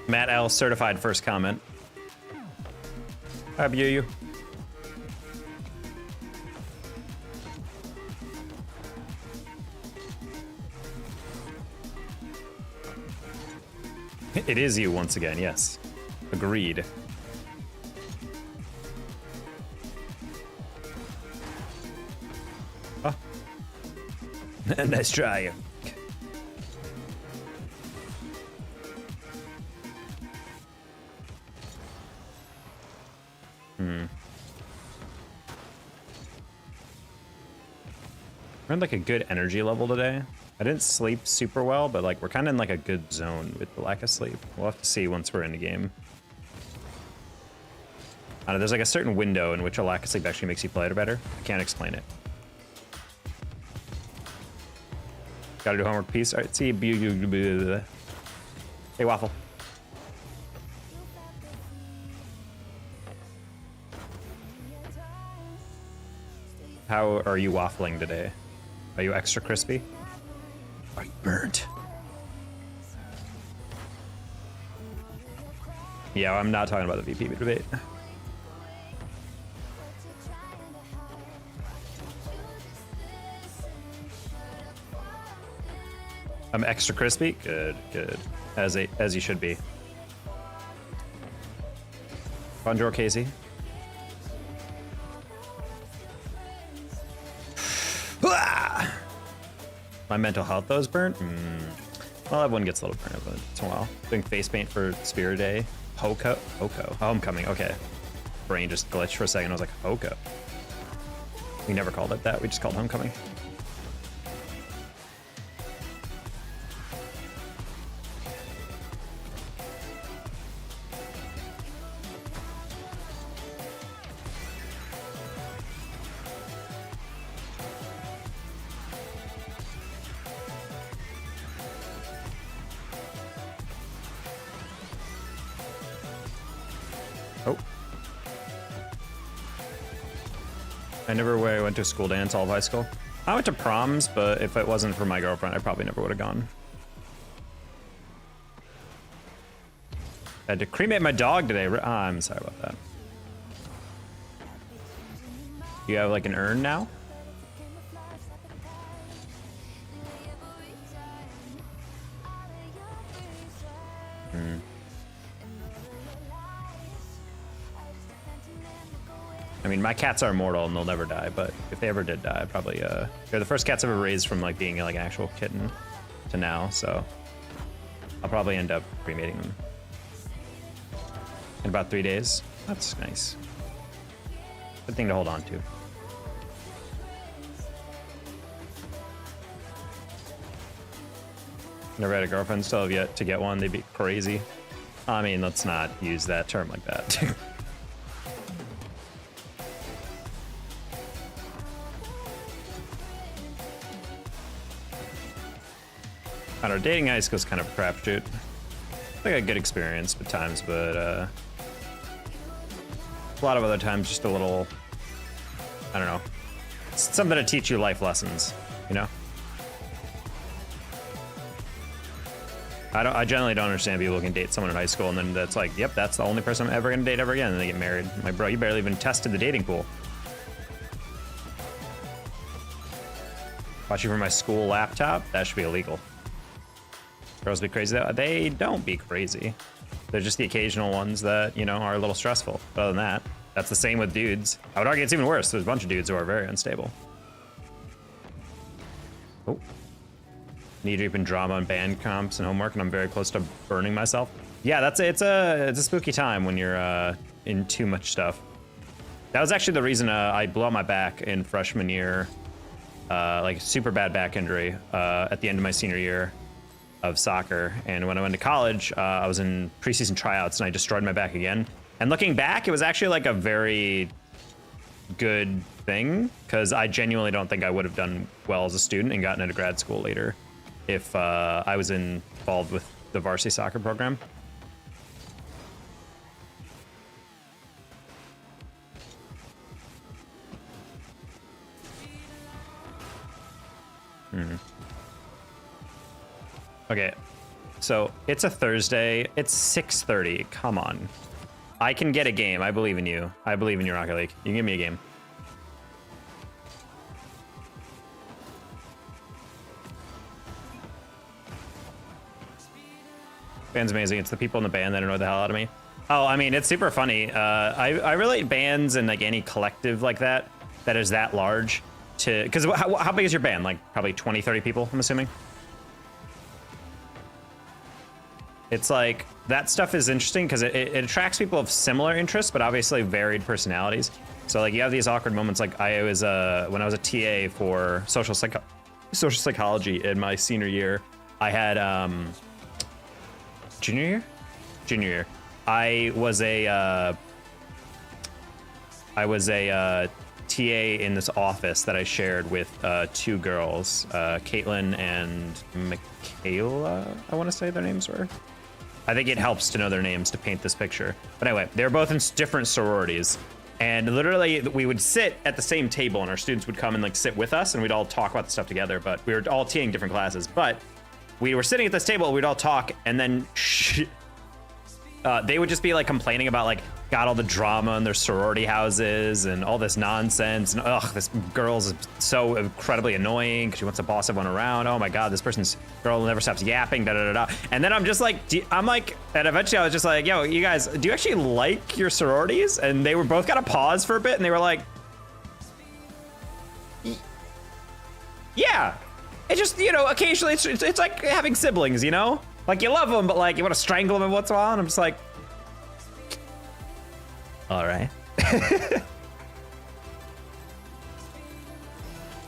Matt L certified first comment. How you? It is you once again, yes. Agreed. Oh. Nice try. We're in like a good energy level today. I didn't sleep super well, but like we're kind of in like a good zone with the lack of sleep. We'll have to see once we're in the game. I don't know, there's like a certain window in which a lack of sleep actually makes you play it better. I can't explain it. Gotta do homework piece. All right, see you. Hey, Waffle. How are you waffling today? Are you extra crispy? Are you burnt? Yeah, I'm not talking about the VP debate. I'm extra crispy? Good, good. As you should be. Bonjour, Casey. My mental health though is burnt? Well, everyone gets a little burnt every once in a while. Doing face paint for Spirit Day. Hoko? Homecoming, okay. Brain just glitched for a second. I was like, Hoko. We never called it that. We just called Homecoming. Oh. I never went to a school dance all of high school. I went to proms, but if it wasn't for my girlfriend, I probably never would have gone. I had to cremate my dog today. I'm sorry about that. You have like an urn now? I mean, my cats are immortal and they'll never die, but if they ever did die, I'd probably, they're the first cats ever raised from like being like an actual kitten to now, so I'll probably end up cremating them in about 3 days. That's nice. Good thing to hold on to. Never had a girlfriend, still have yet to get one. They'd be crazy. I mean, let's not use that term like that. I don't know, dating high school is kind of a crapshoot. Like a good experience at times, but a lot of other times just a little, I don't know, it's something to teach you life lessons, you know? I generally don't understand people who can date someone in high school and then that's like, yep, that's the only person I'm ever gonna date ever again, and they get married. I'm like, bro, you barely even tested the dating pool. Watching from my school laptop, that should be illegal. Girls be crazy though? They don't be crazy. They're just the occasional ones that, you know, are a little stressful. But other than that, that's the same with dudes. I would argue it's even worse. There's a bunch of dudes who are very unstable. Oh. Knee deep in drama and band comps and homework, and I'm very close to burning myself. Yeah, it's a spooky time when you're in too much stuff. That was actually the reason I blew out my back in freshman year. Like super bad back injury at the end of my senior year of soccer, and when I went to college, I was in preseason tryouts and I destroyed my back again. And looking back, it was actually like a very good thing, because I genuinely don't think I would have done well as a student and gotten into grad school later if I was involved with the varsity soccer program. Okay, So it's a Thursday. It's 6:30. Come on. I can get a game. I believe in you. I believe in your Rocket League. You can give me a game. Band's amazing. It's the people in the band that annoy the hell out of me. Oh, I mean, it's super funny. I relate bands and like any collective like that is that large to, because how big is your band? Like probably 20, 30 people, I'm assuming. It's like, that stuff is interesting because it attracts people of similar interests, but obviously varied personalities. So like you have these awkward moments. Like I was, when I was a TA for social psychology in my senior year, I had, junior year, I was a TA in this office that I shared with two girls, Caitlin and Michaela, I want to say their names were. I think it helps to know their names to paint this picture. But anyway, they were both in different sororities. And literally, we would sit at the same table, and our students would come and like sit with us, and we'd all talk about the stuff together. But we were all TAing different classes. But we were sitting at this table, we'd all talk, and then they would just be like complaining about like got all the drama in their sorority houses and all this nonsense, and ugh, this girl's so incredibly annoying because she wants to boss everyone around. Oh my god, this person's girl never stops yapping, da da da da. And then I'm just like, and eventually I was just like, yo, you guys, do you actually like your sororities? And they were both kind of pause for a bit, and they were like, yeah. It just, you know, occasionally it's like having siblings, you know? Like you love them, but like you want to strangle them every once in a while. And I'm just like, all right.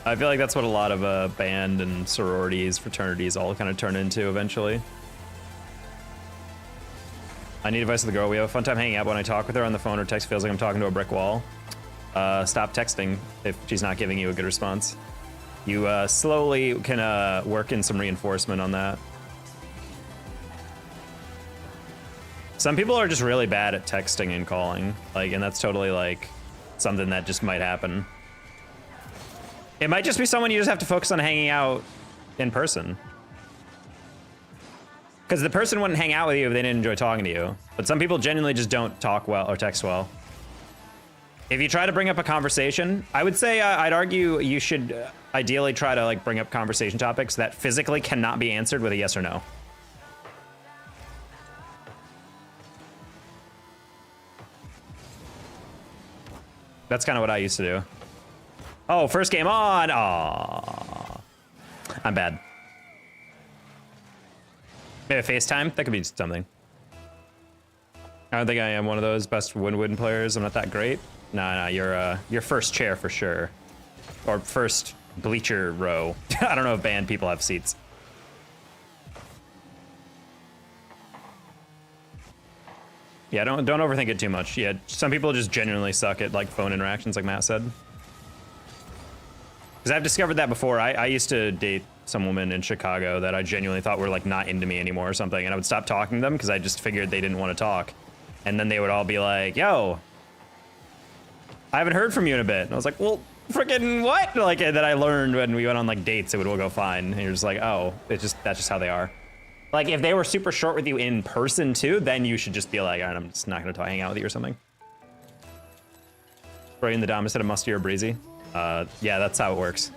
I feel like that's what a lot of band and sororities, fraternities all kind of turn into eventually. I need advice of the girl. We have a fun time hanging out. When I talk with her on the phone or text, feels like I'm talking to a brick wall. Stop texting if she's not giving you a good response. You slowly can work in some reinforcement on that. Some people are just really bad at texting and calling, like, and that's totally like something that just might happen. It might just be someone you just have to focus on hanging out in person. Because the person wouldn't hang out with you if they didn't enjoy talking to you. But some people genuinely just don't talk well or text well. If you try to bring up a conversation, I would say I'd argue you should ideally try to like bring up conversation topics that physically cannot be answered with a yes or no. That's kind of what I used to do. Oh, first game on. Aww. I'm bad. Maybe a FaceTime? That could be something. I don't think I am one of those best win-win players. I'm not that great. Nah, you're first chair for sure. Or first bleacher row. I don't know if band people have seats. Yeah, don't overthink it too much. Yeah, some people just genuinely suck at like phone interactions, like Matt said. Because I've discovered that before. I used to date some woman in Chicago that I genuinely thought were like not into me anymore or something, and I would stop talking to them because I just figured they didn't want to talk. And then they would all be like, yo, I haven't heard from you in a bit. And I was like, well, freaking what? Like, that I learned when we went on like dates, it would all go fine. And you're just like, oh, that's just how they are. Like, if they were super short with you in person too, then you should just be like, all right, I'm just not gonna hang out with you or something. Brilliant the Dominus instead of musty or breezy. Yeah, that's how it works.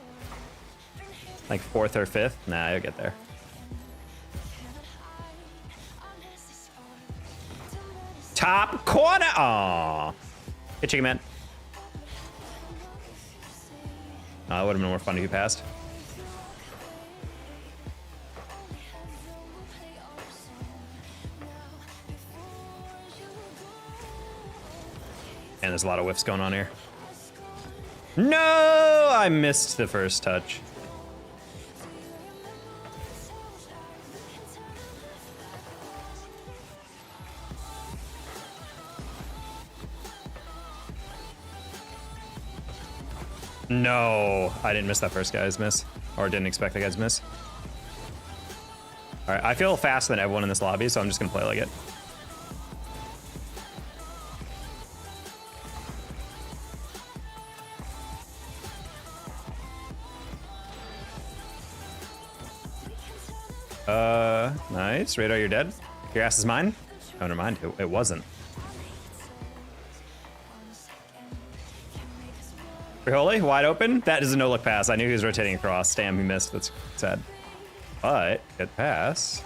Like 4th or 5th? Nah, you'll get there. Top corner! Aww. Hey, Chicken Man. It would have been more fun if you passed. And there's a lot of whiffs going on here. No! I missed the first touch. No, I didn't miss that first guy's miss, or didn't expect the guy's miss. All right, I feel faster than everyone in this lobby, so I'm just gonna play like it. Nice. Radar, you're dead. Your ass is mine? Oh, never mind. It wasn't. Holy, wide open. That is a no-look pass. I knew he was rotating across. Damn, he missed. That's sad. But, good pass.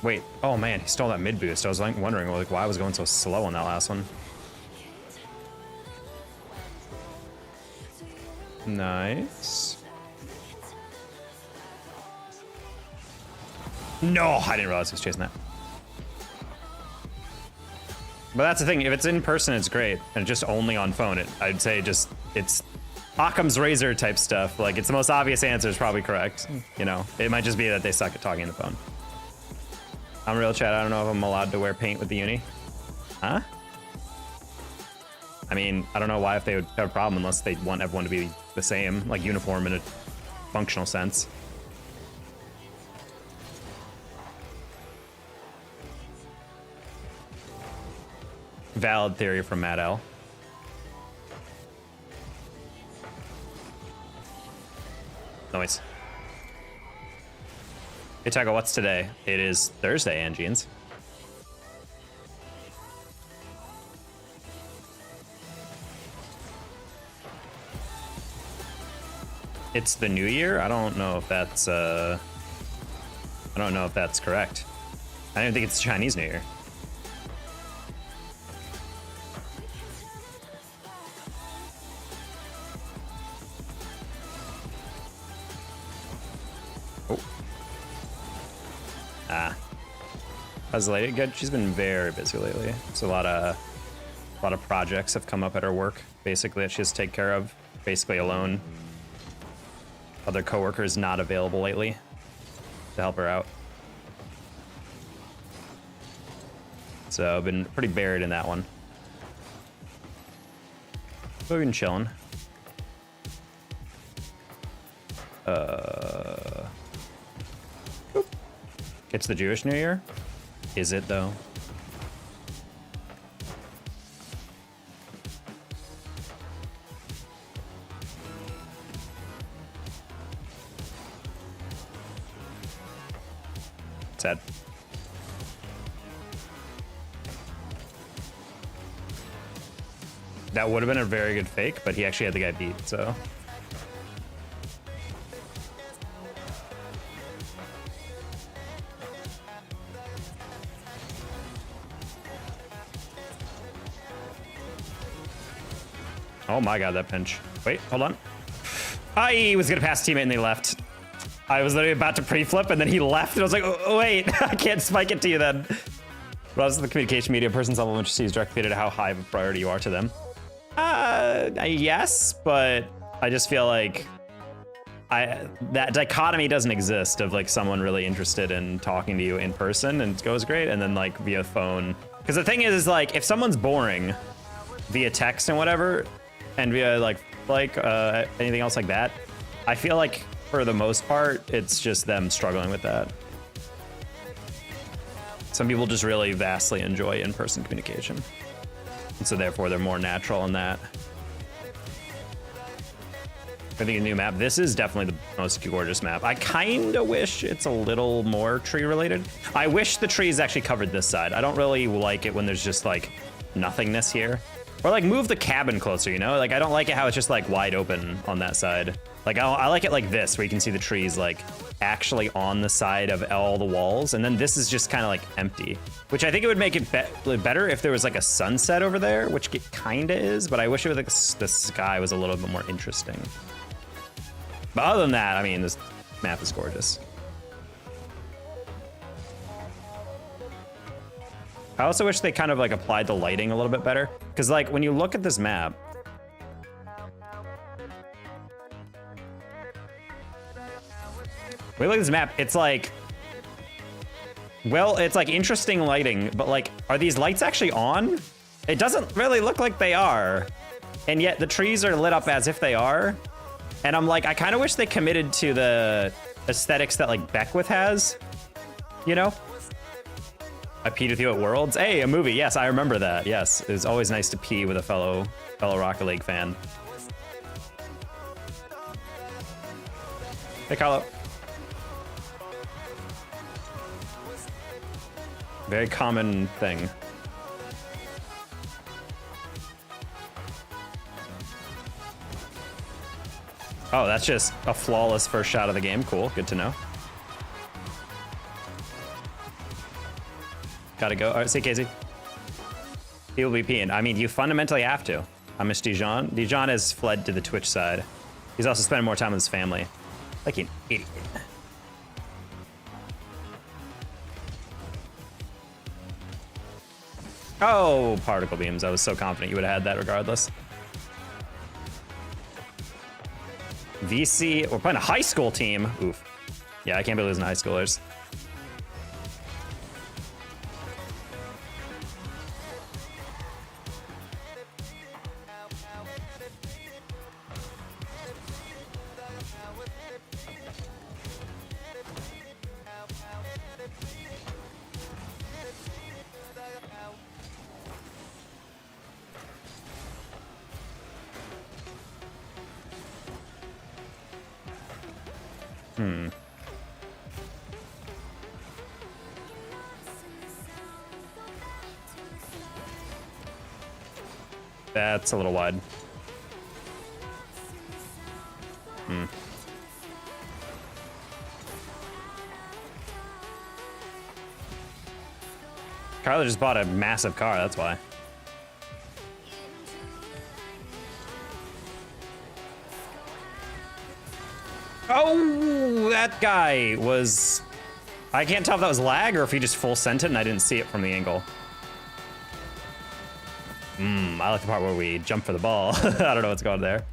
Wait, oh man, he stole that mid boost. I was like wondering like why I was going so slow on that last one. Nice. No, I didn't realize he was chasing that. But that's the thing, if it's in person, it's great. And just only on phone, I'd say just, it's Occam's razor type stuff. Like, it's the most obvious answer is probably correct. You know, it might just be that they suck at talking on the phone. I'm real chat, I don't know if I'm allowed to wear paint with the uni. Huh? I mean, I don't know why if they would have a problem unless they want everyone to be the same, like uniform in a functional sense. Valid theory from Matt L. Noise. Hey Taco, what's today? It is Thursday, Angenes. It's the new year? I don't know if that's correct. I don't think it's Chinese New Year. How's the lady? Good. She's been very busy lately. So a lot of projects have come up at her work, basically that she has to take care of, basically alone. Other coworkers not available lately to help her out. So I've been pretty buried in that one. But we've been chilling. It's the Jewish New Year? Is it though? Sad. That would have been a very good fake, but he actually had the guy beat, so. Oh my god, that pinch. Wait, hold on. I was gonna pass teammate and they left. I was literally about to pre-flip and then he left and I was like, oh wait, I can't spike it to you then. Regardless of the communication media, a person's level of interest is directly related to how high of a priority you are to them. Yes, but I just feel like that dichotomy doesn't exist of like someone really interested in talking to you in person and it goes great and then like via phone. Because the thing is like if someone's boring via text and whatever, and via like anything else like that, I feel like for the most part, it's just them struggling with that. Some people just really vastly enjoy in-person communication. And so therefore they're more natural in that. I think a new map, this is definitely the most gorgeous map. I kind of wish it's a little more tree related. I wish the trees actually covered this side. I don't really like it when there's just like nothingness here. Or like move the cabin closer, you know? Like I don't like it how it's just like wide open on that side. Like I like it like this, where you can see the trees like actually on the side of all the walls. And then this is just kind of like empty, which I think it would make it better if there was like a sunset over there, which it kind of is, but I wish it was like the sky was a little bit more interesting. But other than that, I mean, this map is gorgeous. I also wish they kind of like applied the lighting a little bit better. Because like when you look at this map, when you look at this map, it's like, well, it's like interesting lighting, but like, are these lights actually on? It doesn't really look like they are. And yet the trees are lit up as if they are. And I'm like, I kind of wish they committed to the aesthetics that like Beckwith has, you know? I peed with you at Worlds. Hey, a movie. Yes, I remember that. Yes, it was always nice to pee with a fellow Rocket League fan. Hey, Carlo. Very common thing. Oh, that's just a flawless first shot of the game. Cool, good to know. Gotta go. All right, see you, Casey. He will be peeing. I mean, you fundamentally have to. I miss Dijon. Dijon has fled to the Twitch side. He's also spending more time with his family. Like an idiot. Oh, particle beams. I was so confident you would have had that regardless. VC, we're playing a high school team. Oof. Yeah, I can't be losing to high schoolers. That's a little wide. Carla just bought a massive car, that's why. Oh, that guy was... I can't tell if that was lag or if he just full sent it and I didn't see it from the angle. I like the part where we jump for the ball. I don't know what's going on there.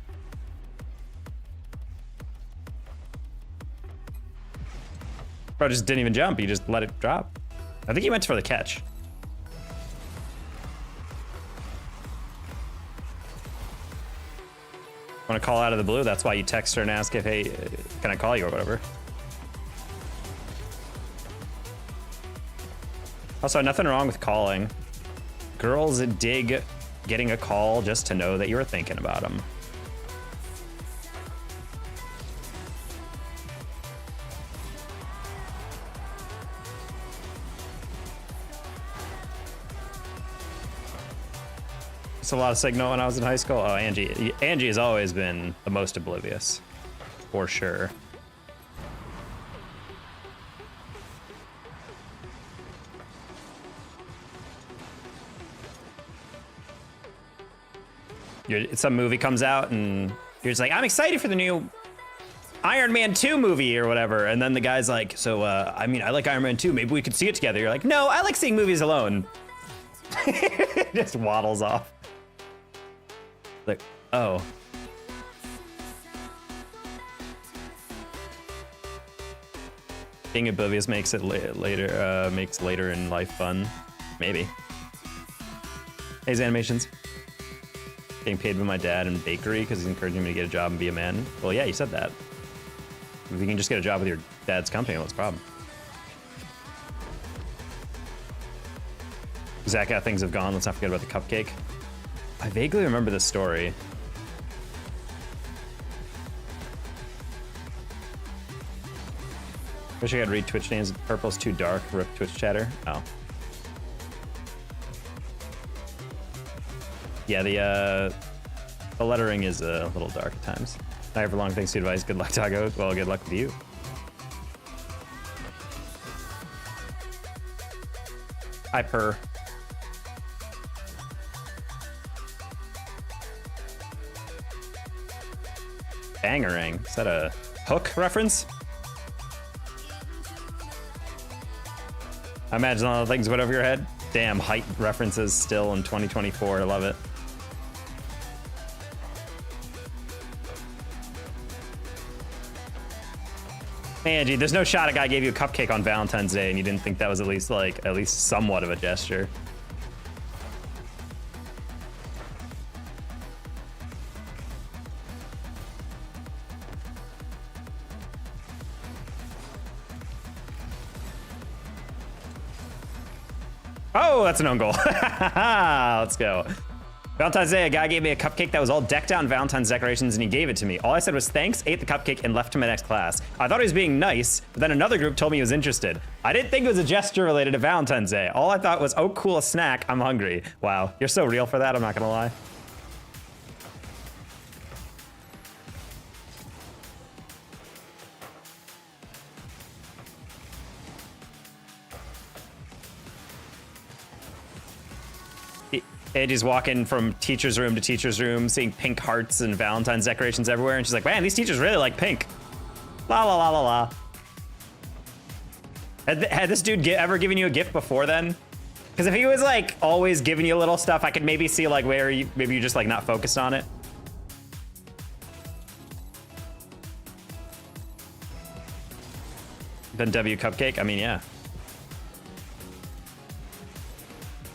Bro just didn't even jump. He just let it drop. I think he went for the catch. Want to call out of the blue? That's why you text her and ask if, hey, can I call you or whatever. Also, nothing wrong with calling. Girls dig getting a call just to know that you were thinking about them. It's a lot of signal when I was in high school. Oh, Angie has always been the most oblivious, for sure. Some movie comes out and you're just like, I'm excited for the new Iron Man 2 movie or whatever. And then the guy's like, so, I mean, I like Iron Man 2. Maybe we could see it together. You're like, no, I like seeing movies alone. Just waddles off. Like, oh. Being oblivious makes it later, makes later in life fun. Maybe. Hey, animations. Getting paid by my dad in bakery because he's encouraging me to get a job and be a man. Well, yeah, you said that. If you can just get a job with your dad's company, what's the problem? Zach, how things have gone. Let's not forget about the cupcake. I vaguely remember this story. Wish I could read Twitch names. Purple's too dark. Rip Twitch chatter. Oh. Yeah, the lettering is a little dark at times. I have long things to advise. Good luck, Tago. Well, good luck with you. I purr. Bangerang. Is that a Hook reference? I imagine all the things went over your head. Damn, height references still in 2024. I love it. Angie, there's no shot a guy gave you a cupcake on Valentine's Day and you didn't think that was at least somewhat of a gesture. Oh, that's an own goal. Let's go. Valentine's Day, a guy gave me a cupcake that was all decked out in Valentine's decorations, and he gave it to me. All I said was thanks, ate the cupcake, and left to my next class. I thought he was being nice, but then another group told me he was interested. I didn't think it was a gesture related to Valentine's Day. All I thought was, oh, cool, a snack. I'm hungry. Wow, you're so real for that, I'm not gonna lie. Andy's walking from teacher's room to teacher's room, seeing pink hearts and Valentine's decorations everywhere, and she's like, man, these teachers really like pink. La la la la la. Had this dude ever given you a gift before then? Because if he was like always giving you little stuff, I could maybe see like where maybe you just like not focused on it. Then W cupcake, I mean, yeah.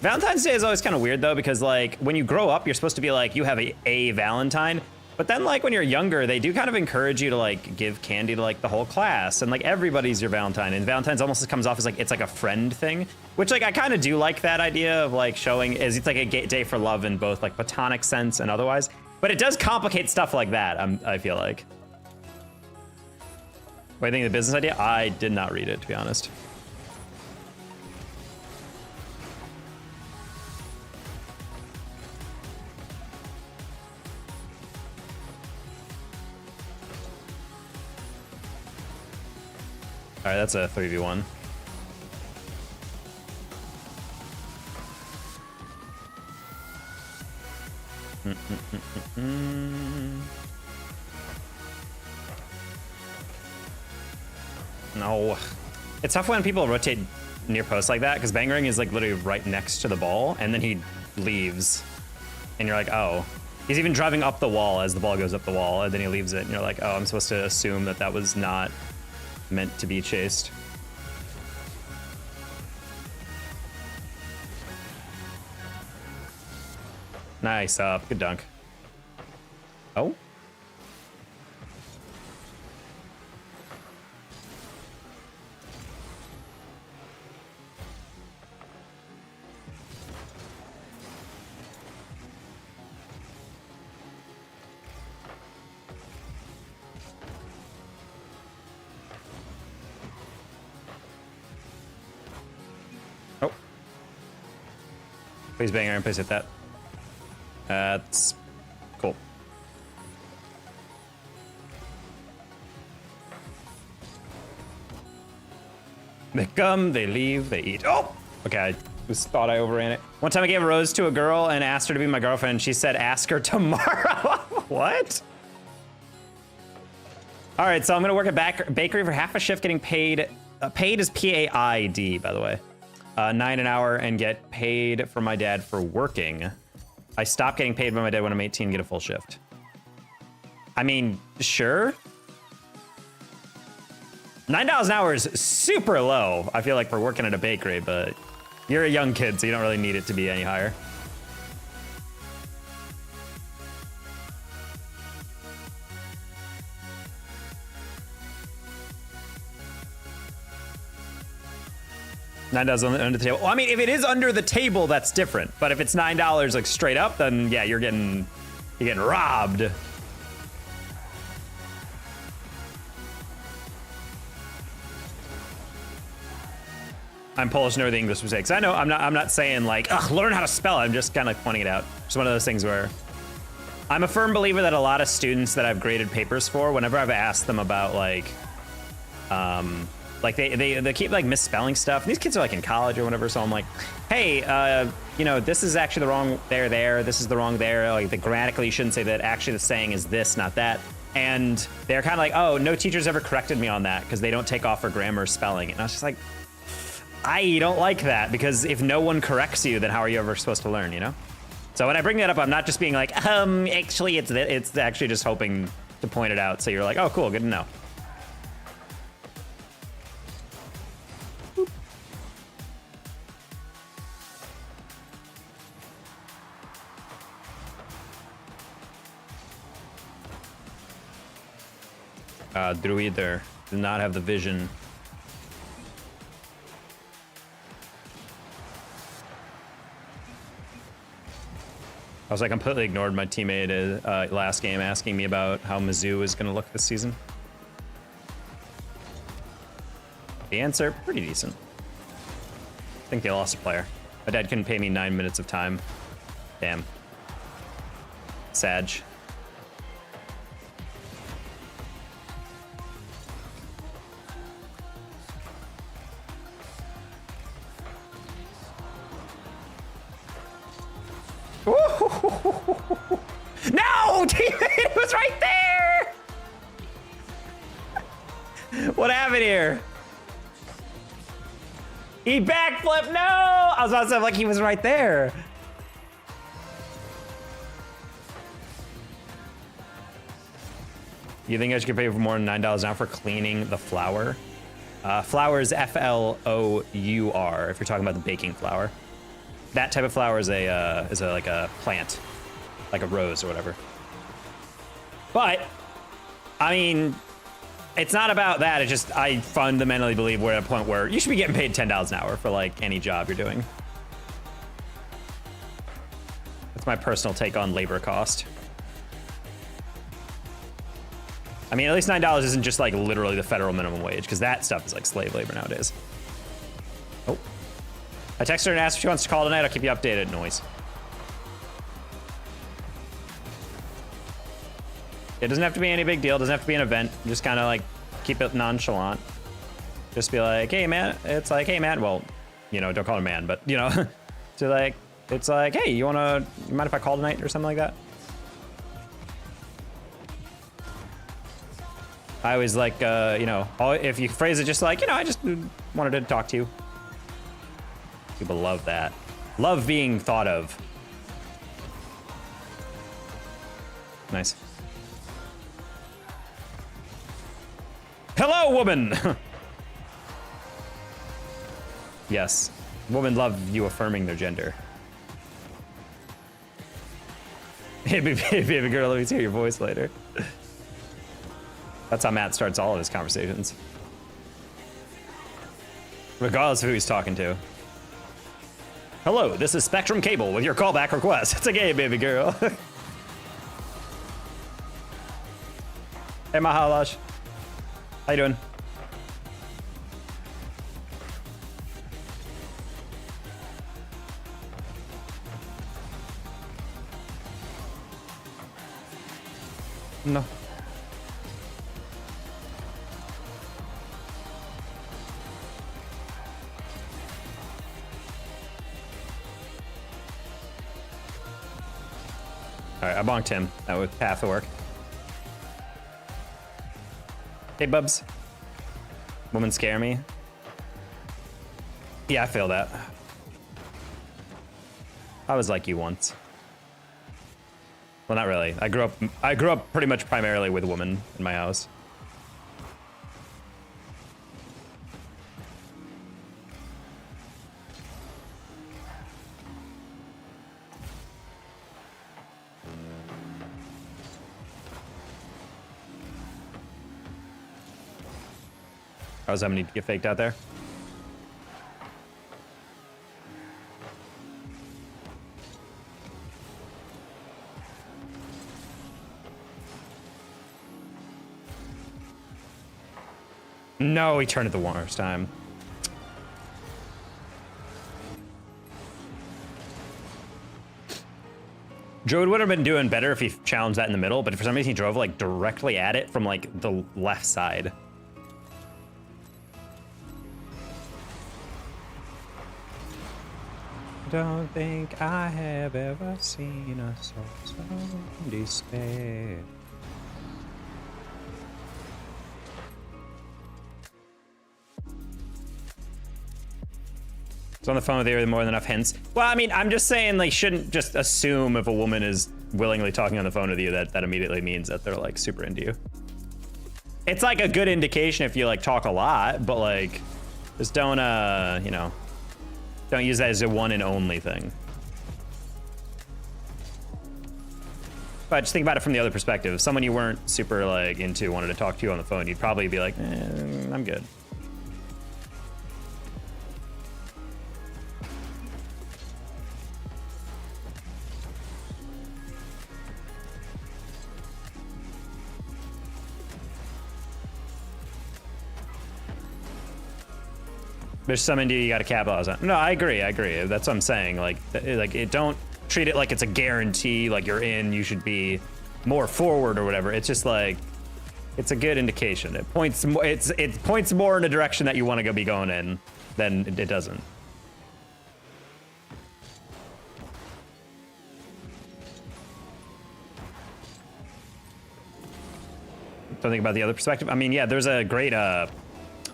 Valentine's Day is always kind of weird though, because like when you grow up, you're supposed to be like, you have a Valentine, but then like when you're younger, they do kind of encourage you to like give candy to like the whole class, and like everybody's your Valentine, and Valentine's almost comes off as like, it's like a friend thing, which like I kind of do like that idea of like showing is it's like a day for love in both like platonic sense and otherwise, but it does complicate stuff like that, I feel like. What do you think of the business idea? I did not read it, to be honest. All right, that's a 3v1. No. It's tough when people rotate near posts like that, because Bangering is like literally right next to the ball, and then he leaves. And you're like, oh. He's even driving up the wall as the ball goes up the wall, and then he leaves it, and you're like, oh, I'm supposed to assume that that was not meant to be chased. Nice, good dunk. Oh? Oh. Please bang iron, please hit that. That's cool. They come, they leave, they eat. Oh! Okay, I just thought I overran it. One time I gave a rose to a girl and asked her to be my girlfriend. She said, ask her tomorrow. What? All right, so I'm gonna work at bakery for half a shift, getting paid. Paid is P-A-I-D, by the way. $9 an hour, and get paid from my dad for working. I stopped getting paid by my dad when I'm 18 and get a full shift. I mean, sure. $9 an hour is super low, I feel like, for working at a bakery, but you're a young kid, so you don't really need it to be any higher. $9 under the table. Well, I mean, if it is under the table, that's different. But if it's $9 like straight up, then yeah, you're getting robbed. I'm Polish and everything English mistakes. I know. I'm not saying like, ugh, learn how to spell. I'm just kind of like pointing it out. It's one of those things where I'm a firm believer that a lot of students that I've graded papers for, whenever I've asked them about like they keep like misspelling stuff. And these kids are like in college or whatever, so I'm like, hey, you know, this is actually the wrong there. This is the wrong there. Like the grammatically, you shouldn't say that. Actually, the saying is this, not that. And they're kind of like, oh, no teacher's ever corrected me on that because they don't take off for grammar or spelling. And I was just like, I don't like that, because if no one corrects you, then how are you ever supposed to learn, you know? So when I bring that up, I'm not just being like, actually, it's actually just hoping to point it out. So you're like, oh, cool, good to know. Druider did not have the vision. I was like completely ignored my teammate last game asking me about how Mizzou is going to look this season. The answer, pretty decent. I think they lost a player. My dad couldn't pay me 9 minutes of time. Damn. Sag. No! It was right there! What happened here? He backflipped. No! I was about to say, like, he was right there. You think I should get paid for more than $9 an hour for cleaning the flour? Flour is F-L-O-U-R, if you're talking about the baking flour. That type of flour is like a plant, like a rose or whatever. But, I mean, it's not about that. It's just, I fundamentally believe we're at a point where you should be getting paid $10 an hour for like any job you're doing. That's my personal take on labor cost. I mean, at least $9 isn't just like literally the federal minimum wage, because that stuff is like slave labor nowadays. Oh. I texted her and asked if she wants to call tonight. I'll keep you updated. Noise. It doesn't have to be any big deal. It doesn't have to be an event. Just kind of like keep it nonchalant. Just be like, hey, man. It's like, hey, man. Well, you know, don't call it a man, but, you know, to like, it's like, hey, you mind if I call tonight or something like that? I always like, you know, if you phrase it just like, you know, I just wanted to talk to you. People love that. Love being thought of. Nice. Hello, woman! Yes. Women love you affirming their gender. Hey, baby girl, let me hear your voice later. That's how Matt starts all of his conversations. Regardless of who he's talking to. Hello, this is Spectrum Cable with your callback request. It's a gay baby girl. Hey, Mahalash. How you doing? No. All right, I bonked him. That would half the work. Hey, Bubs. Women scare me. Yeah, I feel that. I was like you once. Well, not really. I grew up pretty much primarily with women in my house. I was having to get faked out there. No, he turned at the worst time. Druid would have been doing better if he challenged that in the middle, but for some reason he drove like directly at it from like the left side. Don't think I have ever seen a soul so despair. It's on the phone with you with more than enough hints. Well, I mean, I'm just saying, like, shouldn't just assume if a woman is willingly talking on the phone with you that immediately means that they're like super into you. It's like a good indication if you like talk a lot, but like, just don't you know, don't use that as a one and only thing. But just think about it from the other perspective. If someone you weren't super like into wanted to talk to you on the phone, you'd probably be like, I'm good. There's some India you got to capitalize on. No, I agree. That's what I'm saying. Like don't treat it like it's a guarantee. Like you're in, you should be more forward or whatever. It's just like, it's a good indication. It points more in a direction that you want to be going in than it doesn't. Don't think about the other perspective. I mean, yeah, there's a great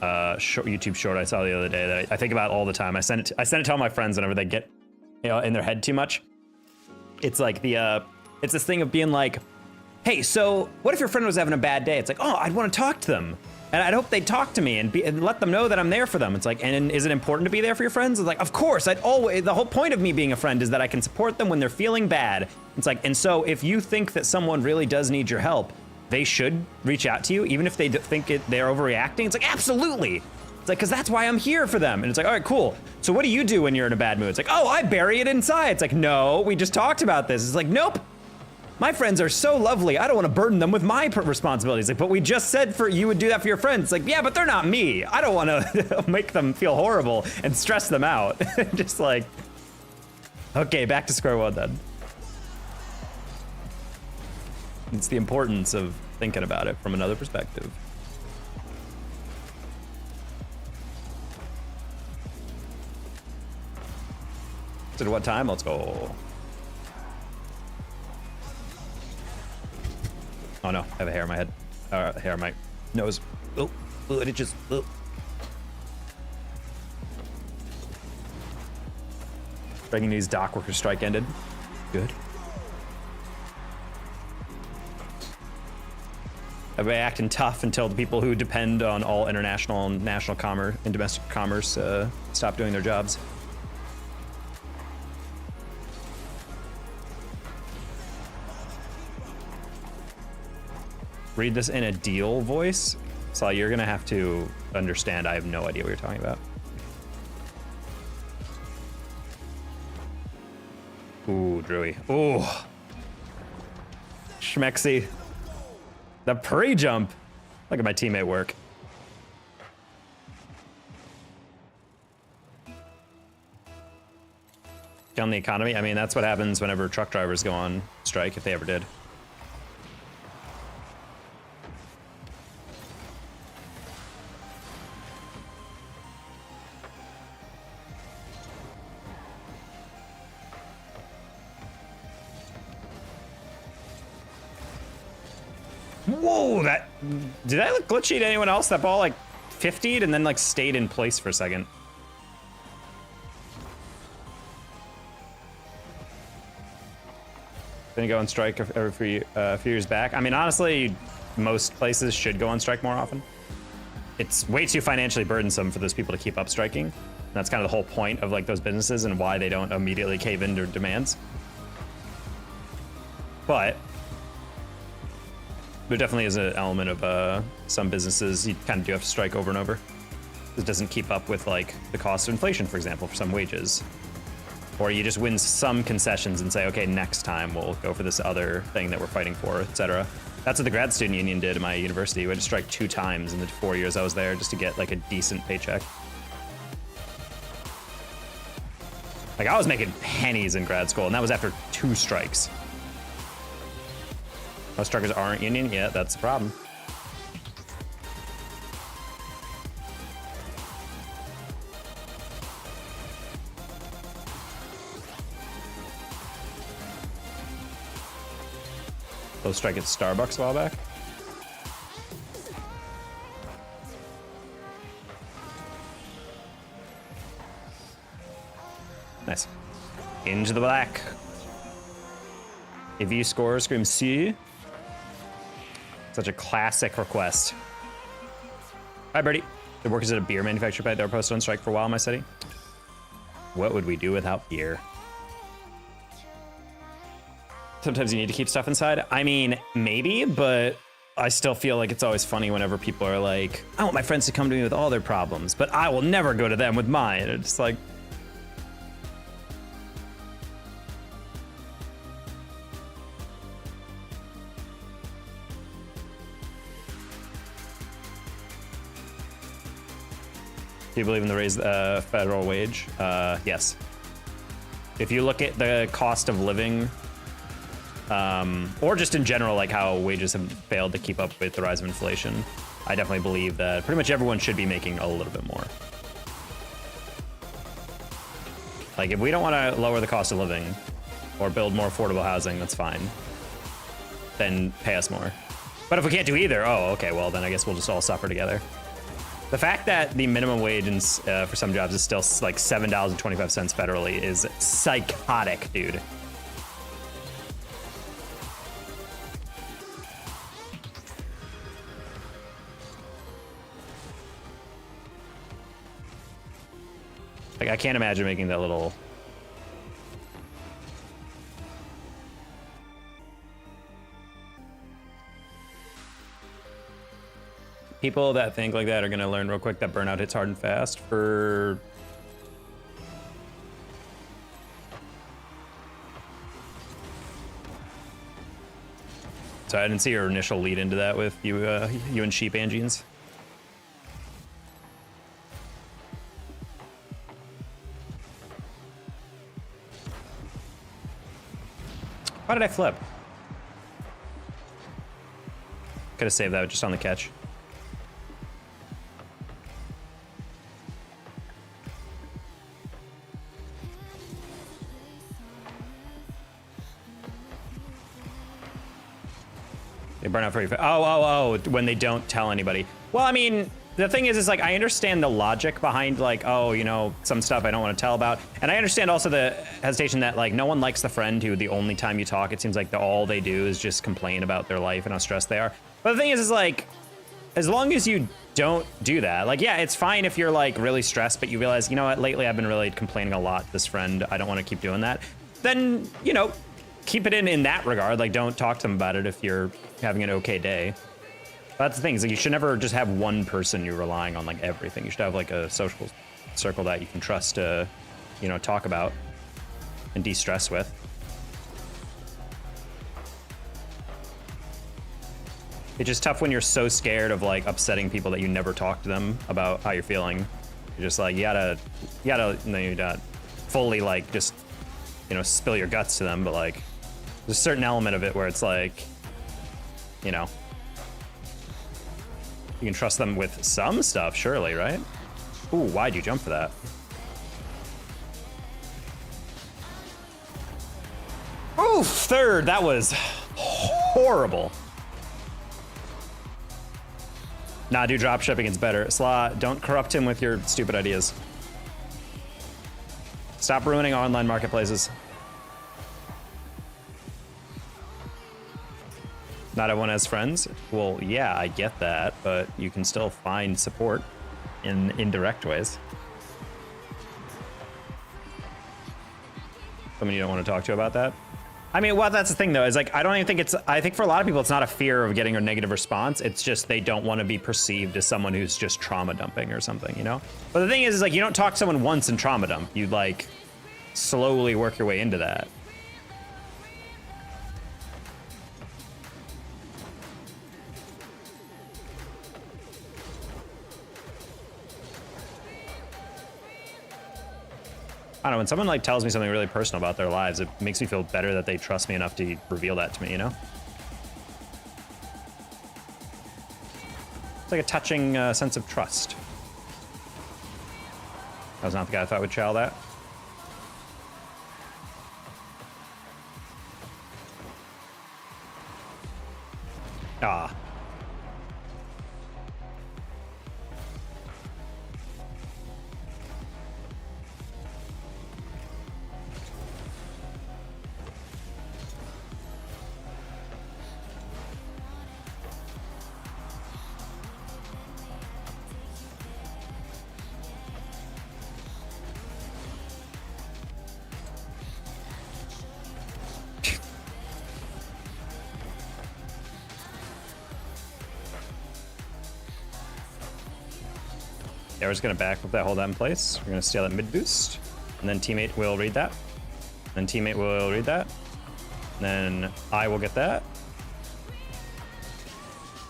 YouTube short I saw the other day that I think about all the time. I send it to all my friends whenever they get, in their head too much. It's like it's this thing of being like, hey, so what if your friend was having a bad day? It's like, oh, I'd want to talk to them. And I'd hope they'd talk to me and let them know that I'm there for them. It's like, and is it important to be there for your friends? It's like, of course, the whole point of me being a friend is that I can support them when they're feeling bad. It's like, and so if you think that someone really does need your help, they should reach out to you, even if they think they're overreacting. It's like, absolutely. It's like, because that's why I'm here for them. And it's like, all right, cool. So what do you do when you're in a bad mood? It's like, oh, I bury it inside. It's like, no, we just talked about this. It's like, nope. My friends are so lovely. I don't want to burden them with my responsibilities. Like, but we just said you would do that for your friends. It's like, yeah, but they're not me. I don't want to make them feel horrible and stress them out. Just like, okay, back to square one then. It's the importance of thinking about it from another perspective. So what time? Let's go. Oh no, I have a hair in my head. Hair in my nose. Oh, it itches. Oh. Breaking news, dock worker strike ended. Good. I've been acting tough until the people who depend on all international and national commerce and domestic commerce stop doing their jobs. Read this in a deal voice. So you're gonna have to understand. I have no idea what you're talking about. Ooh, Drewy. Ooh. Schmexy. The pre-jump. Look at my teammate work. Killing the economy. I mean, that's what happens whenever truck drivers go on strike, if they ever did. Whoa, did I look glitchy to anyone else? That ball like 50'd and then like stayed in place for a second. Didn't go on strike every few years back. I mean, honestly, most places should go on strike more often. It's way too financially burdensome for those people to keep up striking. And that's kind of the whole point of like those businesses and why they don't immediately cave in their demands. But there definitely is an element of some businesses you kind of do have to strike over and over. It doesn't keep up with like the cost of inflation, for example, for some wages. Or you just win some concessions and say, okay, next time we'll go for this other thing that we're fighting for, etc. That's what the grad student union did at my university. We had to strike 2 times in the 4 years I was there just to get like a decent paycheck. Like I was making pennies in grad school and that was after 2 strikes. Most truckers aren't union? Yeah, that's the problem. Those strike at Starbucks a while back. Nice. Into the black. If you score, scream C. Such a classic request. Hi, Birdie. The workers at a beer manufacturer plant that were posted on strike for a while in my city. What would we do without beer? Sometimes you need to keep stuff inside. I mean, maybe, but I still feel like it's always funny whenever people are like, I want my friends to come to me with all their problems, but I will never go to them with mine. It's like, Do you believe in the raise federal wage? Yes. If you look at the cost of living, or just in general, like how wages have failed to keep up with the rise of inflation, I definitely believe that pretty much everyone should be making a little bit more. Like, if we don't want to lower the cost of living or build more affordable housing, that's fine. Then pay us more. But if we can't do either, oh, okay, well, then I guess we'll just all suffer together. The fact that the minimum wage for some jobs is still like $7.25 federally is psychotic, dude. Like, I can't imagine making that little... People that think like that are gonna learn real quick that burnout hits hard and fast for... So I didn't see your initial lead into that with you, you and sheep angines. Why did I flip? Could have saved that just on the catch. They burn out very fast. Oh, when they don't tell anybody. Well, I mean, the thing is like, I understand the logic behind like, oh, you know, some stuff I don't want to tell about. And I understand also the hesitation that like, no one likes the friend who the only time you talk, it seems like all they do is just complain about their life and how stressed they are. But the thing is like, as long as you don't do that, like, yeah, it's fine if you're like really stressed, but you realize, you know what, lately I've been really complaining a lot to this friend. I don't want to keep doing that. Then, you know, keep it in that regard. Like, don't talk to them about it if you're having an okay day. But that's the thing, is like, you should never just have one person you're relying on like everything. You should have like a social circle that you can trust to, you know, talk about and de-stress with. It's just tough when you're so scared of like upsetting people that you never talk to them about how you're feeling. You're just like, you gotta not fully like just, you know, spill your guts to them, but like there's a certain element of it where it's like, you know, you can trust them with some stuff, surely, right? Ooh, why'd you jump for that? Ooh, third, that was horrible. Nah, do drop shipping, it's better. Slaw, don't corrupt him with your stupid ideas. Stop ruining online marketplaces. Not everyone has friends. Well, yeah, I get that, but you can still find support in indirect ways. Someone you don't want to talk to about that? I mean, well, that's the thing though, is like, I don't even think it's, I think for a lot of people, it's not a fear of getting a negative response. It's just, they don't want to be perceived as someone who's just trauma dumping or something, you know? But the thing is like, you don't talk to someone once and trauma dump. You like slowly work your way into that. I don't know, when someone like tells me something really personal about their lives, it makes me feel better that they trust me enough to reveal that to me, you know? It's like a touching sense of trust. That was not the guy I thought would chow that. Ah. Yeah, we're just gonna back with that, hold that in place. We're gonna steal that mid boost, and then teammate will read that. Then teammate will read that. And then I will get that.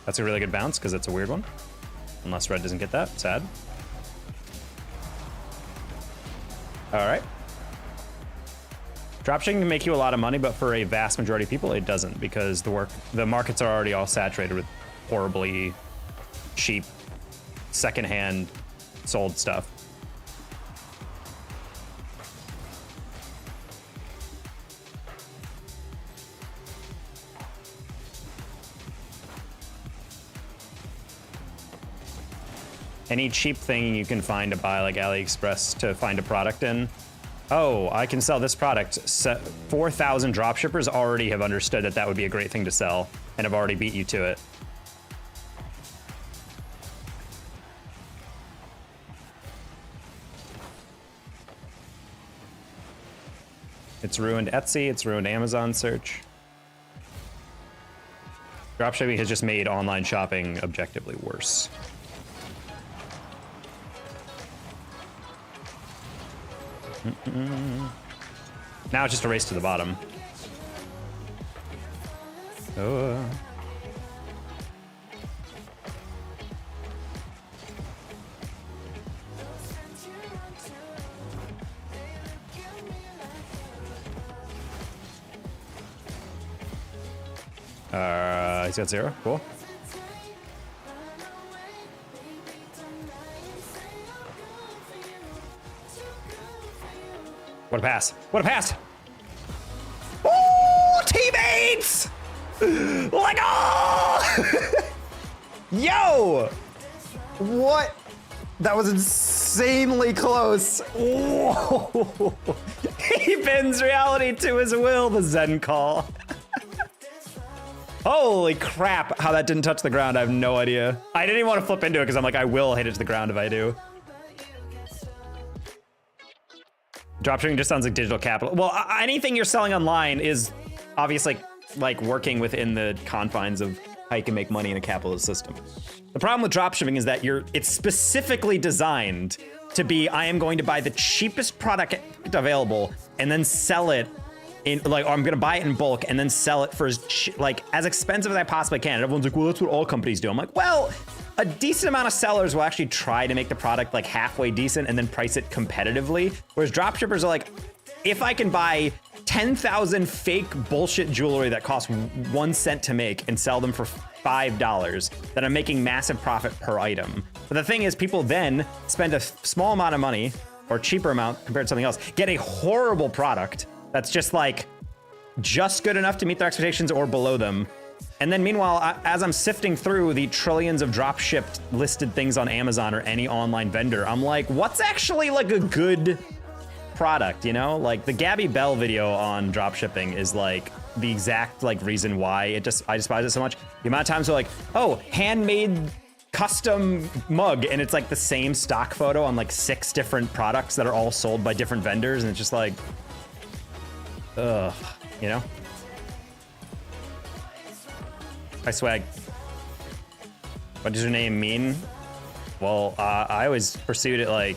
That's a really good bounce because it's a weird one. Unless red doesn't get that, sad. All right. Dropshipping can make you a lot of money, but for a vast majority of people, it doesn't, because the markets are already all saturated with horribly cheap, secondhand sold stuff. Any cheap thing you can find to buy, like AliExpress, to find a product in. Oh, I can sell this product. 4,000 dropshippers already have understood that that would be a great thing to sell and have already beat you to it. It's ruined Etsy, it's ruined Amazon search. Dropshipping has just made online shopping objectively worse. Now it's just a race to the bottom. Oh. He's got 0. Cool. What a pass. What a pass. Oh, teammates! Like, oh! Yo! What? That was insanely close. Whoa. He bends reality to his will, the Zen call. Holy crap, how that didn't touch the ground, I have no idea. I didn't even want to flip into it because I'm like, I will hit it to the ground if I do. Dropshipping just sounds like digital capital. Well, anything you're selling online is obviously like working within the confines of how you can make money in a capitalist system. The problem with dropshipping is that it's specifically designed to be, I am going to buy the cheapest product available and then sell it in, like, or I'm gonna buy it in bulk and then sell it for as expensive as I possibly can. And everyone's like, well, that's what all companies do. I'm like, well, a decent amount of sellers will actually try to make the product like halfway decent and then price it competitively. Whereas dropshippers are like, if I can buy 10,000 fake bullshit jewelry that costs 1 cent to make and sell them for $5, then I'm making massive profit per item. But the thing is, people then spend a small amount of money or cheaper amount compared to something else, get a horrible product that's just like, just good enough to meet their expectations or below them. And then meanwhile, as I'm sifting through the trillions of drop shipped listed things on Amazon or any online vendor, I'm like, what's actually like a good product, you know? Like the Gabby Bell video on drop shipping is like the exact like reason why I despise it so much. The amount of times they're like, oh, handmade custom mug, and it's like the same stock photo on like 6 different products that are all sold by different vendors, and it's just like, ugh, you know? Hi, Swag. What does your name mean? Well, I always pursued it like,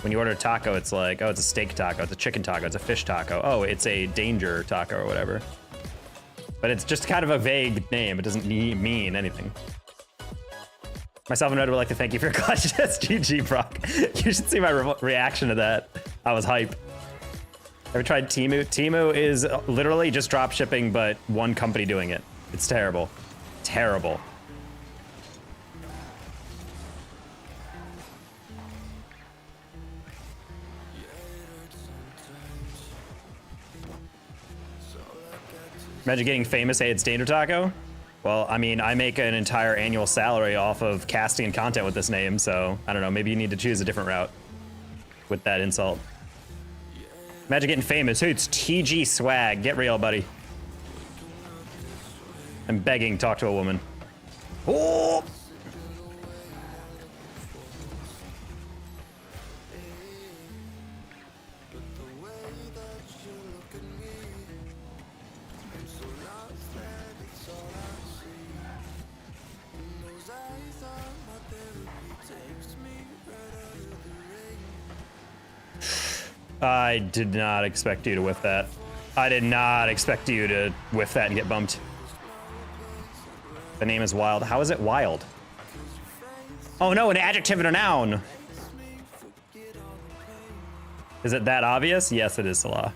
when you order a taco, it's like, oh, it's a steak taco, it's a chicken taco, it's a fish taco, oh, it's a danger taco or whatever. But it's just kind of a vague name. It doesn't mean anything. Myself and Red would like to thank you for your clutch test, GG, Brock. You should see my reaction to that. I was hype. Ever tried Temu? Temu is literally just drop shipping, but one company doing it. It's terrible. Terrible. Imagine getting famous, hey, it's Danger Taco. Well, I mean, I make an entire annual salary off of casting and content with this name, so I don't know, maybe you need to choose a different route with that insult. Imagine getting famous, hey, it's TG Swag. Get real, buddy. I'm begging, talk to a woman. Oh! I did not expect you to whiff that. I did not expect you to whiff that and get bumped. The name is wild. How is it wild? Oh no, an adjective and a noun. Is it that obvious? Yes, it is, Salah.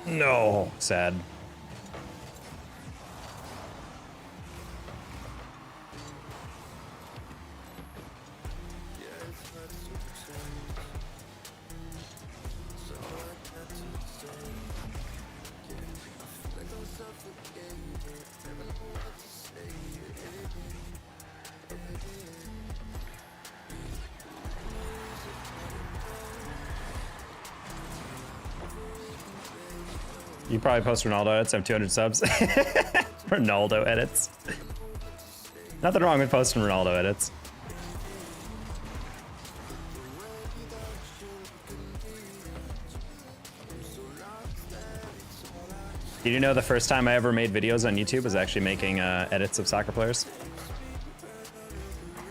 No, sad. You probably post Ronaldo edits. I have 200 subs. Ronaldo edits. Nothing wrong with posting Ronaldo edits. Did you know the first time I ever made videos on YouTube was actually making edits of soccer players?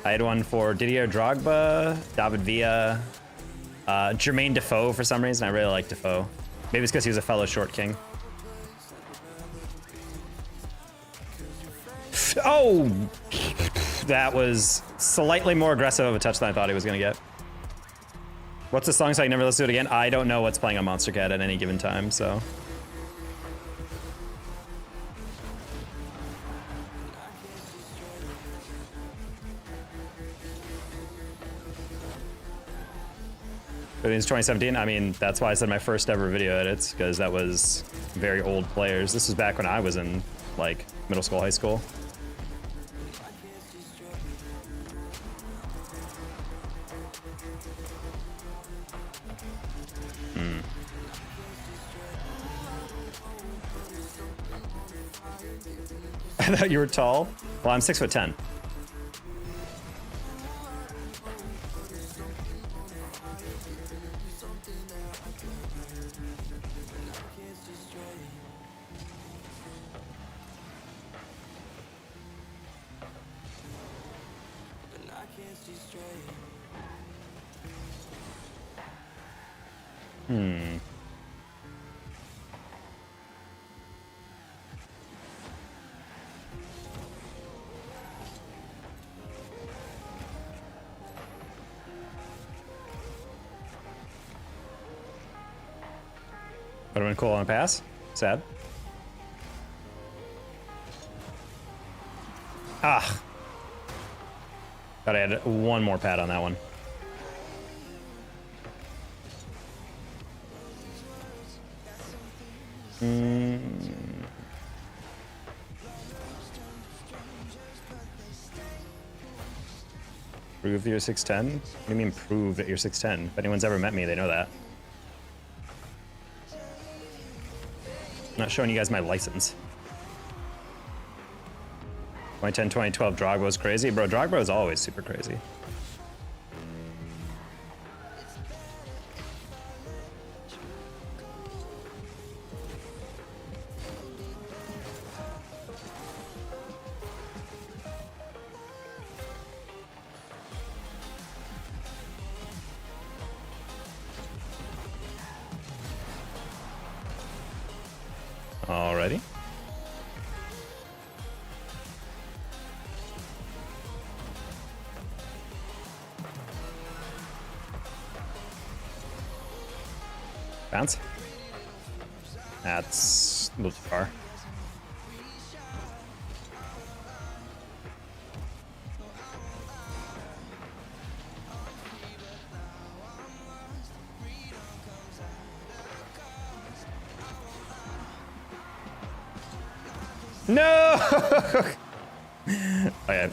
I had one for Didier Drogba, David Villa, Jermaine Defoe for some reason. I really like Defoe. Maybe it's because he was a fellow short king. Oh! That was slightly more aggressive of a touch than I thought he was going to get. What's the song so I can never listen to it again? I don't know what's playing on Monster Cat at any given time, so... But it's 2017. I mean, that's why I said my first ever video edits, because that was very old players. This was back when I was in, like, middle school, high school. I thought you were tall. Well, I'm 6'10". Would have been cool on a pass. Sad. Ah. Thought I had one more pad on that one. Prove you're 6'10"? What do you mean prove that you're 6'10"? If anyone's ever met me, they know that. I'm not showing you guys my license. 2010, 2012, Drogba was crazy. Bro, Drogba was always super crazy. Alrighty. Bounce. That's a little too far. No! Oh, yeah.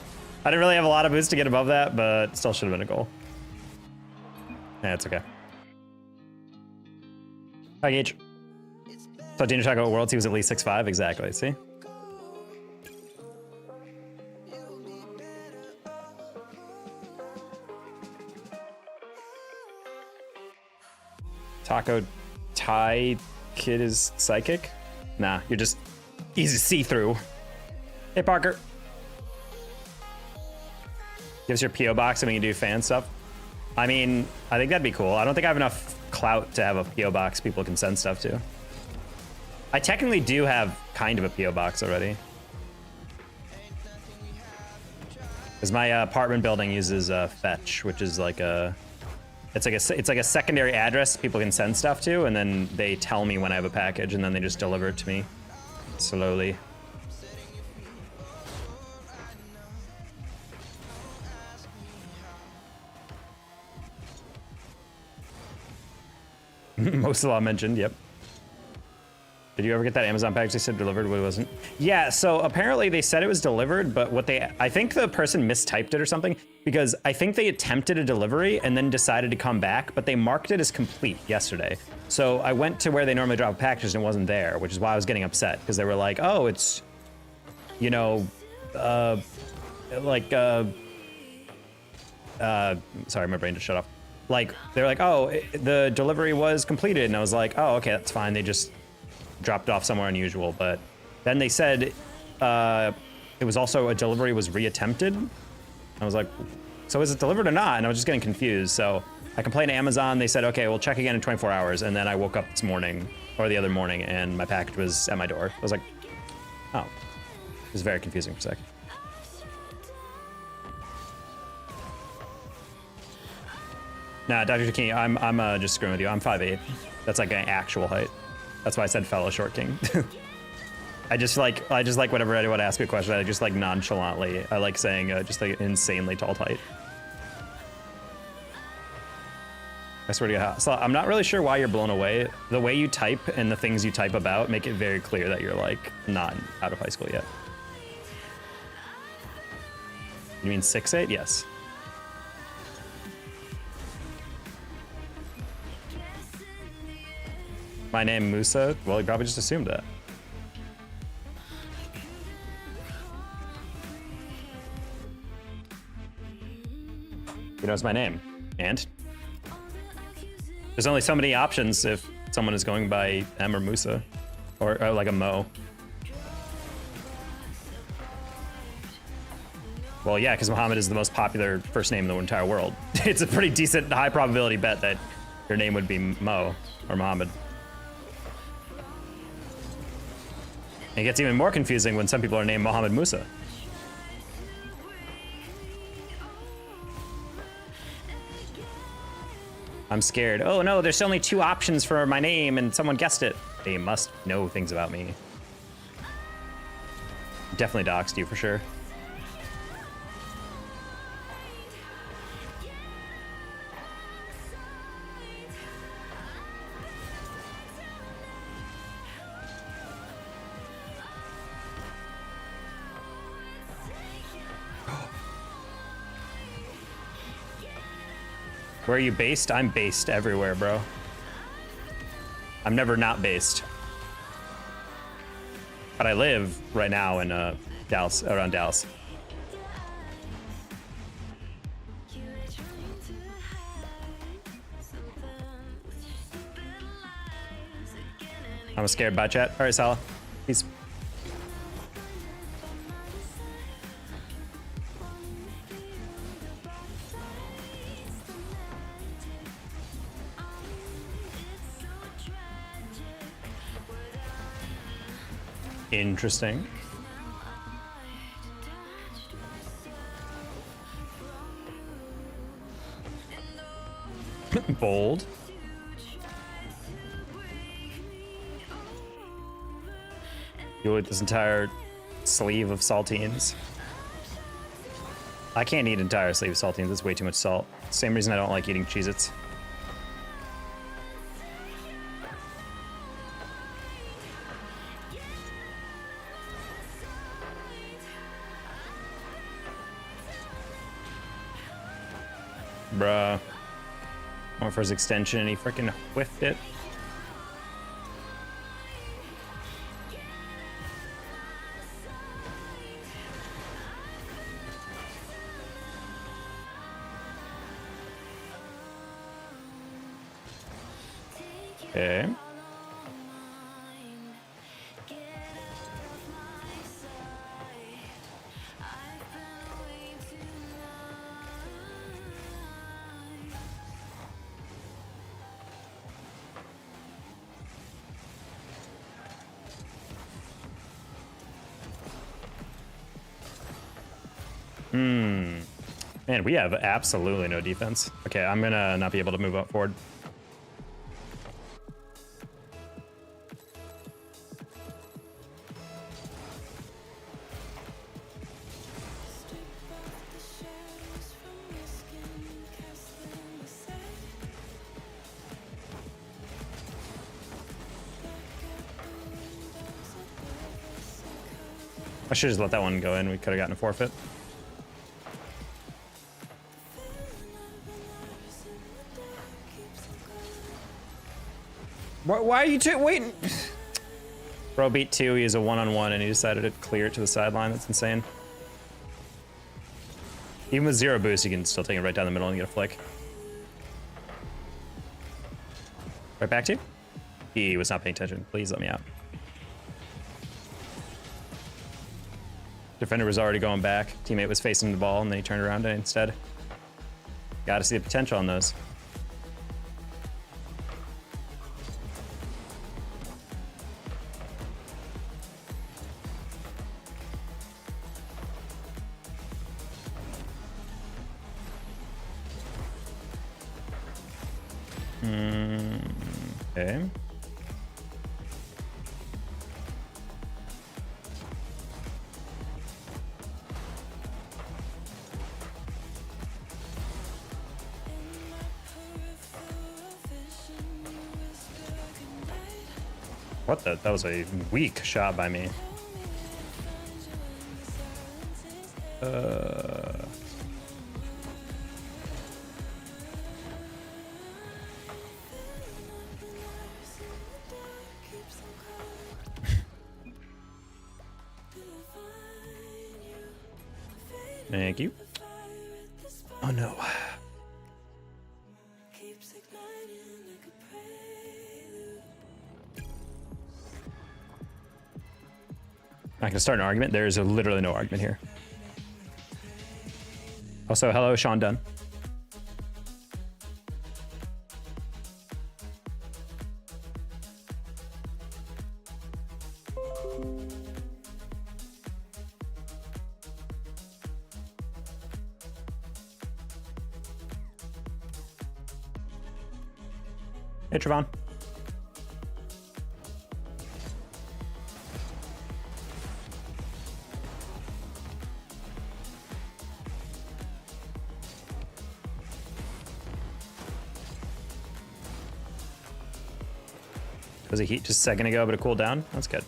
I didn't really have a lot of boost to get above that, but still should have been a goal. Yeah, it's okay. Hi, Gage. So Daniel talk about Worlds, he was at least 6'5", exactly, see? Taco Thai kid is psychic? Nah, you're just easy to see through. Hey, Parker. Gives your P.O. box and we can do fan stuff. I mean, I think that'd be cool. I don't think I have enough clout to have a P.O. box people can send stuff to. I technically do have kind of a P.O. box already. Because my apartment building uses Fetch, which is like a... It's like a secondary address people can send stuff to, and then they tell me when I have a package, and then they just deliver it to me slowly. Most of the law mentioned, yep. Did you ever get that Amazon package they said delivered, but it wasn't? Yeah, so apparently they said it was delivered, but I think the person mistyped it or something, because I think they attempted a delivery and then decided to come back, but they marked it as complete yesterday. So I went to where they normally drop packages and it wasn't there, which is why I was getting upset, because they were like, oh, it's, you know, sorry, my brain just shut off. Like, they're like, oh, the delivery was completed, and I was like, oh, okay, that's fine. They just dropped off somewhere unusual, but then they said it was also a delivery was reattempted. I was like, so is it delivered or not? And I was just getting confused. So I complained to Amazon. They said, okay, we'll check again in 24 hours. And then I woke up this morning or the other morning and my package was at my door. I was like, oh, it was very confusing for a sec. Nah, Dr. Takini, I'm just screwing with you. I'm 5'8". That's like an actual height. That's why I said fellow short king. I just like whenever anyone asks me a question, I just like nonchalantly, I like saying just like insanely tall height. I swear to God. So I'm not really sure why you're blown away. The way you type and the things you type about make it very clear that you're like not out of high school yet. You mean 6'8"? Yes. My name Musa? Well, he probably just assumed that. He knows my name. And? There's only so many options if someone is going by M or Musa. Or like a Mo. Well, yeah, because Muhammad is the most popular first name in the entire world. It's a pretty decent, high probability bet that your name would be Mo or Muhammad. It gets even more confusing when some people are named Mohammed Musa. I'm scared. Oh no, there's only 2 options for my name and someone guessed it. They must know things about me. Definitely doxed you for sure. Where are you based? I'm based everywhere, bro. I'm never not based. But I live right now in Dallas, around Dallas. I'm a scared bot chat. All right, Salah. Peace. Interesting. Bold. You'll eat this entire sleeve of saltines. I can't eat an entire sleeve of saltines. That's way too much salt. Same reason I don't like eating Cheez-Its. Bruh. Went for his extension and he freaking whiffed it. Okay. Man, we have absolutely no defense. Okay, I'm gonna not be able to move up forward. I should just let that one go in. We could have gotten a forfeit. Why are you waiting? Bro beat 2, he has a one-on-one, and he decided to clear it to the sideline. That's insane. Even with 0 boost, you can still take it right down the middle and get a flick. Right back to you. He was not paying attention. Please let me out. Defender was already going back. Teammate was facing the ball, and then he turned around and instead. Got to see the potential on those. Okay. What the? That was a weak shot by me. Thank you. Oh no. Not gonna start an argument. There's literally no argument here. Also, hello, Sean Dunn. Hey, Trevon. Was a heat just a second ago, but it cooled down? That's good.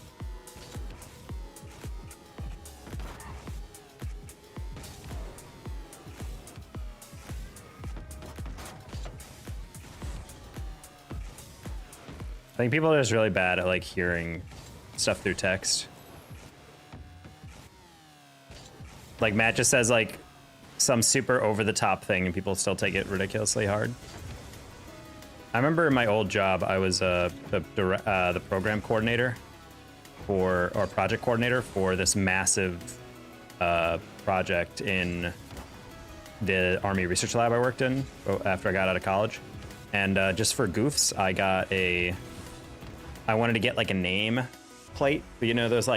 I think people are just really bad at like hearing stuff through text. Like Matt just says like some super over the top thing and people still take it ridiculously hard. I remember in my old job, I was the program coordinator for, or project coordinator for this massive project in the Army Research Lab I worked in after I got out of college. And just for goofs, I wanted to get like a name plate, but you know, those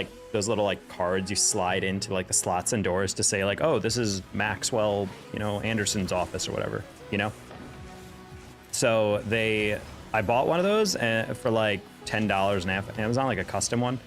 little like cards you slide into like the slots and doors to say like, oh, this is Maxwell, you know, Anderson's office or whatever, you know? So I bought one of those for like $10 on Amazon, like a custom one.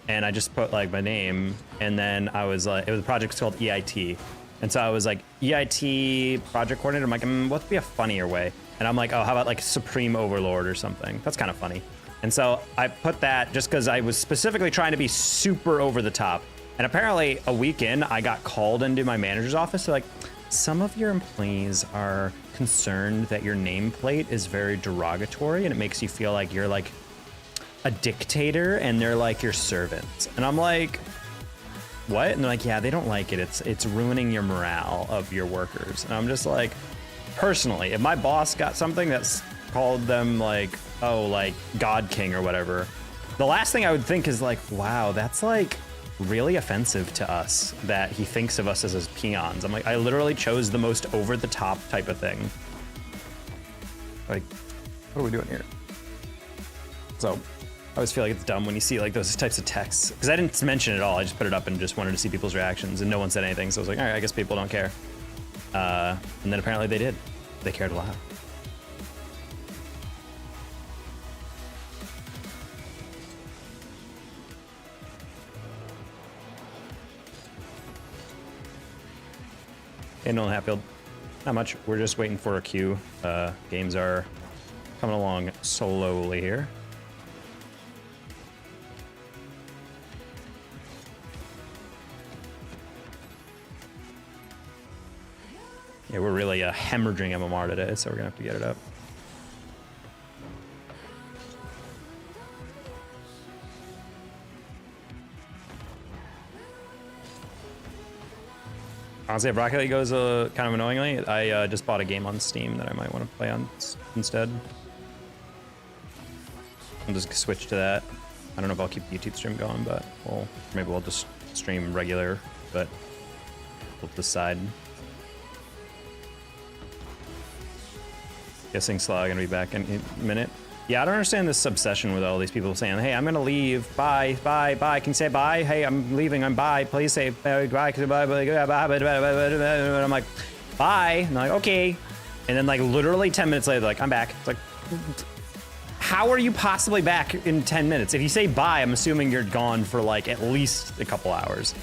And I just put like my name, and then I was like, it was a project called EIT. And so I was like, EIT project coordinator. I'm like, what'd be a funnier way? And I'm like, oh, how about like Supreme Overlord or something? That's kind of funny. And so I put that just because I was specifically trying to be super over the top. And apparently a week in, I got called into my manager's office. They're like, some of your employees are concerned that your nameplate is very derogatory and it makes you feel like you're like a dictator and they're like your servants. And I'm like, what? And they're like, yeah, they don't like it. It's ruining your morale of your workers. And I'm just like, personally, if my boss got something that's called them like, oh, like God King or whatever, the last thing I would think is like, wow, that's like really offensive to us that he thinks of us as his peons. I'm like, I literally chose the most over the top type of thing. Like, what are we doing here? So I always feel like it's dumb when you see like those types of texts, because I didn't mention it at all. I just put it up and just wanted to see people's reactions, and no one said anything. So I was like, all right, I guess people don't care. And then apparently they did. They cared a lot. Hey, Nolan Hatfield. Not much. We're just waiting for a queue. Games are coming along slowly here. Yeah, we're really hemorrhaging MMR today, so we're gonna have to get it up. Honestly, if Rocket League goes kind of annoyingly, I just bought a game on Steam that I might want to play on instead. I'll just switch to that. I don't know if I'll keep the YouTube stream going, but maybe we'll just stream regular, but we'll decide. Guessing Slaw gonna be back in a minute. Yeah, I don't understand this obsession with all these people saying, hey, I'm gonna leave, bye, bye, bye. Can you say bye? Hey, I'm leaving, I'm bye. Please say bye, bye, bye, bye. And I'm like, bye. And I'm like, okay. And then like literally 10 minutes later, like, I'm back. It's like, how are you possibly back in 10 minutes? If you say bye, I'm assuming you're gone for like at least a couple hours.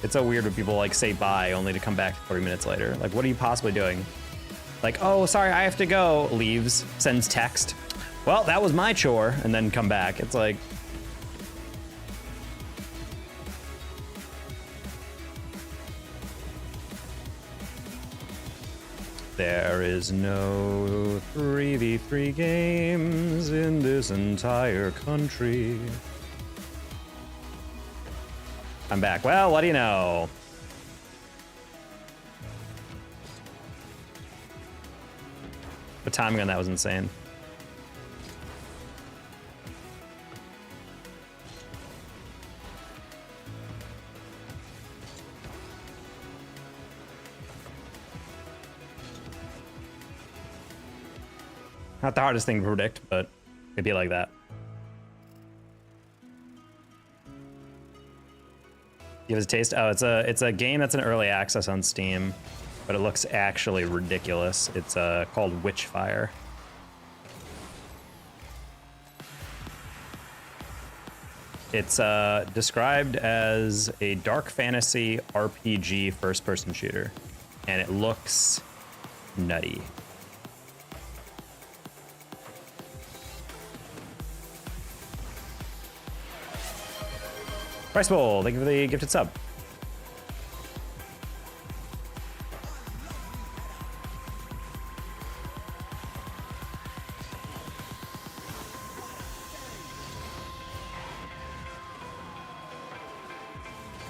It's so weird when people like say bye only to come back 30 minutes later. Like, what are you possibly doing? Like, oh, sorry, I have to go, leaves, sends text. Well, that was my chore, and then come back. It's like... There is no 3v3 games in this entire country. I'm back. Well, what do you know? The timing on that was insane. Not the hardest thing to predict, but it'd be like that. Give us a taste. Oh, it's a game that's in early access on Steam, but it looks actually ridiculous. It's called Witchfire. It's described as a dark fantasy RPG first-person shooter, and it looks nutty. Price Bowl, thank you for the gifted sub.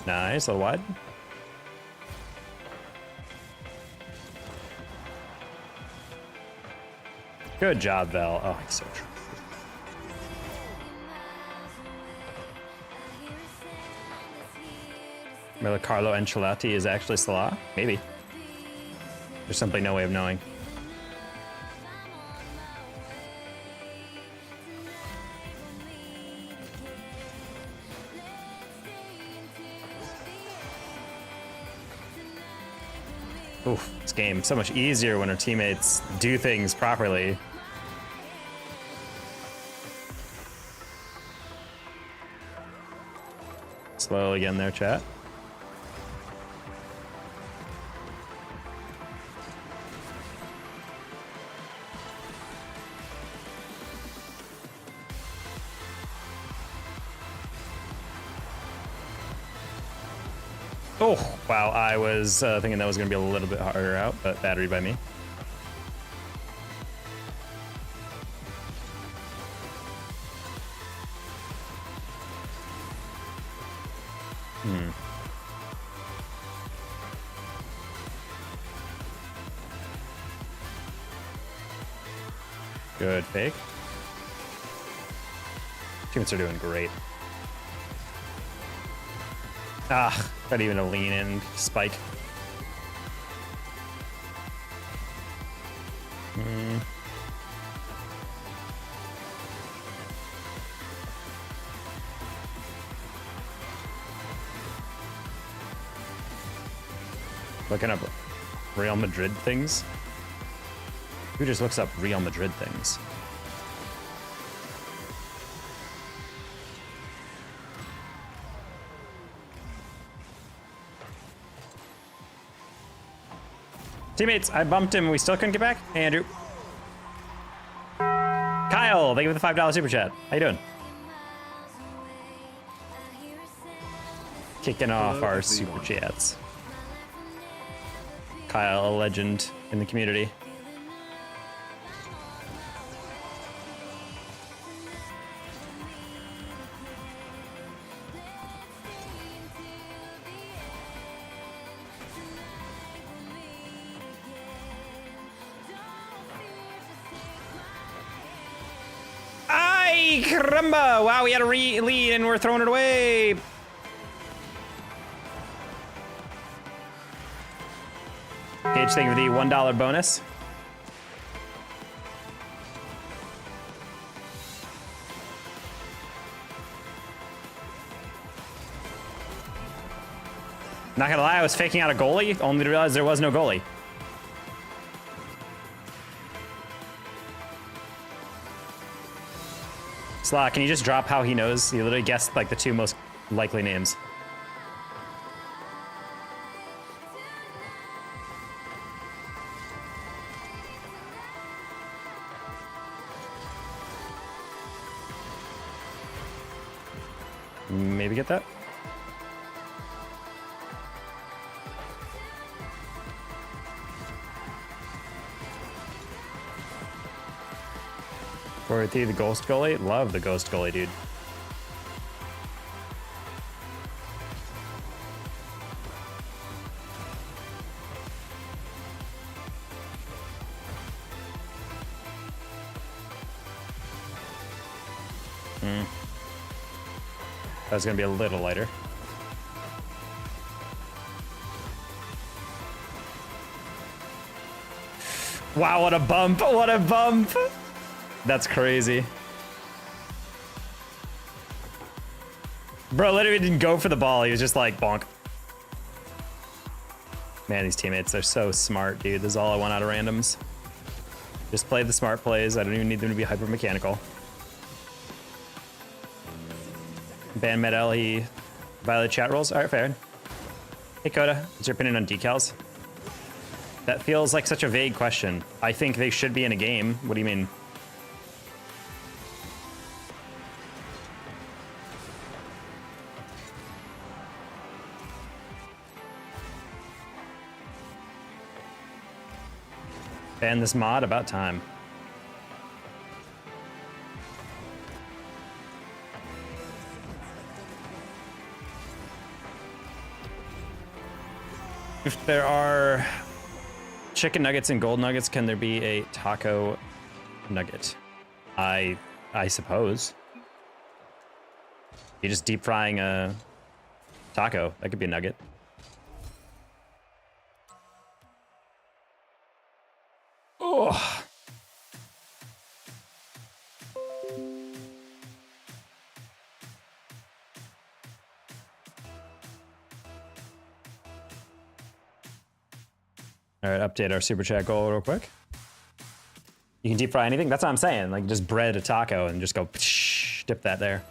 Nice, a little wide. Good job, Val. Oh, he's so true. Remember Carlo Ancelotti is actually Salah? Maybe. There's simply no way of knowing. Oof, this game so much easier when our teammates do things properly. Slowly getting there, chat. Oh, wow, I was thinking that was going to be a little bit harder out, but battery by me. Good fake. Teammates are doing great. Ah, not even a lean in spike. Looking up Real Madrid things. Who just looks up Real Madrid things? Teammates, I bumped him. We still couldn't get back. Hey, Andrew. Kyle, thank you for the $5 super chat. How you doing? Kicking off our super chats. Kyle, a legend in the community. Ay, caramba! Wow, we had a lead and we're throwing it away. Gage, thank you for the $1 bonus. Not gonna lie, I was faking out a goalie, only to realize there was no goalie. Slaw, can you just drop how he knows? He literally guessed like the two most likely names. Maybe get that? Or the ghost goalie? Love the ghost goalie, dude. That's gonna be a little lighter. Wow, what a bump! What a bump! That's crazy. Bro literally didn't go for the ball. He was just like, bonk. Man, these teammates are so smart, dude. This is all I want out of randoms. Just play the smart plays. I don't even need them to be hyper mechanical. Ban Medel, he violated chat rules. All right, fair. Hey, Coda, what's your opinion on decals? That feels like such a vague question. I think they should be in a game. What do you mean? Ban this mod, about time. If there are chicken nuggets and gold nuggets, can there be a taco nugget? I suppose. You're just deep frying a taco. That could be a nugget. Oh. All right, update our super chat goal real quick. You can deep fry anything. That's what I'm saying. Like just bread a taco and just go dip that there.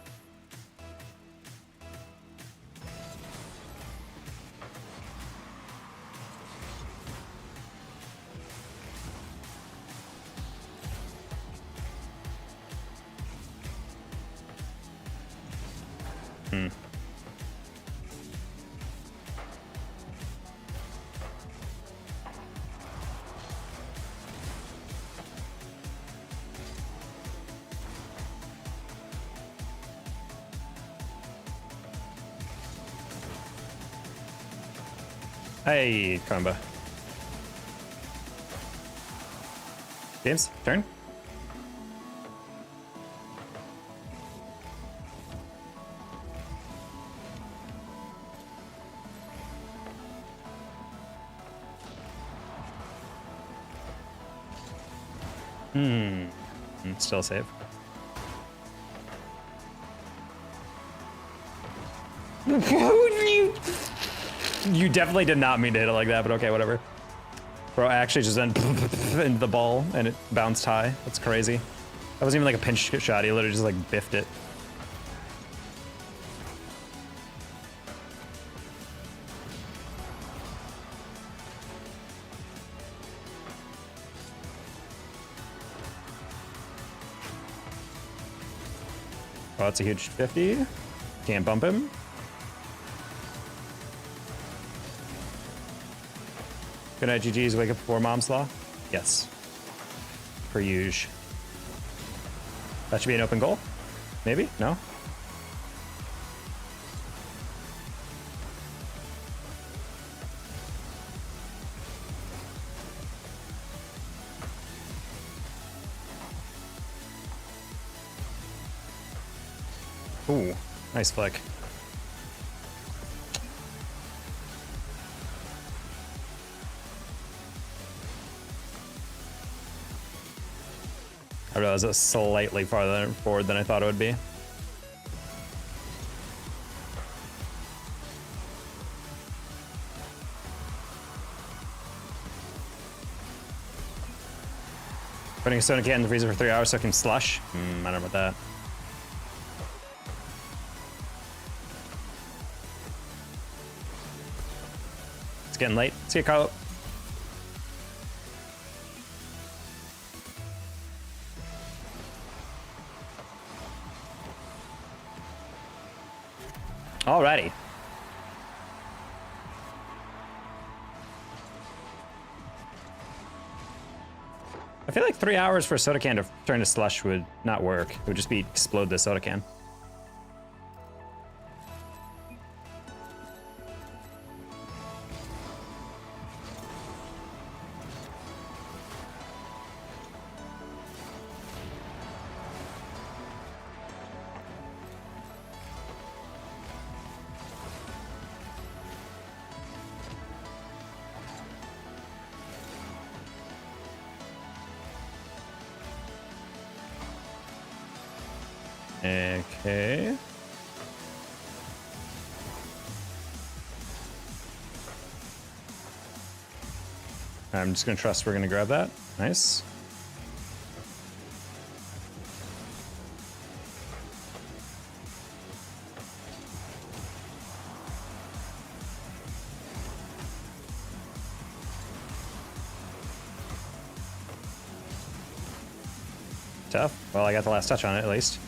Hey, combo. James, turn. Still safe. You definitely did not mean to hit it like that, but okay, whatever. Bro, I actually just went into the ball and it bounced high. That's crazy. That wasn't even like a pinch shot. He literally just like biffed it. Oh, that's a huge 50. Can't bump him. Good night, GG's. Wake up before Mom's Law? Yes. Per usual. That should be an open goal? Maybe? No? Ooh, nice flick. I realized it was slightly farther forward than I thought it would be. Putting a soda can in the freezer for 3 hours so it can slush? I don't know about that. It's getting late. See you, Carlo. Alrighty. I feel like 3 hours for a soda can to turn to slush would not work. It would just be explode the soda can. Okay. I'm just gonna trust we're gonna grab that. Nice. Tough. Well, I got the last touch on it at least.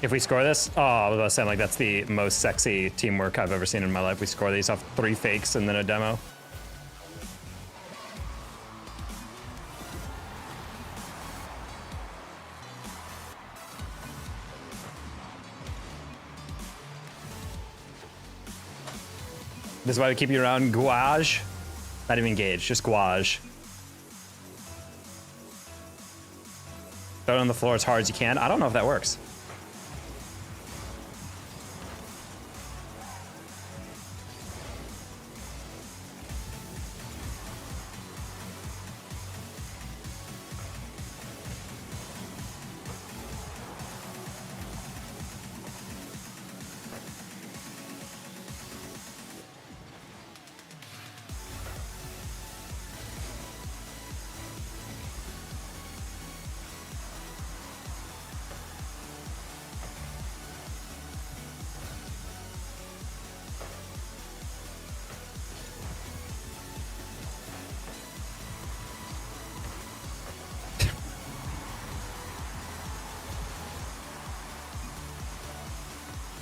If we score this, oh, I was about to say, like, that's the most sexy teamwork I've ever seen in my life. We score these off 3 fakes and then a demo. This is why we keep you around, Gouage. Not even Gage, just Gouage. Throw it on the floor as hard as you can. I don't know if that works.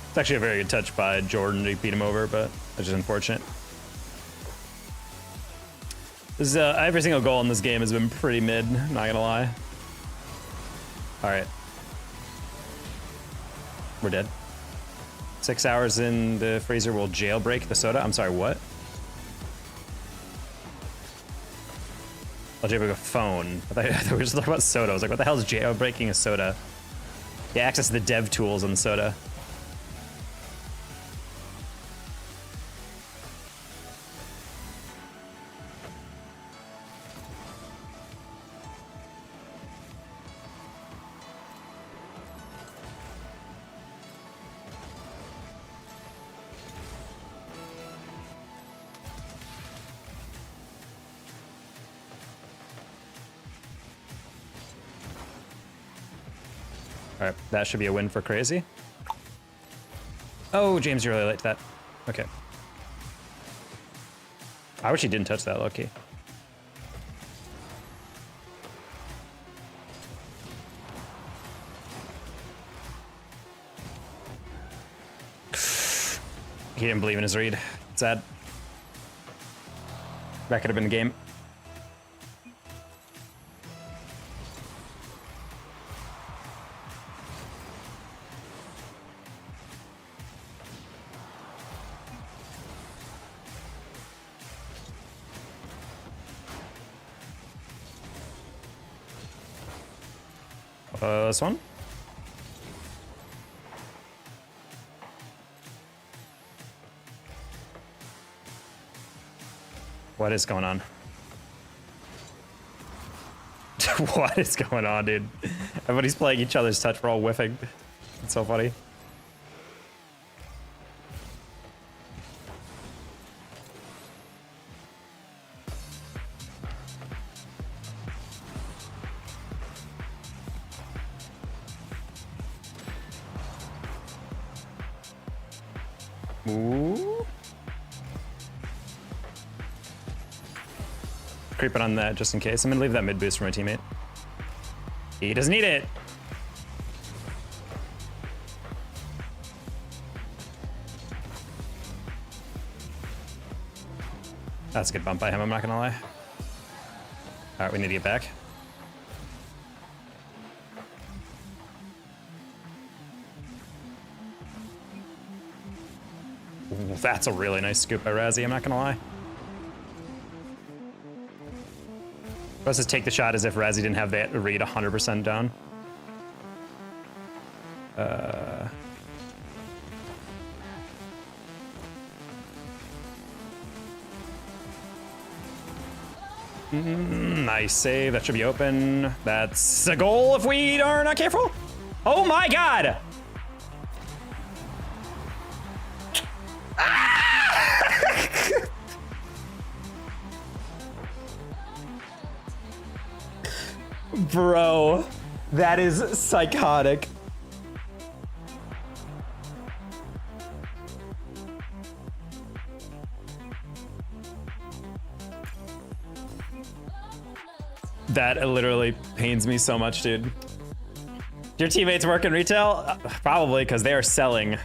It's actually a very good touch by Jordan to beat him over, but it's just unfortunate. This is, every single goal in this game has been pretty mid, not gonna lie. All right. We're dead. 6 hours in the freezer will jailbreak the soda. I'm sorry, what? I'll jailbreak a phone. I thought we were just talking about soda. I was like, what the hell is jailbreaking a soda? Yeah, access the dev tools on Soda. All right, that should be a win for Crazy. Oh, James, you're really late to that. Okay. I wish he didn't touch that, low-key. He didn't believe in his read. Sad. That could have been the game. This one? What is going on? What is going on, dude? Everybody's playing each other's touch, we're all whiffing. It's so funny. Ooh. Creeping on that just in case. I'm gonna leave that mid boost for my teammate. He doesn't need it. That's a good bump by him, I'm not gonna lie. All right, we need to get back. Ooh, that's a really nice scoop by Razzie, I'm not gonna lie. Let's just take the shot as if Razzie didn't have that read 100% down. Nice save, that should be open. That's a goal if we are not careful. Oh my God! Bro, that is psychotic. That literally pains me so much, dude. Your teammates work in retail? Probably, because they are selling.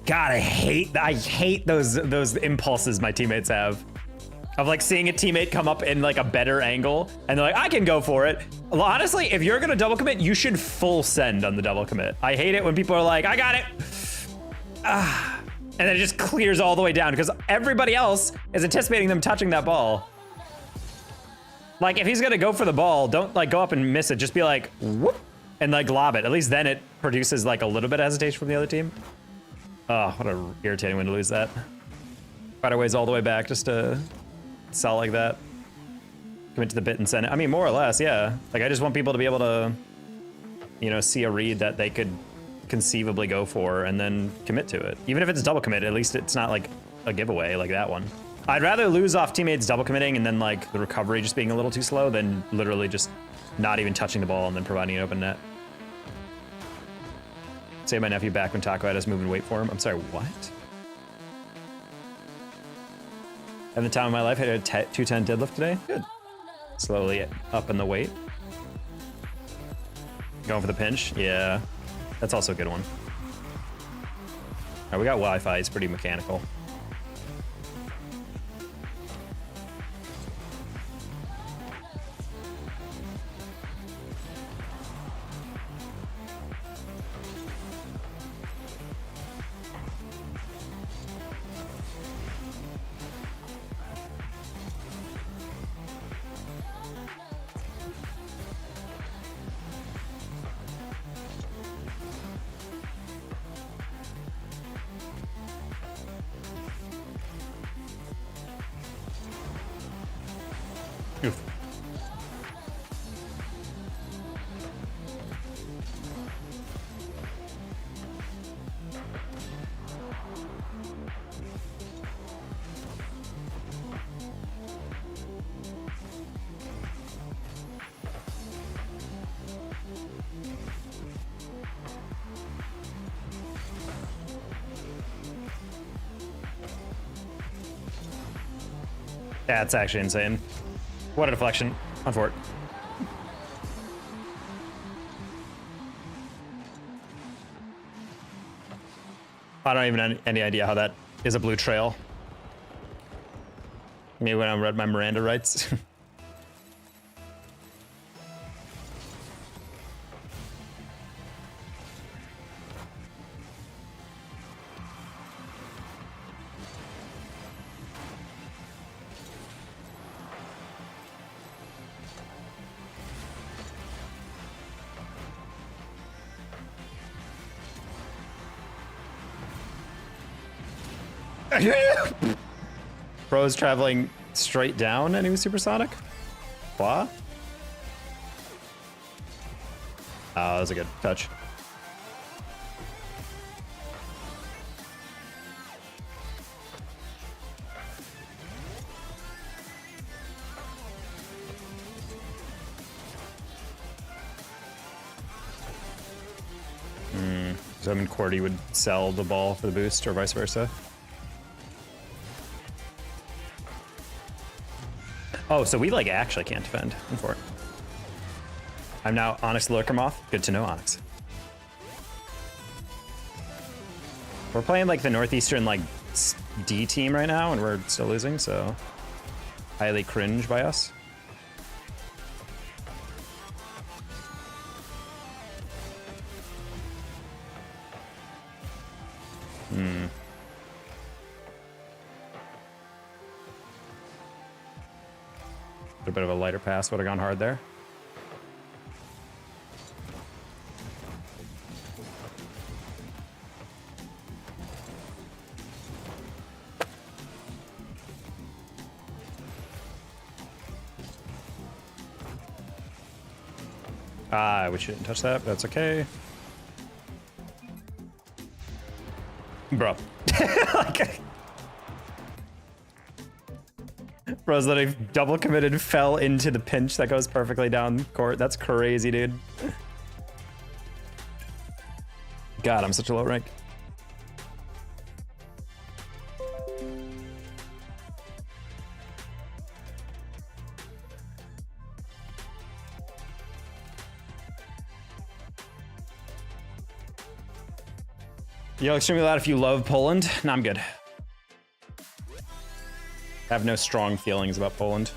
God, I hate those impulses my teammates have. Of like seeing a teammate come up in like a better angle and they're like, I can go for it. Well, honestly, if you're gonna double commit, you should full send on the double commit. I hate it when people are like, I got it. And then it just clears all the way down because everybody else is anticipating them touching that ball. Like if he's gonna go for the ball, don't like go up and miss it. Just be like, whoop, and like lob it. At least then it produces like a little bit of hesitation from the other team. Oh, what a irritating way to lose that. Fight our ways all the way back just to sell like that. Commit to the bit and send it. I mean, more or less, yeah. Like I just want people to be able to, you know, see a read that they could conceivably go for and then commit to it. Even if it's double commit, at least it's not like a giveaway like that one. I'd rather lose off teammates double committing and then like the recovery just being a little too slow than literally just not even touching the ball and then providing an open net. Say my nephew back when Taco had us move and wait for him. I'm sorry, what? At the time of my life, I had a 210 deadlift today. Good. Slowly up in the weight. Going for the pinch. Yeah, that's also a good one. All right, we got Wi-Fi. It's pretty mechanical. Oof. That's actually insane. What a deflection on Fort. I don't even have any idea how that is a blue trail. Maybe when I read my Miranda rights. Bro's traveling straight down and he was supersonic? What? Oh, that was a good touch. So I mean, Cordy would sell the ball for the boost or vice versa. Oh, so we like actually can't defend in Fort. I'm now Onyx Lurkermoth. Good to know, Onyx. We're playing like the Northeastern like D team right now and we're still losing, so highly cringe by us. A bit of a lighter pass would have gone hard there. Ah, we shouldn't touch that, but that's okay. Bro. Okay. Bro's literally double committed, fell into the pinch that goes perfectly down court. That's crazy, dude. God, I'm such a low rank. Yo, extremely loud if you love Poland. No, I'm good. I have no strong feelings about Poland.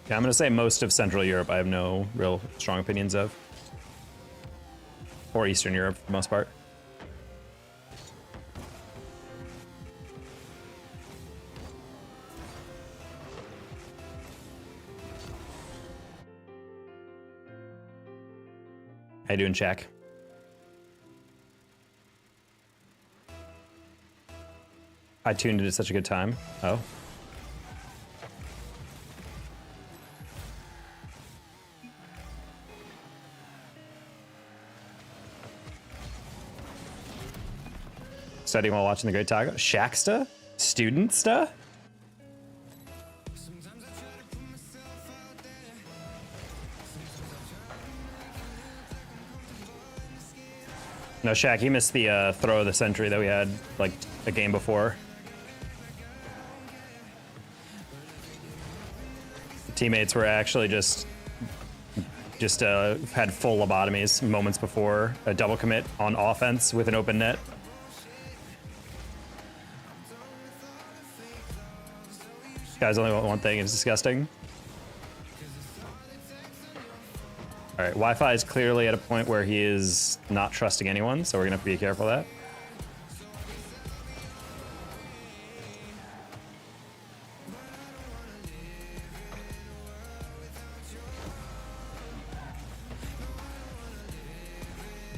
Yeah, I'm gonna say most of Central Europe I have no real strong opinions of. Or Eastern Europe for the most part. How you doing, Shaq? I tuned it at such a good time. Oh. Studying while watching the Great Taco. Shaxta? Studentsta? No, Shaq, he missed the throw of the century that we had like a game before. Teammates were actually just had full lobotomies moments before a double commit on offense with an open net. Guys only want one thing, it's disgusting. All right, Wi-Fi is clearly at a point where he is not trusting anyone, so we're gonna have to be careful of that.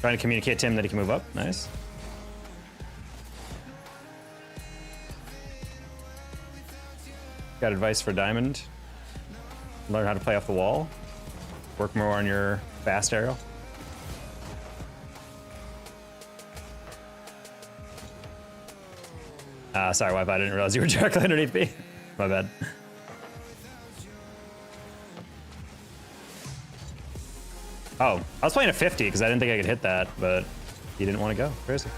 Trying to communicate to him that he can move up. Nice. Got advice for Diamond. Learn how to play off the wall. Work more on your fast aerial. Sorry, Wi-Fi, I didn't realize you were directly underneath me. My bad. Oh, I was playing a 50 because I didn't think I could hit that, but he didn't want to go. Crazy.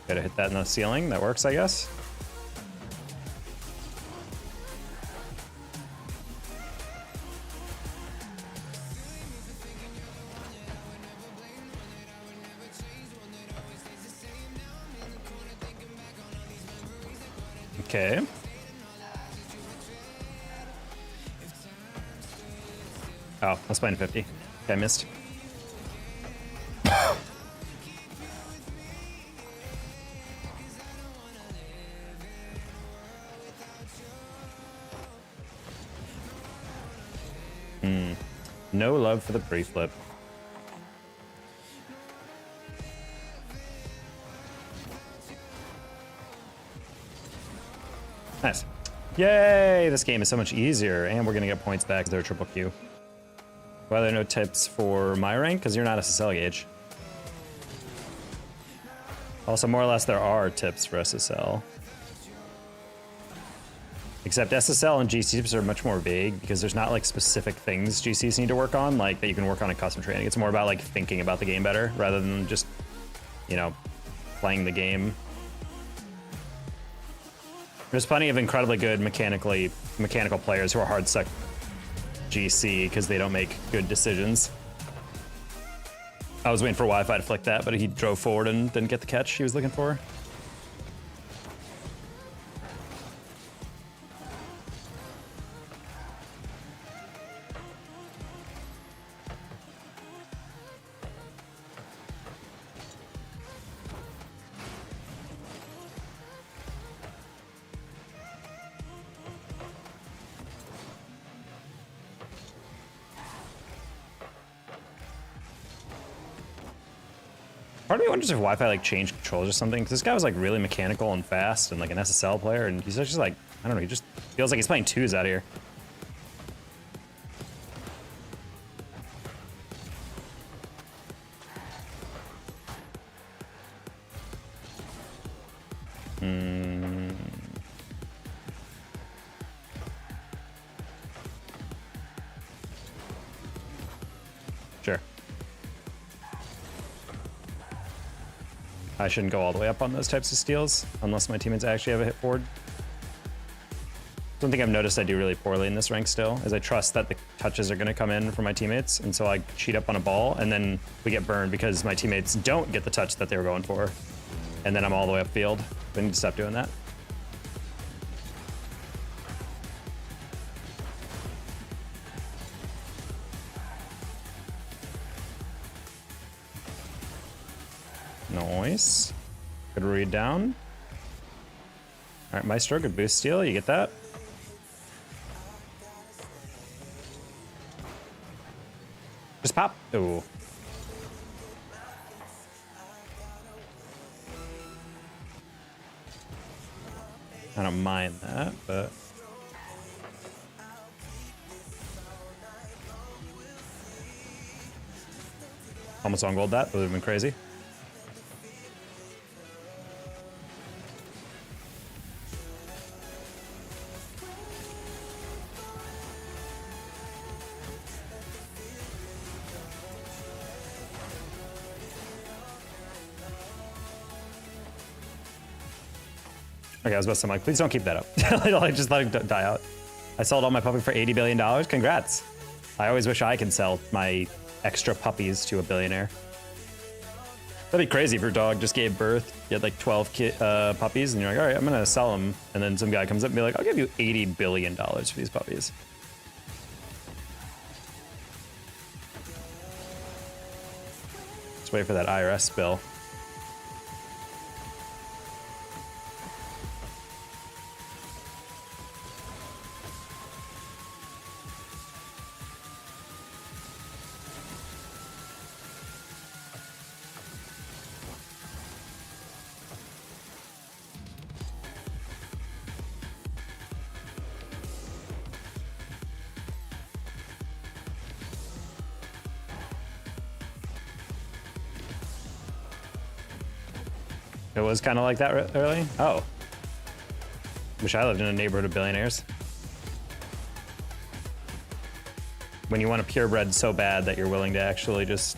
Gotta hit that in the ceiling. That works, I guess. Okay. Oh, I was playing 50. Okay, I missed. No love for the pre-flip. Nice. Yay! This game is so much easier, and we're gonna get points back because they're triple Q. Why are there no tips for my rank? Because you're not SSL gauge. Also, more or less, there are tips for SSL. Except SSL and GC tips are much more vague because there's not like specific things GCs need to work on, like that you can work on in custom training. It's more about like thinking about the game better rather than just, you know, playing the game. There's plenty of incredibly good mechanical players who are hard suck GC because they don't make good decisions. I was waiting for Wi-Fi to flick that, but he drove forward and didn't get the catch he was looking for. Part of me wonders if Wi-Fi like changed controls or something, because this guy was like really mechanical and fast and like an SSL player, and he's just like, I don't know, he just feels like he's playing twos out here. Sure. I shouldn't go all the way up on those types of steals unless my teammates actually have a hit forward. Something I've noticed I do really poorly in this rank still is I trust that the touches are going to come in from my teammates, and so I cheat up on a ball, and then we get burned because my teammates don't get the touch that they were going for, and then I'm all the way upfield. I need to stop doing that. Nice. Good read down. All right, Maestro, good boost steal. You get that? Just pop. Ooh. I don't mind that, but... almost on gold that. That would have been crazy. Okay, I was about to say, I'm like, please don't keep that up. Like, just let it die out. I sold all my puppies for $80 billion. Congrats. I always wish I could sell my extra puppies to a billionaire. That'd be crazy if your dog just gave birth. You had like 12 puppies, and you're like, all right, I'm gonna sell them. And then some guy comes up and be like, I'll give you $80 billion for these puppies. Let's wait for that IRS bill. It was kind of like that early? Oh. Wish I lived in a neighborhood of billionaires. When you want a purebred so bad that you're willing to actually just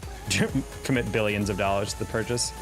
commit billions of dollars to the purchase.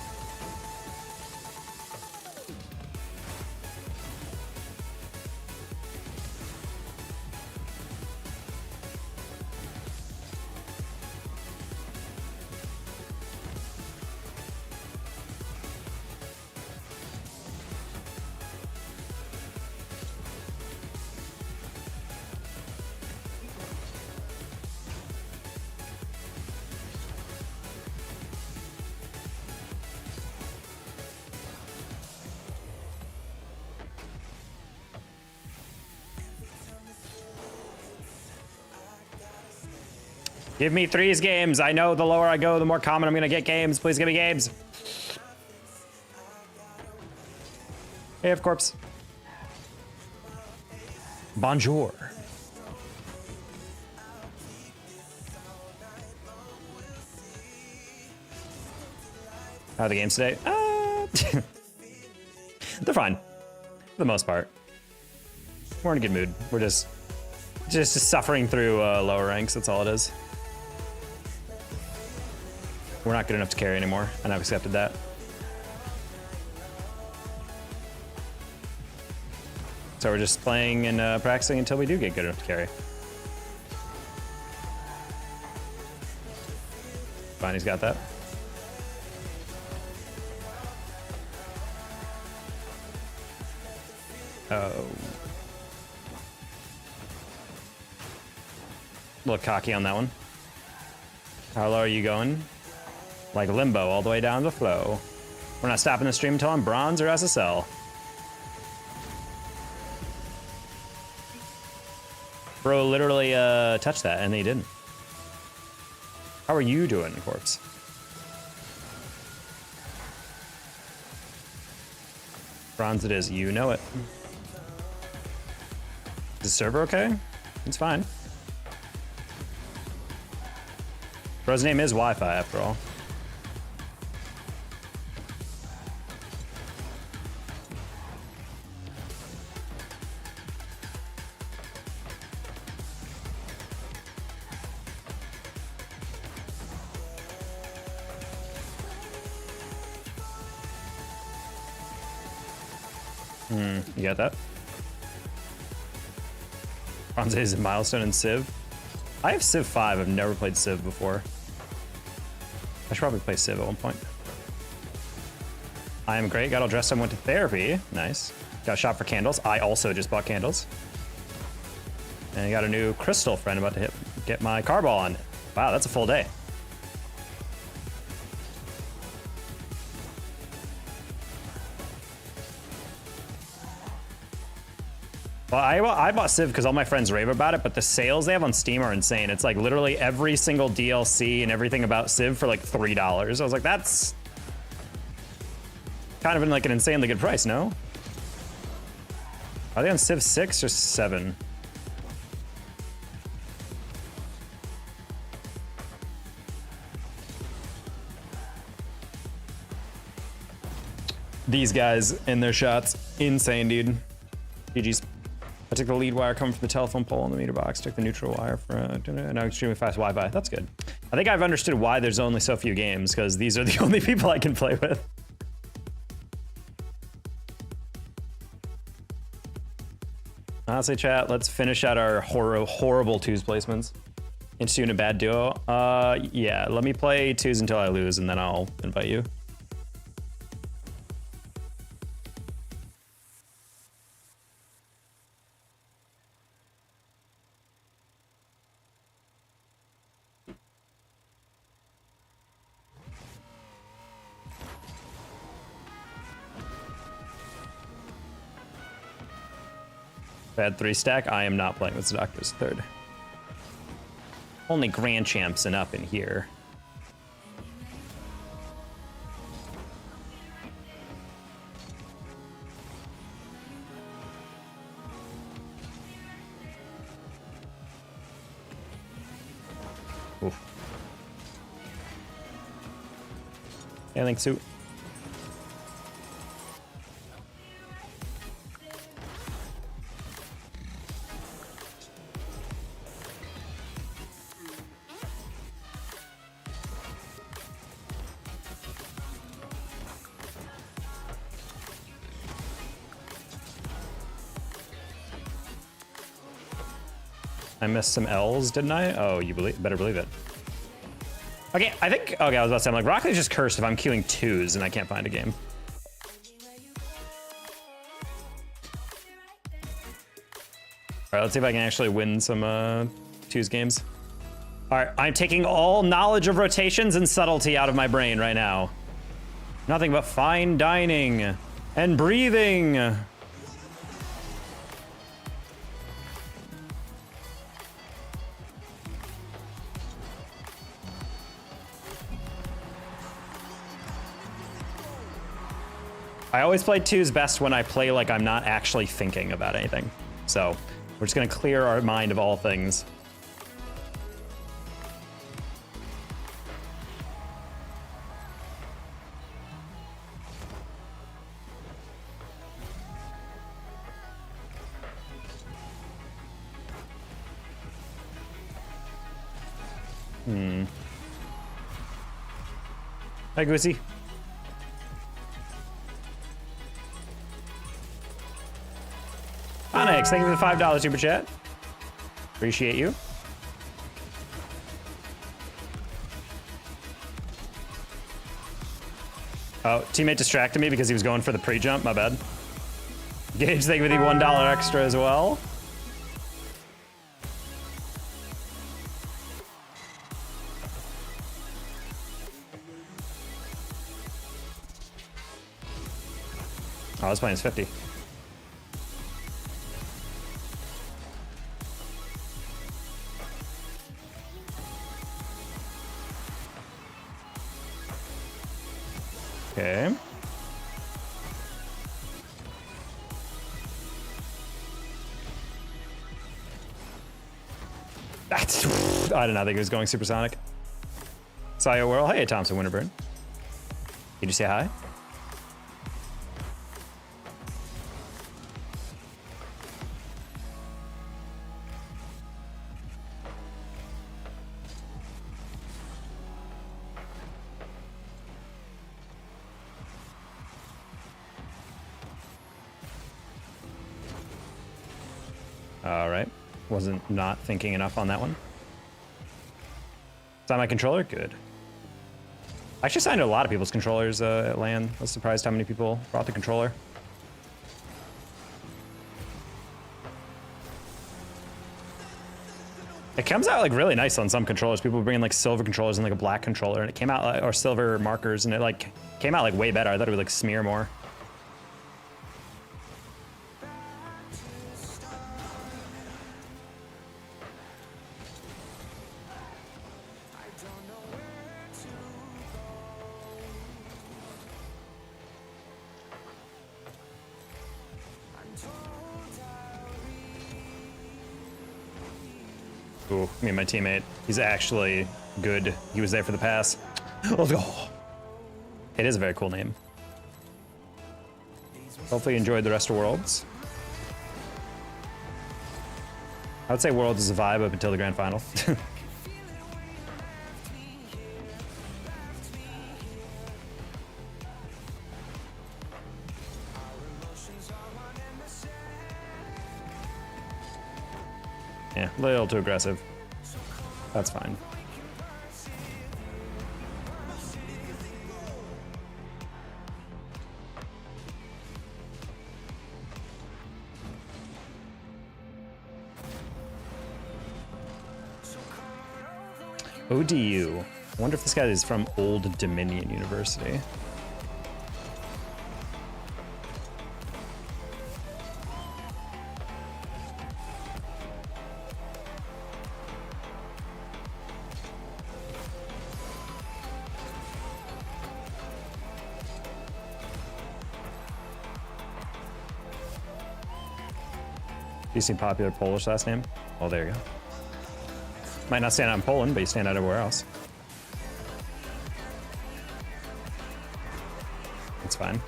Give me threes games. I know the lower I go, the more common I'm gonna get games. Please give me games. Hey, of corpse. Bonjour. How are the games today? They're fine, for the most part. We're in a good mood. We're just suffering through lower ranks. That's all it is. We're not good enough to carry anymore, and I've accepted that. So we're just playing and practicing until we do get good enough to carry. Fine, he's got that. Oh. A little cocky on that one. How low are you going? Like limbo all the way down the flow. We're not stopping the stream until I'm bronze or SSL. Bro literally touched that and they didn't. How are you doing, corpse? Bronze it is, you know it. Is the server okay? It's fine. Bro's name is Wi-Fi after all. You got that? Bronze is a milestone in Civ. I have Civ 5. I've never played Civ before. I should probably play Civ at one point. I am great. Got all dressed up and went to therapy. Nice. Got a shop for candles. I also just bought candles. And I got a new crystal friend about to get my car ball on. Wow, that's a full day. Well, I bought Civ because all my friends rave about it, but the sales they have on Steam are insane. It's like literally every single DLC and everything about Civ for like $3. I was like, that's kind of like an insanely good price, no? Are they on Civ 6 or 7? These guys and their shots, insane, dude. GG's. I took the lead wire coming from the telephone pole in the meter box, took the neutral wire for now extremely fast Wi-Fi. That's good. I think I've understood why there's only so few games, because these are the only people I can play with. Honestly, chat, let's finish out our horrible twos placements. Interested in a bad duo? Yeah, let me play twos until I lose, and then I'll invite you. Bad 3-stack. I am not playing with Zadok's third. Only Grand Champs and up in here. Oof. Hey, Link suit. I missed some L's, didn't I? Oh, you better believe it. Okay, I think, okay, I was about to say, I'm like, Rocket League's just cursed if I'm queuing 2s and I can't find a game. All right, let's see if I can actually win some 2s games. All right, I'm taking all knowledge of rotations and subtlety out of my brain right now. Nothing but fine dining and breathing. I always play 2s best when I play like I'm not actually thinking about anything. So we're just gonna clear our mind of all things. Hi, Goosey. Onyx, thank you for the $5 super chat. Appreciate you. Oh, teammate distracted me because he was going for the pre-jump, my bad. Gage, thank you for the $1 extra as well. Oh, this playing is 50. Okay. I did not think it was going supersonic. Sayo Whirl, hey Thompson Winterburn. Did you say hi? All right, wasn't not thinking enough on that one. Is that my controller? Good. I actually signed a lot of people's controllers at LAN. I was surprised how many people brought the controller. It comes out like really nice on some controllers. People bring in like silver controllers and like a black controller, and it came out like, or silver markers, and it like came out like way better. I thought it would like smear more. Ooh, me and my teammate. He's actually good. He was there for the pass. Let's go. It is a very cool name. Hopefully you enjoyed the rest of Worlds. I would say Worlds is a vibe up until the grand final. Yeah, a little too aggressive. That's fine. ODU. I wonder if this guy is from Old Dominion University. Decent popular Polish last name. Oh, there you go. Might not stand out in Poland, but you stand out everywhere else. It's fine.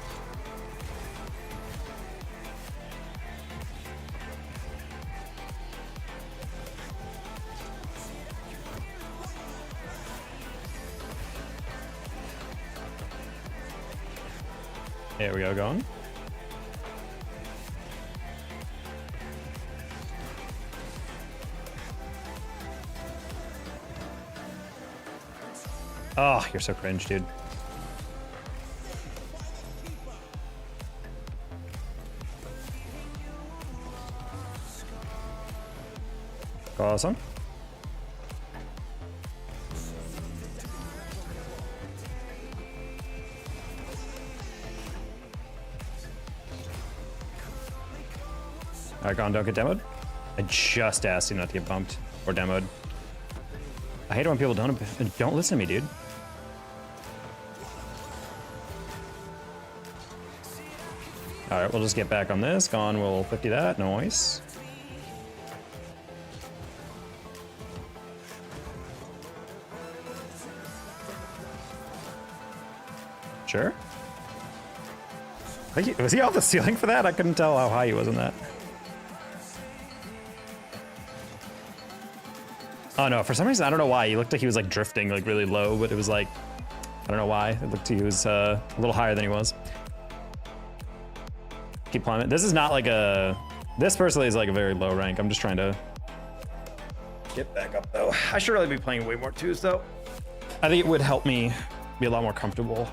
There we go, going. Oh, you're so cringe, dude. Awesome. Alright, go on, don't get demoed. I just asked you not to get bumped or demoed. I hate it when people don't listen to me, dude. Alright, we'll just get back on this. Gone, we'll 50 that. Nice. Sure. Was he off the ceiling for that? I couldn't tell how high he was in that. Oh no, for some reason, I don't know why. He looked like he was like drifting like really low, but it was like, I don't know why. It looked like he was a little higher than he was. Keep climbing. This is not like a, this personally is like a very low rank. I'm just trying to get back up though. I should really be playing way more twos though. I think it would help me be a lot more comfortable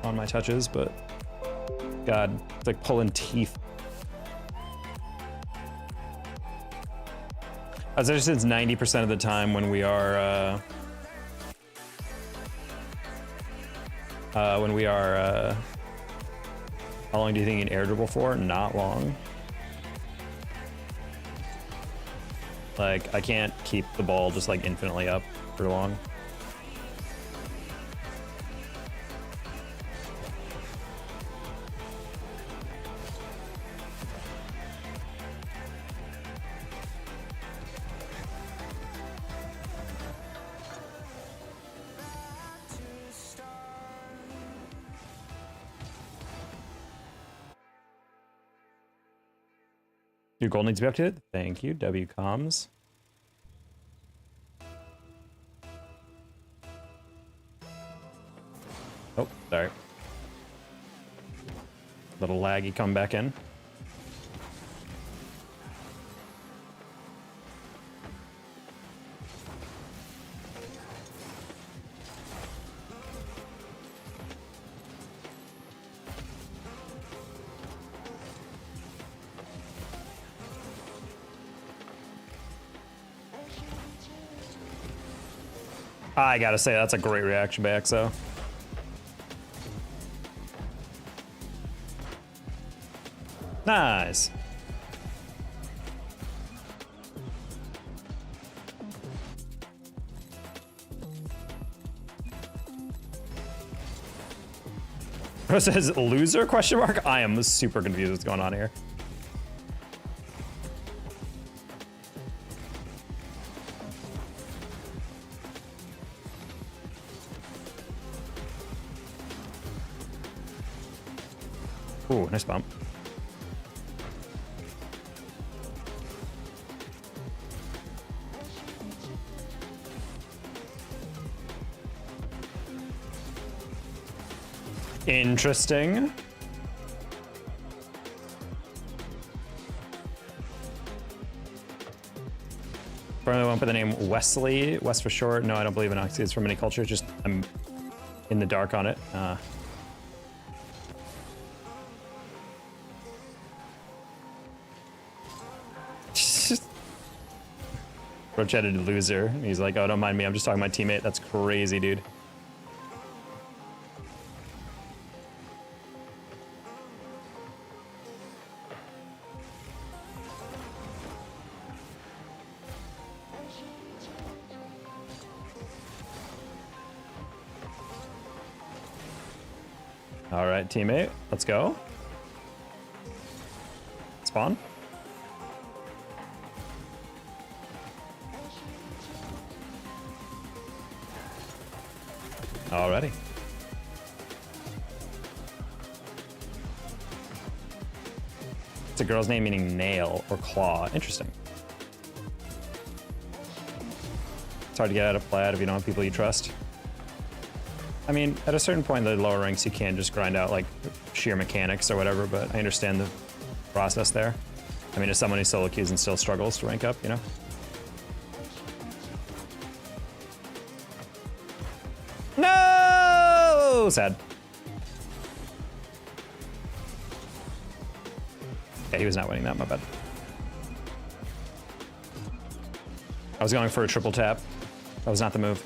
on my touches, but God, it's like pulling teeth. As I said, it's 90% of the time when we are, how long do you think you can air dribble for? Not long. Like, I can't keep the ball just like infinitely up for long. Your goal needs to be updated. Thank you, WComs. Oh, sorry. Little laggy come back in. I gotta say, that's a great reaction back, so. Nice. It says loser question mark? I am super confused what's going on here. Ooh, nice bump. Interesting. Probably went by the name Wesley. West for short. No, I don't believe in oxys from any culture. Just I'm in the dark on it. Chatted loser. He's like, oh, don't mind me. I'm just talking to my teammate. That's crazy, dude. All right, teammate. Let's go. Spawn. Already. It's a girl's name meaning nail or claw. Interesting. It's hard to get out of Plaid if you don't have people you trust. I mean, at a certain point in the lower ranks, you can just grind out like sheer mechanics or whatever, but I understand the process there. I mean, as someone who solo queues and still struggles to rank up, you know? No! Sad. Yeah, he was not winning that, my bad. I was going for a triple tap. That was not the move.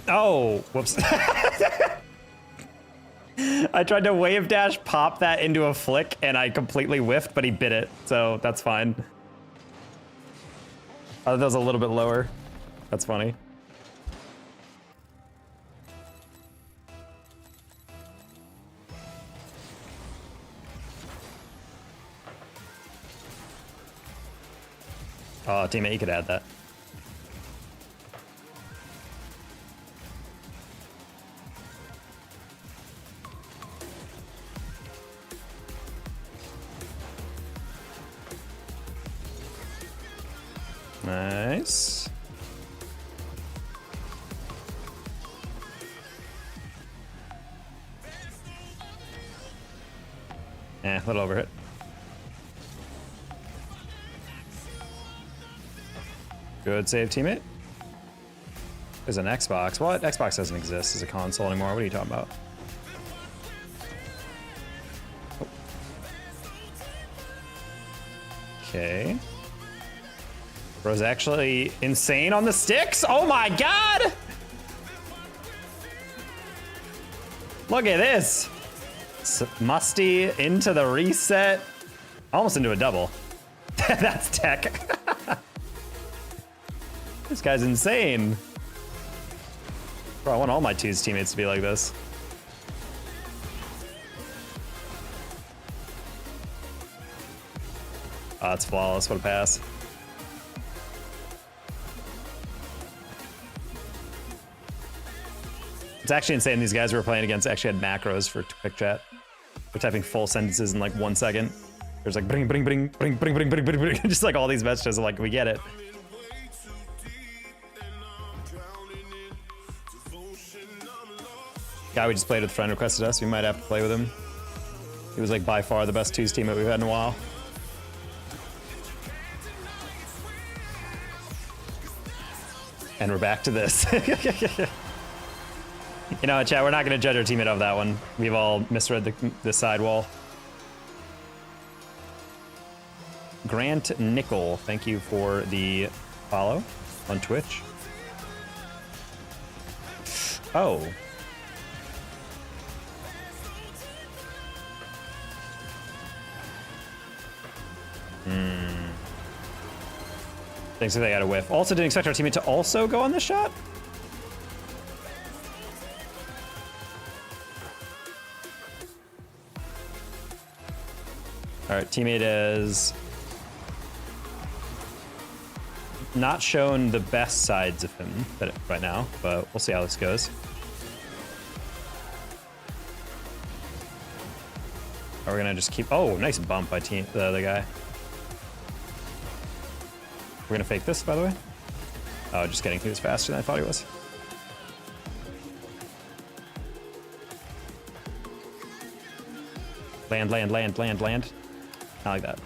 Oh, whoops. I tried to wave dash pop that into a flick and I completely whiffed, but he bit it, so that's fine. I thought that was a little bit lower. That's funny. Oh, teammate, you could add that. Nice. Eh, a little overhit. Good save, teammate. There's an Xbox. What? Xbox doesn't exist as a console anymore. What are you talking about? Oh. Okay. Bro's actually insane on the sticks. Oh my god! Look at this. Musty into the reset. Almost into a double. That's tech. This guy's insane. Bro, I want all my twos teammates to be like this. Oh, it's flawless. What a pass. It's actually insane these guys we were playing against actually had macros for quick chat. We're typing full sentences in like 1 second. There's like bring, just like all these messages. Like, we get it. Guy we just played with friend requested us. We might have to play with him. He was like by far the best twos teammate we've had in a while. And we're back to this. You know, chat, we're not going to judge our teammate of that one. We've all misread the sidewall. Grant Nickel, thank you for the follow on Twitch. Oh. Thanks that they got a whiff. Also didn't expect our teammate to also go on the shot. All right, teammate has not shown the best sides of him right now, but we'll see how this goes. Are we gonna just keep? Oh, nice bump by the other guy. We're gonna fake this, by the way. Oh, just kidding. He was faster than I thought he was. Land, land, land, land, land. I like that.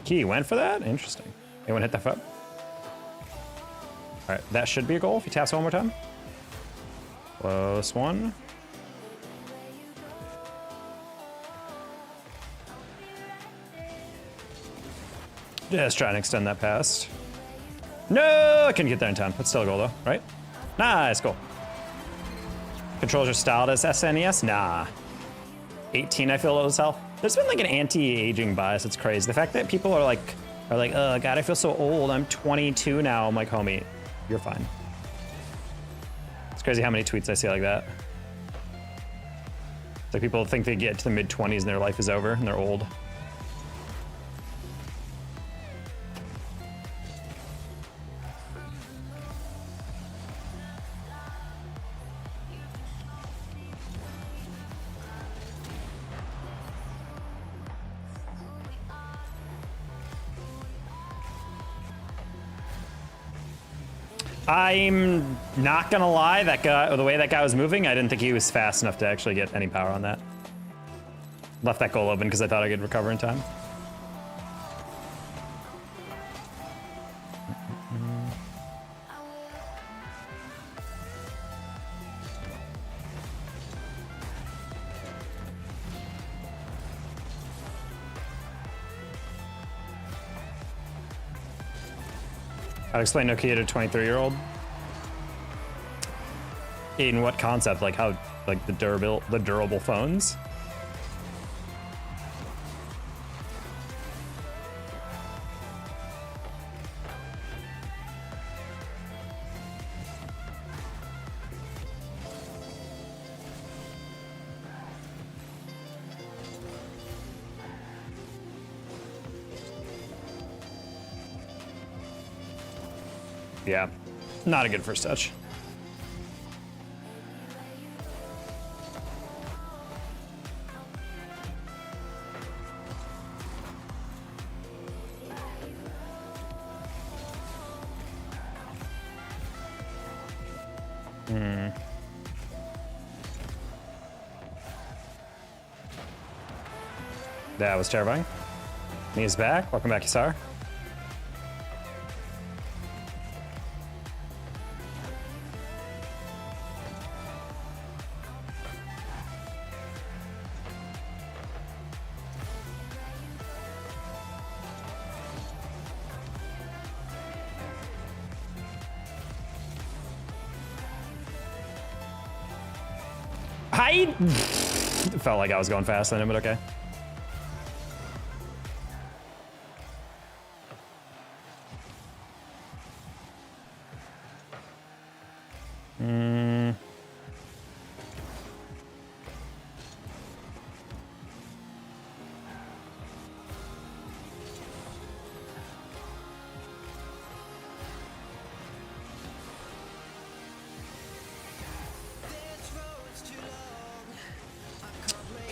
Key went for that? Interesting. Anyone hit that up? All right, that should be a goal if he taps one more time. Close one. Just try and extend that past. No, I couldn't get there in time. That's still a goal though, right? Nice goal. Controls are styled as SNES? Nah. 18, I feel low as hell. There's been like an anti-aging bias. It's crazy. The fact that people are like, oh God, I feel so old. I'm 22 now. I'm like, homie, you're fine. It's crazy how many tweets I see like that. It's like people think they get to the mid-20s and their life is over and they're old. I'm not gonna lie, that guy, the way that guy was moving, I didn't think he was fast enough to actually get any power on that. Left that goal open because I thought I could recover in time. I'd explain Nokia to a 23-year-old. In what concept? Like how, like the durable phones? Yeah, not a good first touch. That was terrifying. Knees back. Welcome back, Yasar. It felt like I was going fast on him, but okay.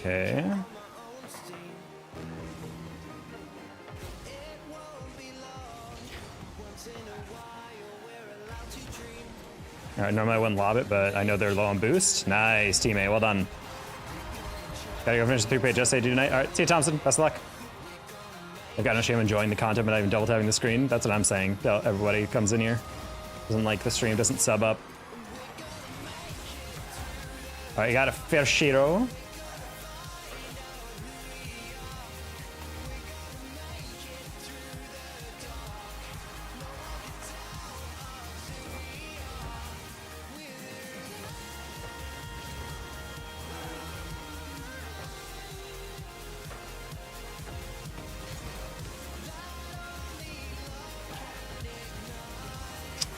Okay. All right, normally I wouldn't lob it, but I know they're low on boost. Nice, teammate. Well done. Gotta go finish the 3-page essay tonight. All right, see you, Thompson. Best of luck. I've got no shame enjoying the content, but not even double tapping the screen. That's what I'm saying. Everybody comes in here. Doesn't like the stream, doesn't sub up. All right, you got a Fershiro.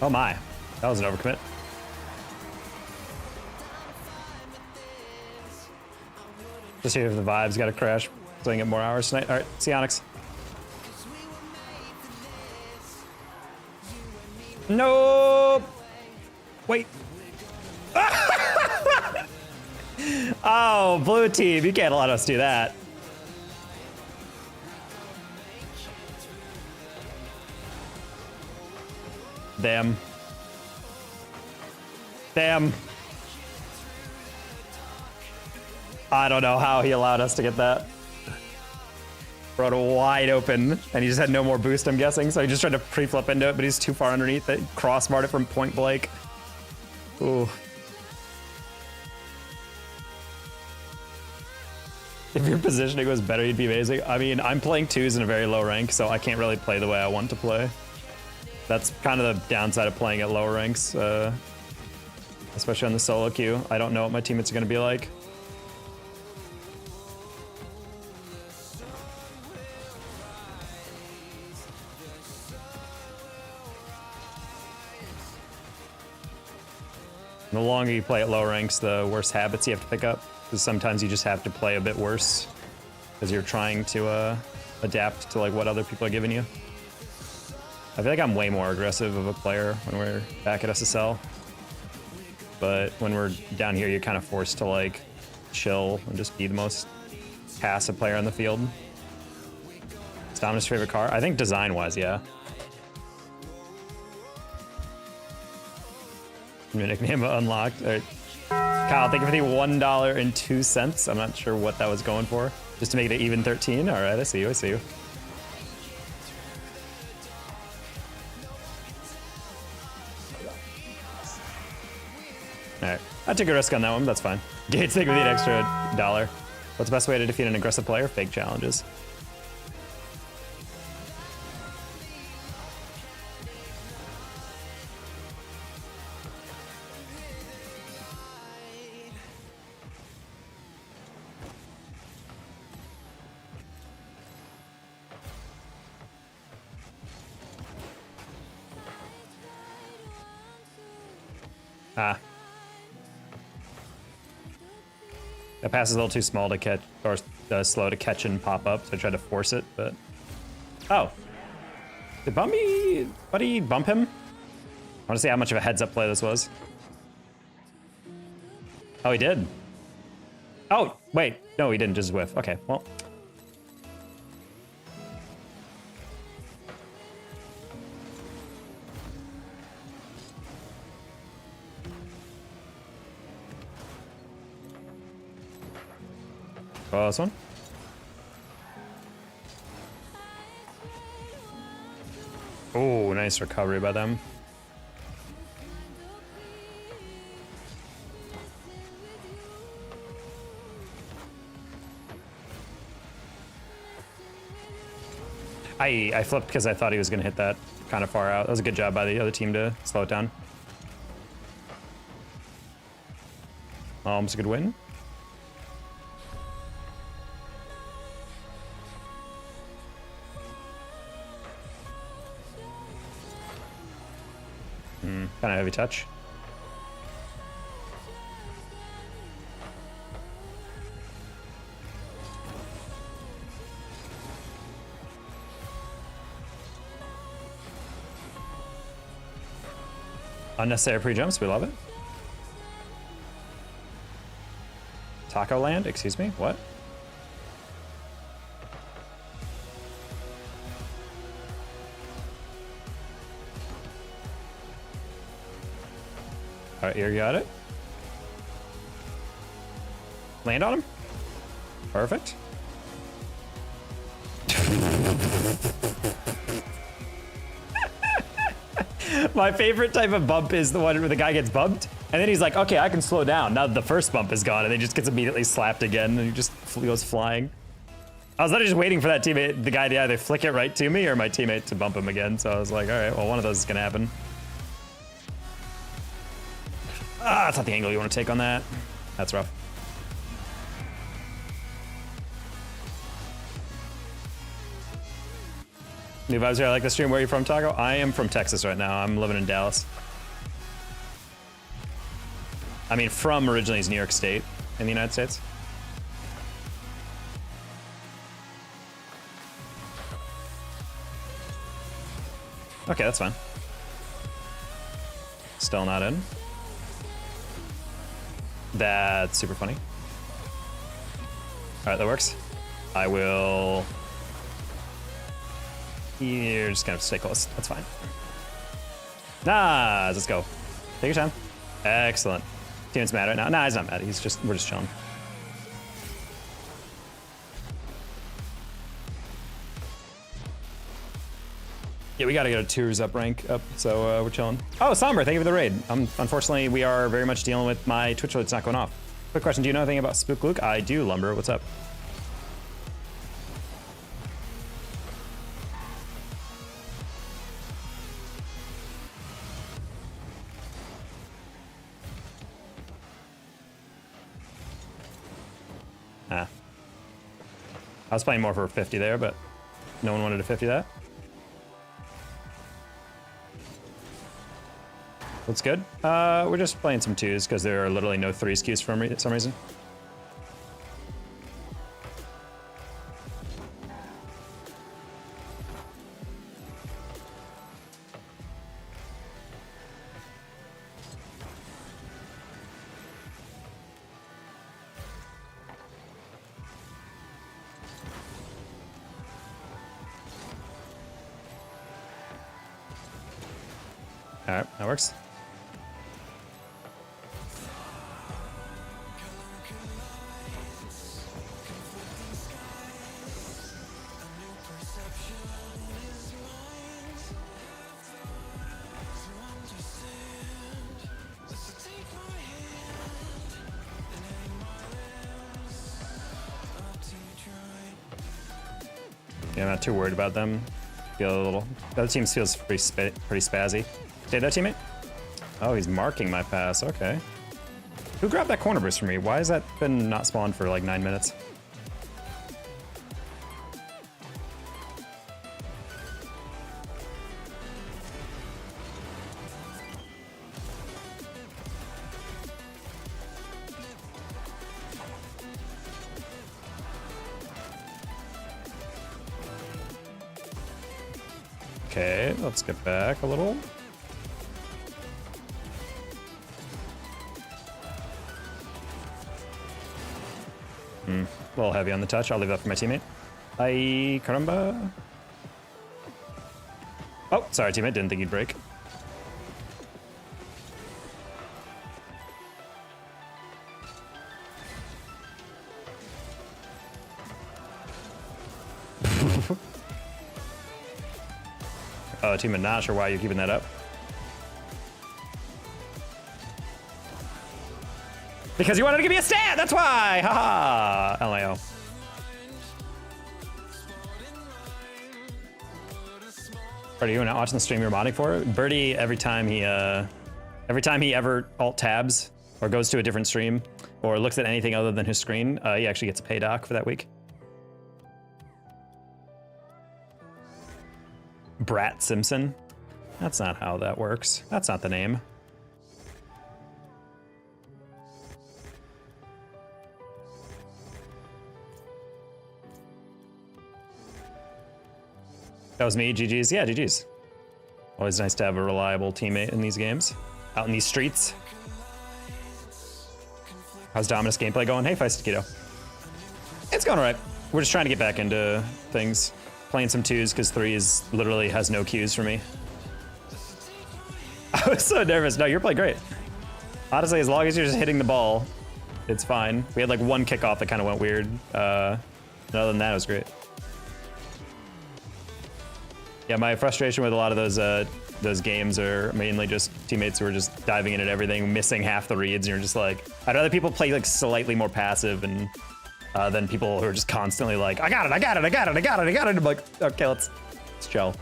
Oh my, that was an overcommit. Just here for the vibes, gotta crash. So I can get more hours tonight. All right, see you, Onyx. Nope. Wait. Oh, blue team, you can't let us do that. Damn. Damn. I don't know how he allowed us to get that. Bro. throw it wide open, and he just had no more boost, I'm guessing. So he just tried to pre-flip into it, but he's too far underneath it. Crossbarred it from point blank. Ooh. If your positioning was better, you'd be amazing. I mean, I'm playing twos in a very low rank, so I can't really play the way I want to play. That's kind of the downside of playing at lower ranks, especially on the solo queue. I don't know what my teammates are going to be like. The longer you play at low ranks, the worse habits you have to pick up. Because sometimes you just have to play a bit worse because you're trying to adapt to like what other people are giving you. I feel like I'm way more aggressive of a player when we're back at SSL. But when we're down here, you're kind of forced to like chill and just be the most passive player on the field. It's Dominus' favorite car? I think design-wise, yeah. Your nickname unlocked. All right. Kyle, thank you for the $1.02. I'm not sure what that was going for. Just to make it an even 13. All right, I see you. I see you. All right, I took a risk on that one. That's fine. Gates, thank you for the extra $1. What's the best way to defeat an aggressive player? Fake challenges. Ah. That pass is a little too small to catch, or slow to catch and pop up, so I tried to force it, but... Oh. Did Buddy bump him? I want to see how much of a heads-up play this was. Oh, he did. Oh, wait. No, he didn't, just whiff. Okay, well... Oh, this one. Oh, nice recovery by them. I flipped because I thought he was going to hit that kind of far out. That was a good job by the other team to slow it down. Almost a good win. Kind of heavy touch. Unnecessary pre-jumps, we love it. Taco Land, excuse me, what? All right, you got it. Land on him. Perfect. My favorite type of bump is the one where the guy gets bumped, and then he's like, okay, I can slow down. Now the first bump is gone, and then he just gets immediately slapped again, and he just goes flying. I was literally just waiting for that teammate, the guy to either flick it right to me or my teammate to bump him again, so I was like, all right, well, one of those is gonna happen. Ah, that's not the angle you want to take on that. That's rough. New vibes here. I like the stream. Where are you from, Taco? I am from Texas right now. I'm living in Dallas. I mean, from originally is New York State in the United States. Okay, that's fine. Still not in. That's super funny. All right, that works. I will... You're just gonna stay close. That's fine. Nah, let's go. Take your time. Excellent. Team's mad right now. Nah, he's not mad. He's just, we're just chilling. Yeah, we gotta get a tours up rank up, so we're chilling. Oh, Somber, thank you for the raid. Unfortunately, we are very much dealing with my Twitch alerts not going off. Quick question, do you know anything about Spook Luke? I do, Lumber, what's up? Ah. I was playing more for 50 there, but no one wanted to 50 that. That's good. We're just playing some twos because there are literally no threes queues for some reason. All right, that works. Yeah, I'm not too worried about them. Feel a little. The other team feels pretty spazzy. Stay there, teammate. Oh, he's marking my pass. Okay. Who grabbed that corner burst for me? Why has that been not spawned for like 9 minutes? Okay, let's get back a little. A little heavy on the touch. I'll leave that for my teammate. Ay, caramba. Oh, sorry, teammate. Didn't think you'd break. Oh, teammate, not sure why you're keeping that up. Because you wanted to give me a stat, that's why! Haha! LAO. Are you not watching the stream you're modding for? Birdie, every time he ever alt tabs or goes to a different stream or looks at anything other than his screen, he actually gets a pay doc for that week. Brat Simpson? That's not how that works. That's not the name. That was me, GG's. Yeah, GG's. Always nice to have a reliable teammate in these games. Out in these streets. How's Dominus gameplay going? Hey, Feisty Kiddo. It's going alright. We're just trying to get back into things. Playing some twos because threes literally has no cues for me. I was so nervous. No, you're playing great. Honestly, as long as you're just hitting the ball, it's fine. We had like one kickoff that kind of went weird. Other than that, it was great. Yeah, my frustration with a lot of those games are mainly just teammates who are just diving in at everything, missing half the reads, and you're just like, I'd rather people play like slightly more passive and than people who are just constantly like, I got it, I got it, I got it, I got it, I got it. I'm like, okay, let's chill.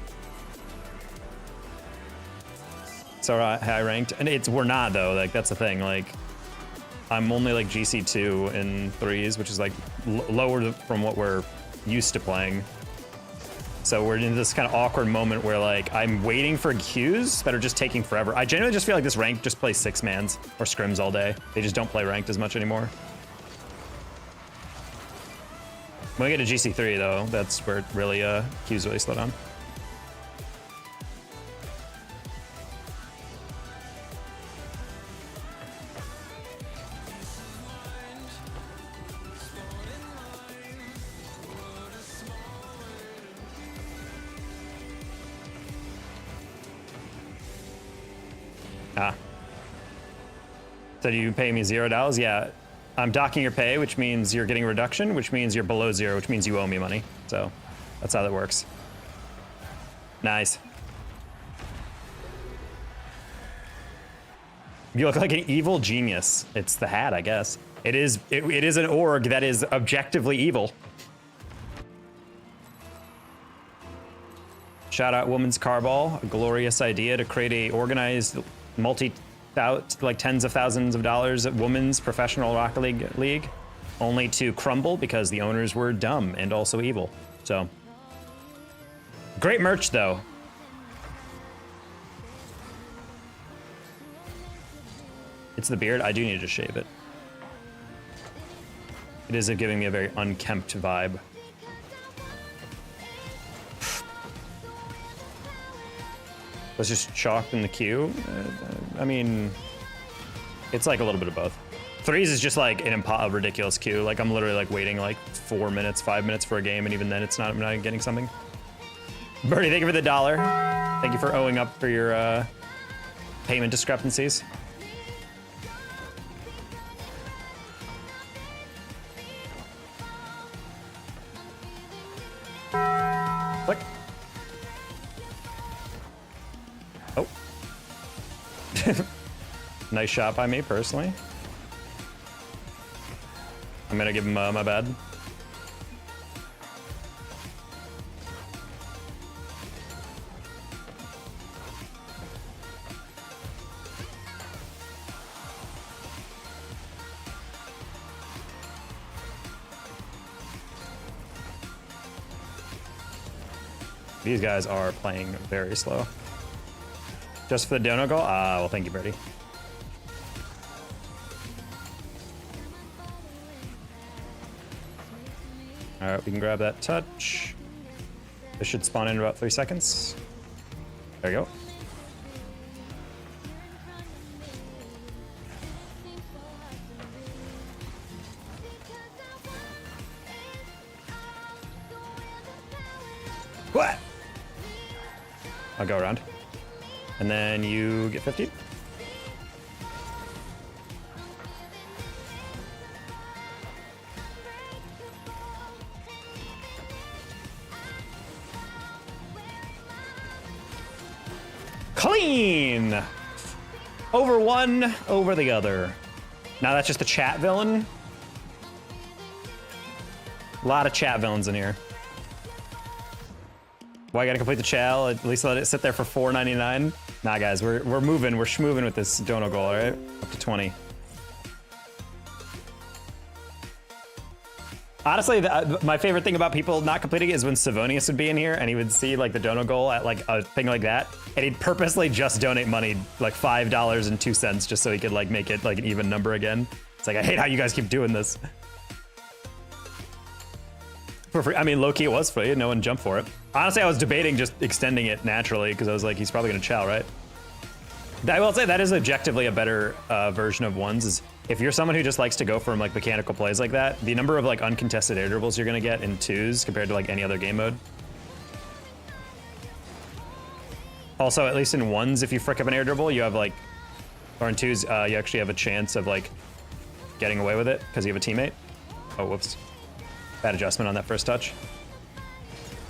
So high ranked, and we're not though. Like that's the thing. Like I'm only like GC2 in threes, which is like lower from what we're used to playing. So we're in this kind of awkward moment where like I'm waiting for queues that are just taking forever. I genuinely just feel like this rank just plays six mans or scrims all day. They just don't play ranked as much anymore. When we get to GC3 though, that's where it really queues really slow down. Ah. So do you pay me $0? Yeah. I'm docking your pay, which means you're getting a reduction, which means you're below zero, which means you owe me money. So that's how that works. Nice. You look like an evil genius. It's the hat, I guess. It is an org that is objectively evil. Shout out Women's Carball, a glorious idea to create a organized like tens of thousands of dollars at women's professional Rocket League, only to crumble because the owners were dumb and also evil. So, great merch though. It's the beard. I do need to shave it. It is giving me a very unkempt vibe. Was just chalked in the queue. I mean, it's like a little bit of both. Threes is just like a ridiculous queue. Like I'm literally like waiting like 4 minutes, 5 minutes for a game, and even then it's not. I'm not getting something. Birdie, thank you for the $1. Thank you for owing up for your payment discrepancies. Click. Oh. Nice shot by me, personally. I'm gonna give him my bad. These guys are playing very slow. Just for the dono goal? Ah, well, thank you, Birdie. All right, we can grab that touch. This should spawn in about 3 seconds. There you go. What? I'll go around. And then you get 50. Clean! Over one, over the other. Now that's just a chat villain. A lot of chat villains in here. Why I gotta complete the chal? At least let it sit there for $4.99. Nah, guys, we're moving. We're schmoving with this dono goal, all right? Up to 20. Honestly, my favorite thing about people not completing it is when Savonius would be in here and he would see like the dono goal at like a thing like that, and he'd purposely just donate money, like $5.02, just so he could like make it like an even number again. It's like, I hate how you guys keep doing this. For free. I mean, low-key it was free. No one jumped for it. Honestly, I was debating just extending it naturally because I was like, he's probably gonna chow, right? I will say that is objectively a better version of ones. Is if you're someone who just likes to go from like mechanical plays like that, the number of like uncontested air dribbles you're gonna get in twos compared to like any other game mode. Also, at least in ones, if you frick up an air dribble, you have like, or in twos, you actually have a chance of like getting away with it because you have a teammate. Oh, whoops. Bad adjustment on that first touch.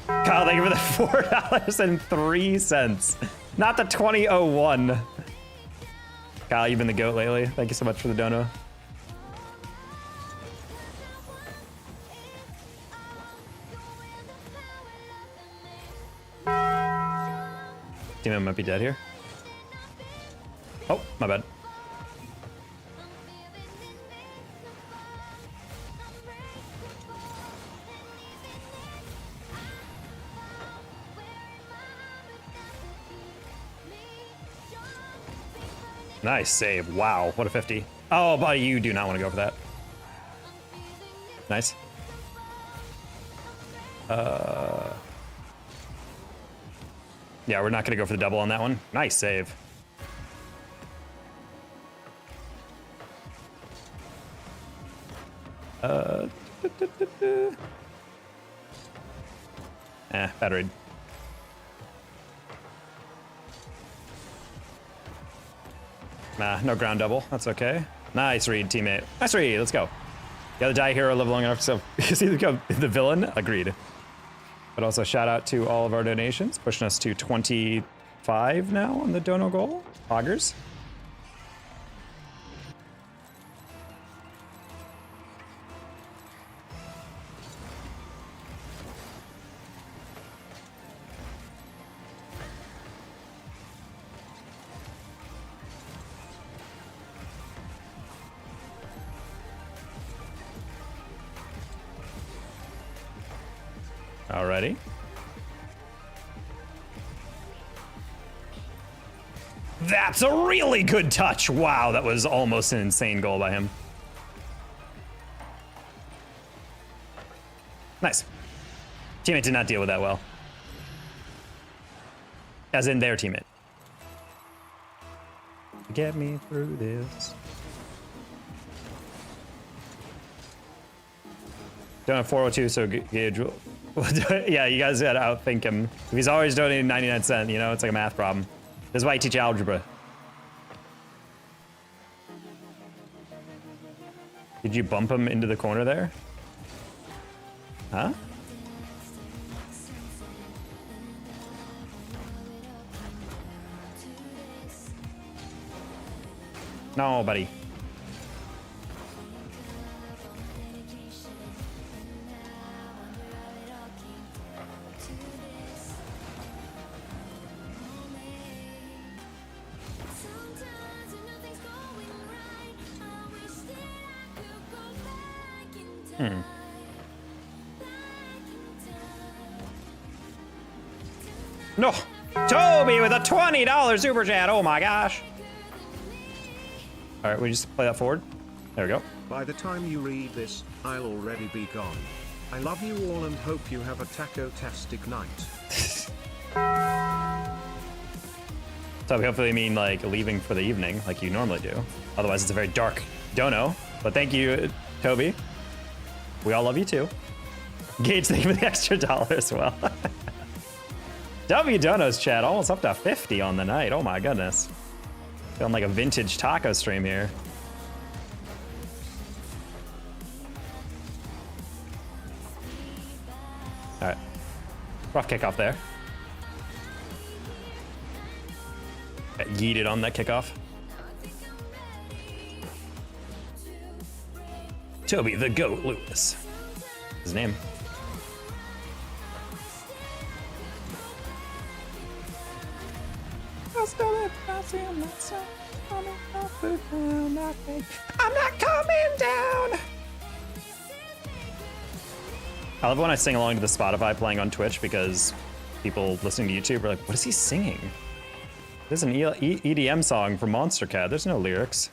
Kyle, thank you for the $4.03. Not the 2001. Kyle, you've been the GOAT lately. Thank you so much for the dono. Teammate might be dead here. Oh, my bad. Nice save. Wow, what a 50. Oh, buddy, you do not want to go for that. Nice. Yeah, we're not going to go for the double on that one. Nice save. Bad read. Nah, no ground double. That's okay. Nice read, teammate. Nice read. Let's go. Gotta die hero live long enough so you see the villain. Agreed. But also shout out to all of our donations, pushing us to 25 now on the dono goal. Augers. already. That's a really good touch. Wow, that was almost an insane goal by him. Nice. Teammate did not deal with that well. As in their teammate. Get me through this. Don't have 402, so Gage will... Yeah, you guys gotta outthink him. If he's always donating 99 cents, you know, it's like a math problem. This is why I teach algebra. Did you bump him into the corner there? Huh? No, buddy. No, Toby with a $20 super chat. Oh my gosh. All right, we just play that forward. There we go. By the time you read this, I'll already be gone. I love you all and hope you have a taco-tastic night. So we hopefully mean like leaving for the evening, like you normally do. Otherwise, it's a very dark dono. But thank you, Toby. We all love you too. Gage, thank you for the extra $1 as well. W Donos chat, almost up to 50 on the night. Oh my goodness. Feeling like a vintage taco stream here. All right, rough kickoff there. Got yeeted on that kickoff. Toby the Goat Lewis. His name. I'm not coming down. I love when I sing along to the Spotify playing on Twitch because people listening to YouTube are like, what is he singing? This is an EDM song from Monster Cat. There's no lyrics.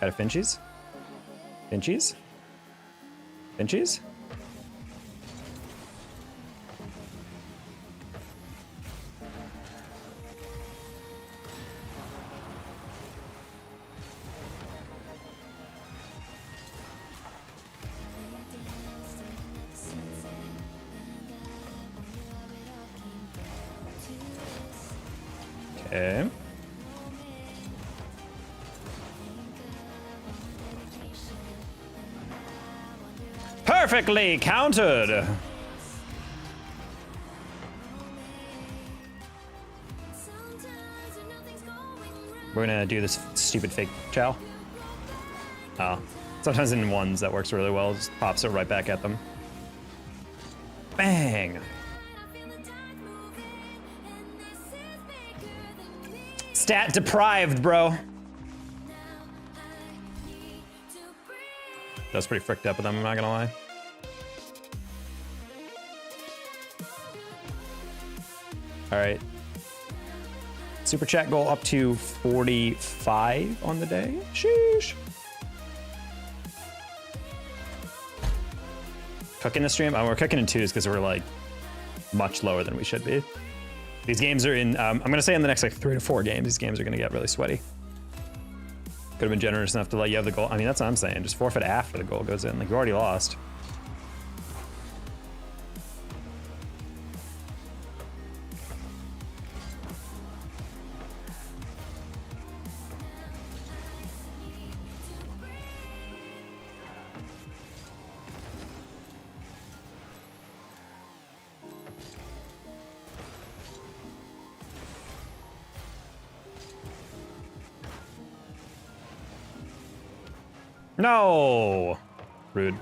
Got a Finchies? Finchies? Finchies? Okay. Perfectly countered. We're gonna do this stupid fake chow. Oh, sometimes in ones that works really well. Just pops it right back at them. Bang. Stat deprived, bro. That was pretty fricked up with them, I'm not gonna lie. All right. Super chat goal up to 45 on the day. Sheesh. Cooking the stream? Oh, we're cooking in twos because we're like much lower than we should be. These games are in, I'm gonna say in the next like 3 to 4 games, these games are gonna get really sweaty. Could have been generous enough to let you have the goal. I mean, that's what I'm saying. Just forfeit after the goal goes in. Like, you already lost. No! Rude.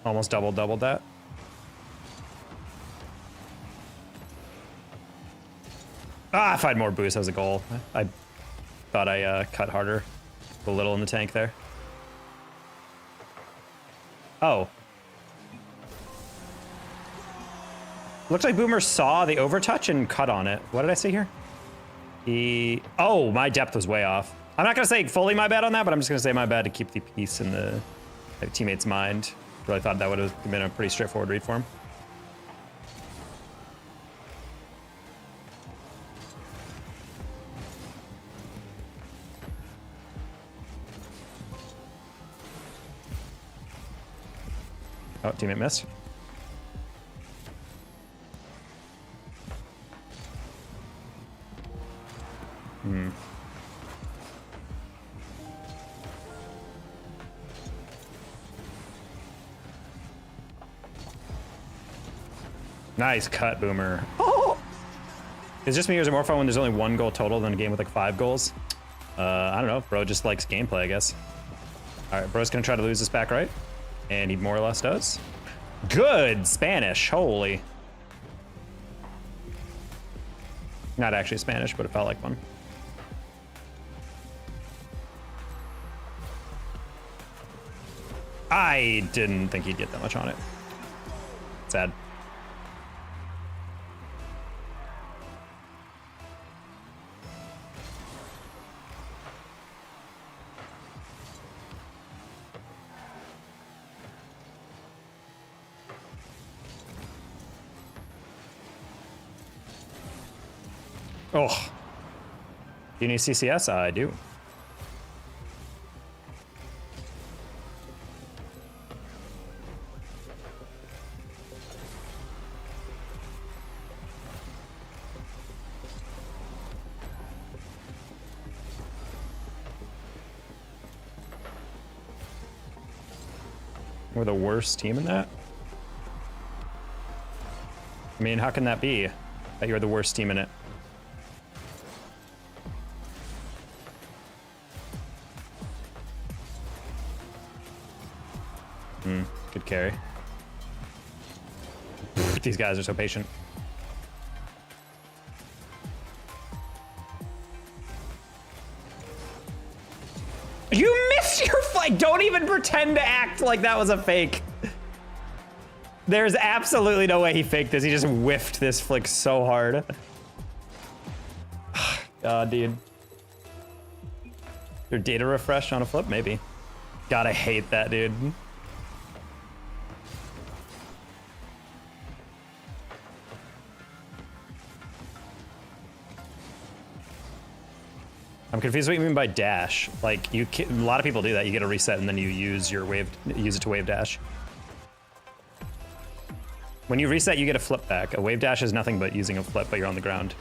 Almost doubled that. Ah, if I had more boost, that was a goal. I thought I cut harder. A little in the tank there. Oh. Looks like Boomer saw the overtouch and cut on it. What did I see here? Oh, my depth was way off. I'm not gonna say fully my bad on that, but I'm just gonna say my bad to keep the peace in the teammate's mind. Really thought that would have been a pretty straightforward read for him. Oh, teammate missed. Nice cut, Boomer. Oh! It's just me, or is it more fun when there's only 1 goal total than a game with like 5 goals? I don't know. Bro just likes gameplay, I guess. All right, bro's gonna try to lose this back right. And he more or less does. Good Spanish, holy. Not actually Spanish, but it felt like one. I didn't think he'd get that much on it. Sad. Oh. Do you need CCS? I do. We're the worst team in that? I mean, how can that be? That you're the worst team in it? Good carry. These guys are so patient. You missed your flight! Don't even pretend to act like that was a fake. There's absolutely no way he faked this. He just whiffed this flick so hard. God, dude. Your data refresh on a flip? Maybe. God, I hate that, dude. I'm confused what you mean by dash. Like, a lot of people do that. You get a reset and then you use it to wave dash. When you reset, you get a flip back. A wave dash is nothing but using a flip, but you're on the ground.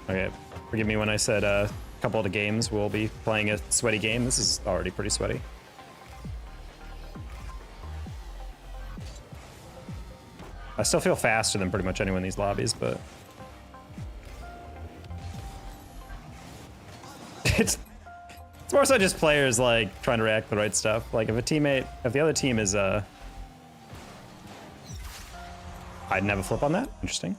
Okay, forgive me when I said a couple of the games we'll be playing a sweaty game. This is already pretty sweaty. I still feel faster than pretty much anyone in these lobbies, but it's more so just players like trying to react to the right stuff. Like if the other team is I'd never flip on that. Interesting.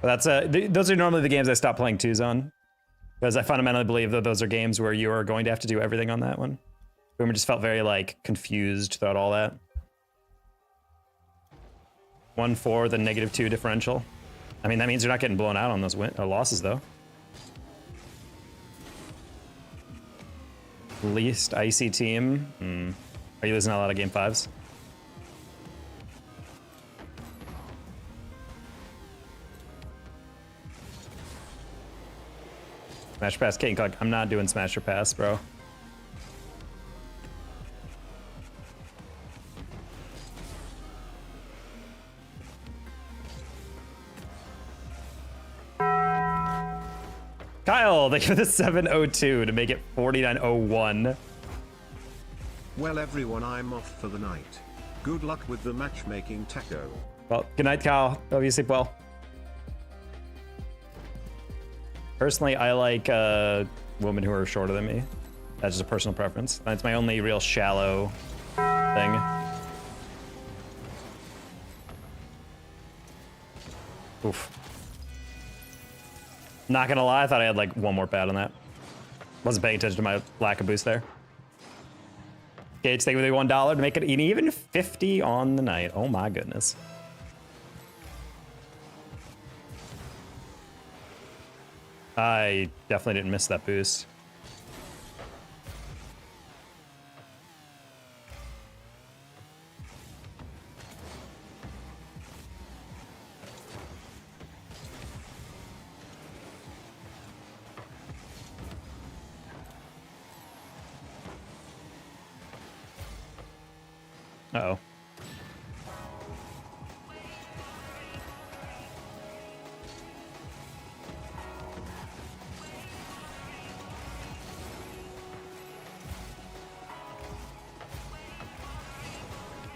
But that's those are normally the games I stop playing twos on, because I fundamentally believe that those are games where you are going to have to do everything on that one. Boomer just felt very like confused throughout all that. 1-4, the -2 differential. I mean, that means you're not getting blown out on those losses though. Least icy team. Are you losing a lot of game 5s? Smash pass, Kate Clark. I'm not doing smasher pass, bro. Kyle, thank you for the 702 to make it 4901. Well everyone, I'm off for the night. Good luck with the matchmaking taco. Well, good night, Kyle. Hope you sleep well. Personally, I like women who are shorter than me. That's just a personal preference. That's my only real shallow thing. Oof. Not gonna lie, I thought I had like one more pad on that. Wasn't paying attention to my lack of boost there. Gage, thank you for the $1 to make it an even 50 on the night. Oh my goodness. I definitely didn't miss that boost. Uh-oh.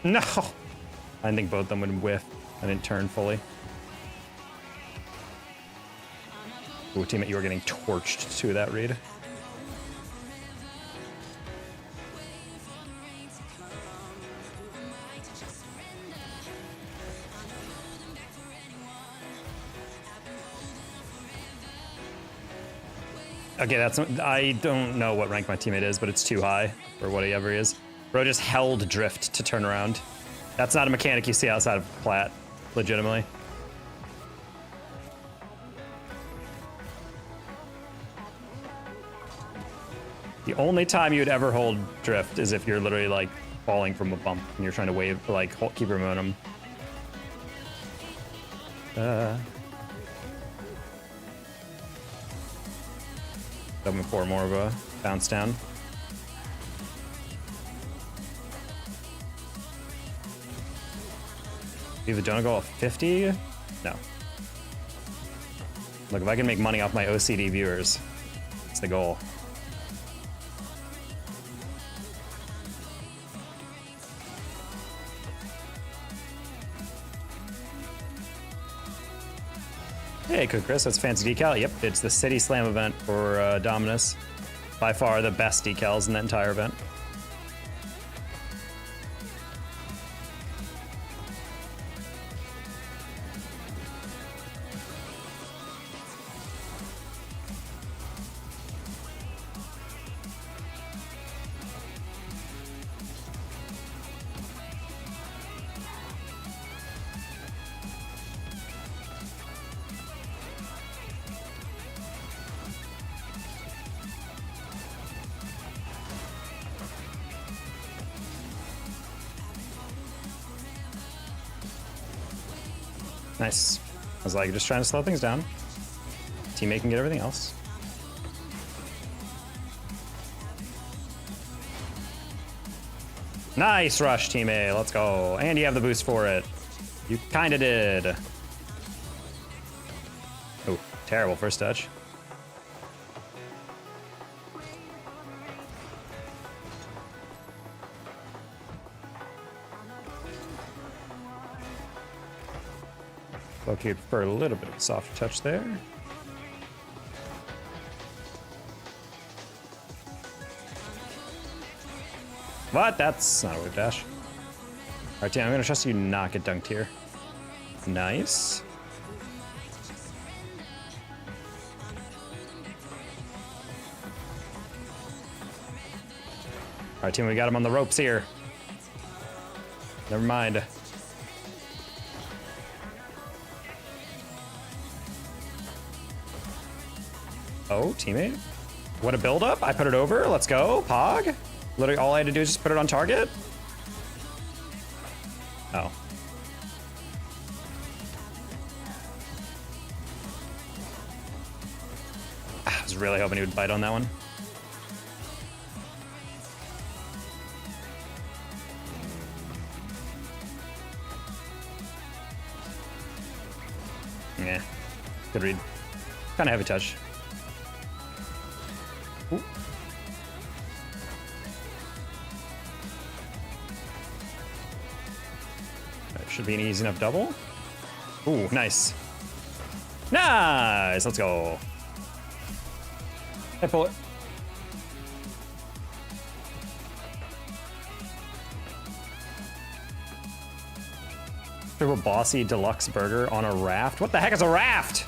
No! I think both of them would whiff. I didn't turn fully. Ooh, teammate, you are getting torched to that read. Okay, that's, I don't know what rank my teammate is, but it's too high for whatever he is. Bro just held drift to turn around. That's not a mechanic you see outside of Plat, legitimately. The only time you would ever hold drift is if you're literally like falling from a bump and you're trying to wave, like keep your momentum. 7-4, more of a bounce down. Do the donut goal of 50? No. Look, if I can make money off my OCD viewers, it's the goal. Hey, Cook Chris, that's fancy decal. Yep, it's the City Slam event for Dominus. By far the best decals in that entire event. Nice. I was like, just trying to slow things down. Teammate can get everything else. Nice rush, teammate. Let's go. And you have the boost for it. You kinda did. Oh, terrible first touch. Okay, for a little bit of a soft touch there. What? That's not a whip dash. Alright, team, I'm gonna trust you not get dunked here. Nice. Alright, team, we got him on the ropes here. Never mind. Oh, teammate. What a build up. I put it over. Let's go. Pog. Literally all I had to do is just put it on target. Oh. I was really hoping he would bite on that one. Yeah. Good read. Kind of heavy touch. Ooh. That should be an easy enough double. Ooh, nice. Nice, let's go. Hey, pull it. Triple bossy deluxe burger on a raft. What the heck is a raft?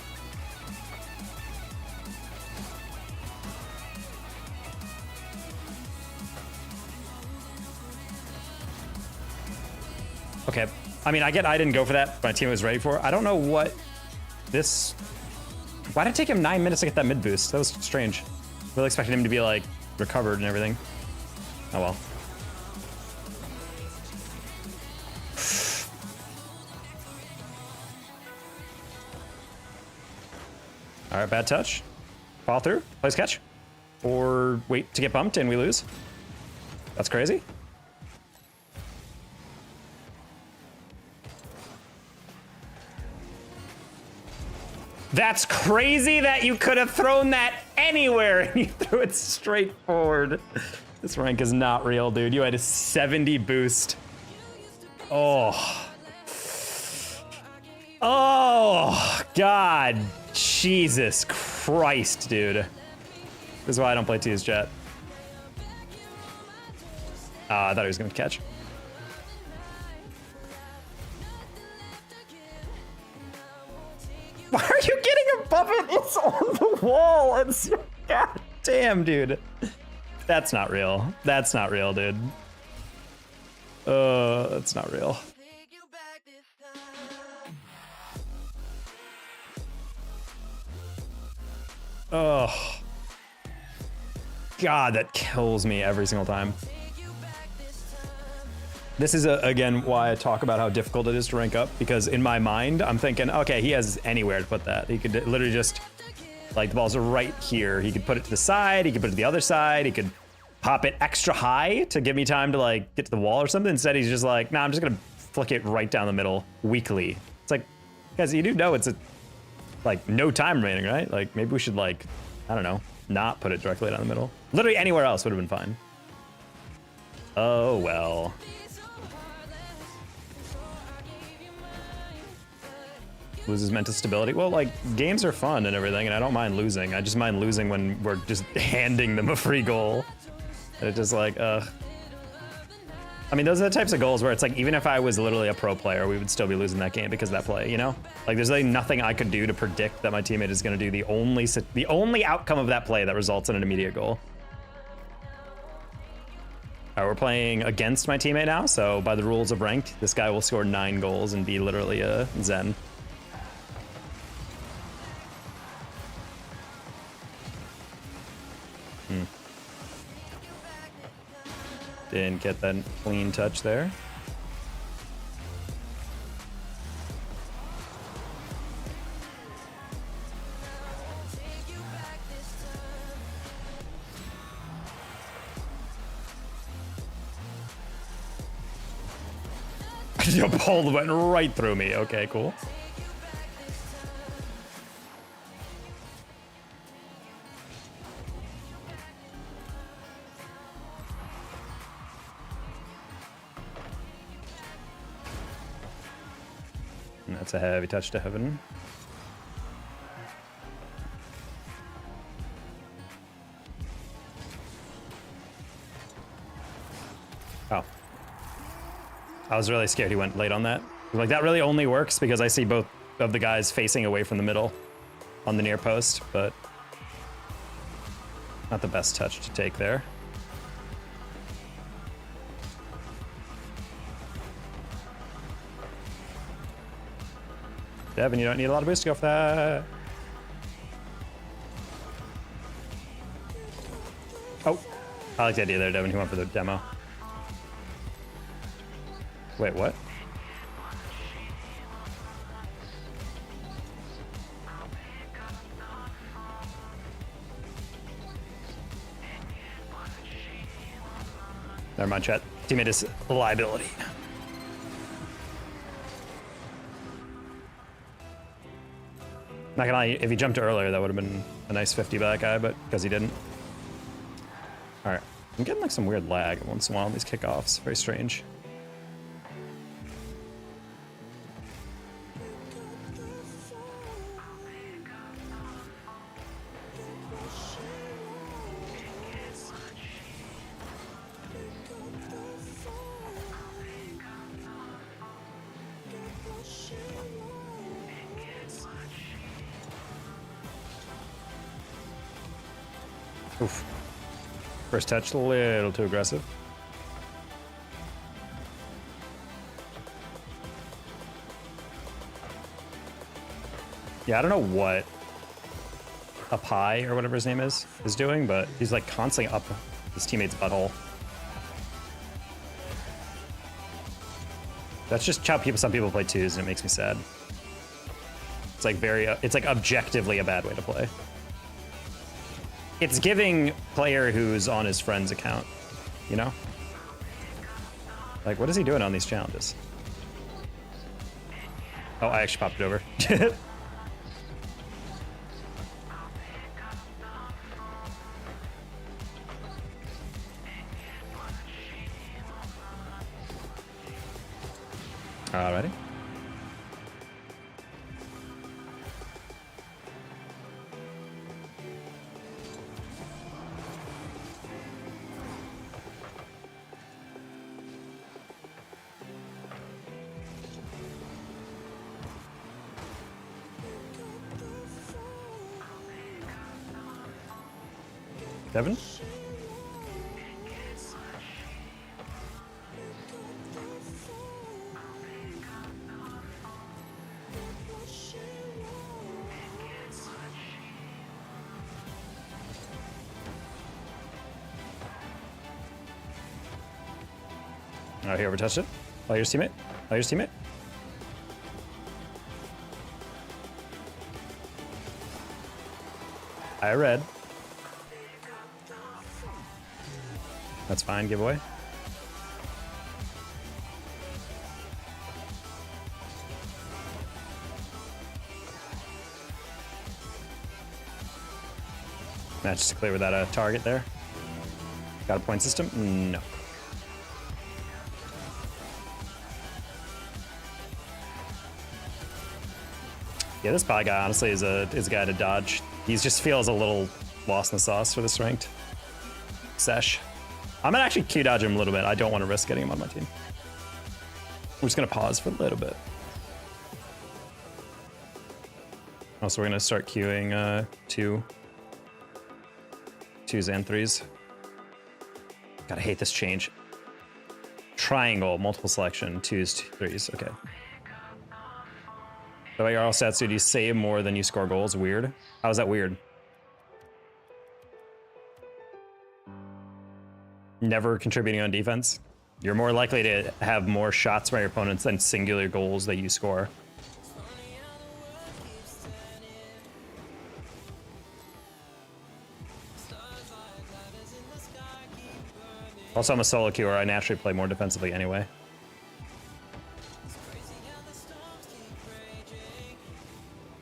Okay, I mean, I get I didn't go for that, but my team was ready for it. I don't know what this... Why did it take him 9 minutes to get that mid boost? That was strange. Really expected him to be like recovered and everything. Oh well. All right, bad touch. Fall through, plays catch. Or wait to get bumped and we lose. That's crazy. That's crazy that you could have thrown that anywhere and you threw it straight forward. This rank is not real, dude. You had a 70 boost. Oh. Oh, God. Jesus Christ, dude. This is why I don't play T's chat. I thought he was going to catch. Why are you getting above it? It's on the wall. It's... God damn, dude. That's not real. That's not real, dude. That's not real. Oh. God, that kills me every single time. This is, again, why I talk about how difficult it is to rank up, because in my mind, I'm thinking, okay, he has anywhere to put that. He could literally just, like, the balls are right here. He could put it to the side, he could put it to the other side, he could pop it extra high to give me time to, like, get to the wall or something. Instead, he's just like, nah, I'm just gonna flick it right down the middle weakly. It's like, guys, you do know it's a, like, no time remaining, right? Like, maybe we should, like, I don't know, not put it directly down the middle. Literally anywhere else would have been fine. Oh, well. Loses mental stability. Well, like, games are fun and everything, and I don't mind losing. I just mind losing when we're just handing them a free goal. And it's just like, I mean, those are the types of goals where it's like, even if I was literally a pro player, we would still be losing that game because of that play, you know? Like, there's like nothing I could do to predict that my teammate is going to do the only outcome of that play that results in an immediate goal. All right, we're playing against my teammate now, so by the rules of ranked, this guy will score 9 goals and be literally a Zen. Didn't get that clean touch there. Your ball went right through me. Okay, cool. And that's a heavy touch to heaven. Oh. I was really scared he went late on that. Like, that really only works because I see both of the guys facing away from the middle on the near post, but not the best touch to take there. Devin, you don't need a lot of boost to go for that. Oh, I like the idea there, Devin. He went for the demo. Wait, what? Never mind, chat. Teammate is a liability. Not gonna lie, if he jumped earlier, that would have been a nice 50 by that guy, but because he didn't. All right, I'm getting like some weird lag once in a while on these kickoffs. Very strange. Oof. First touch a little too aggressive. Yeah, I don't know what a pie or whatever his name is doing, but he's like constantly up his teammate's butthole. That's just how some people play twos, and it makes me sad. It's like it's like objectively a bad way to play. It's giving player who's on his friend's account, you know? Like, what is he doing on these challenges? Oh, I actually popped it over. Alrighty. Devin? Oh, he overtouched it. Oh, here's teammate. Oh, here's teammate. I read. That's fine, giveaway. Match to clear without a target there. Got a point system? No. Yeah, this pie guy honestly is a guy to dodge. He just feels a little lost in the sauce for this ranked sesh. I'm gonna actually Q dodge him a little bit. I don't want to risk getting him on my team. I'm just gonna pause for a little bit. Also, we're gonna start queuing twos and threes. Gotta hate this change. Triangle, multiple selection, twos, threes. Okay. So about your all stats, dude, you save more than you score goals. Weird. How is that weird? Never contributing on defense. You're more likely to have more shots by your opponents than singular goals that you score. Also, I'm a solo queuer. I naturally play more defensively anyway.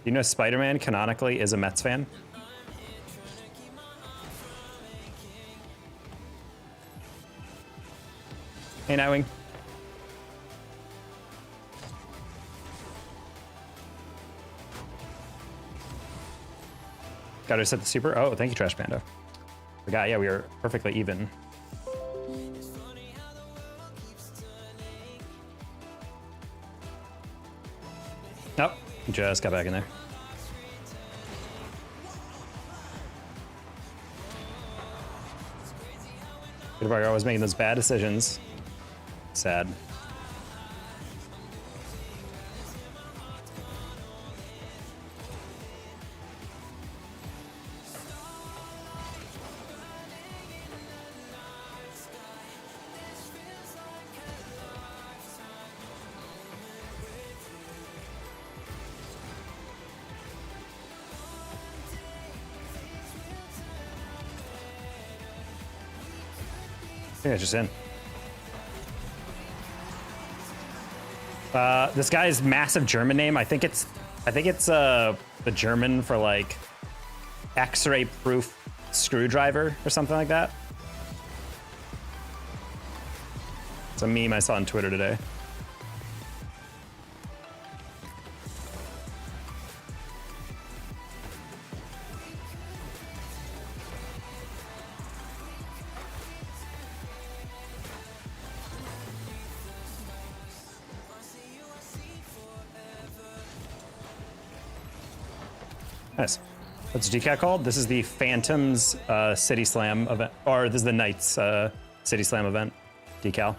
You know, Spider-Man canonically is a Mets fan. Hey, Nightwing. Got to set the super. Oh, thank you, Trash Panda. Forgot. Yeah, we were perfectly even. Nope. Just got back in there. You're always making those bad decisions. Sad. I think it's just in. This guy's massive German name. I think it's the German for like X-ray proof screwdriver or something like that. It's a meme I saw on Twitter today. Nice. What's the decal called? This is the Phantoms City Slam event, or this is the Knights City Slam event decal.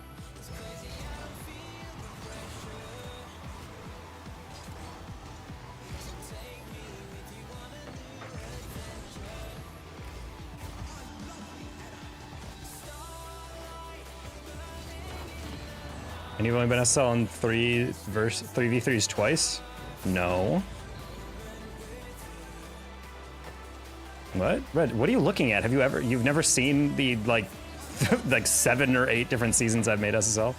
And you've only been selling 3v3s twice? No. What? Red, what are you looking at? You've never seen the, like, like 7 or 8 different seasons I've made SSL?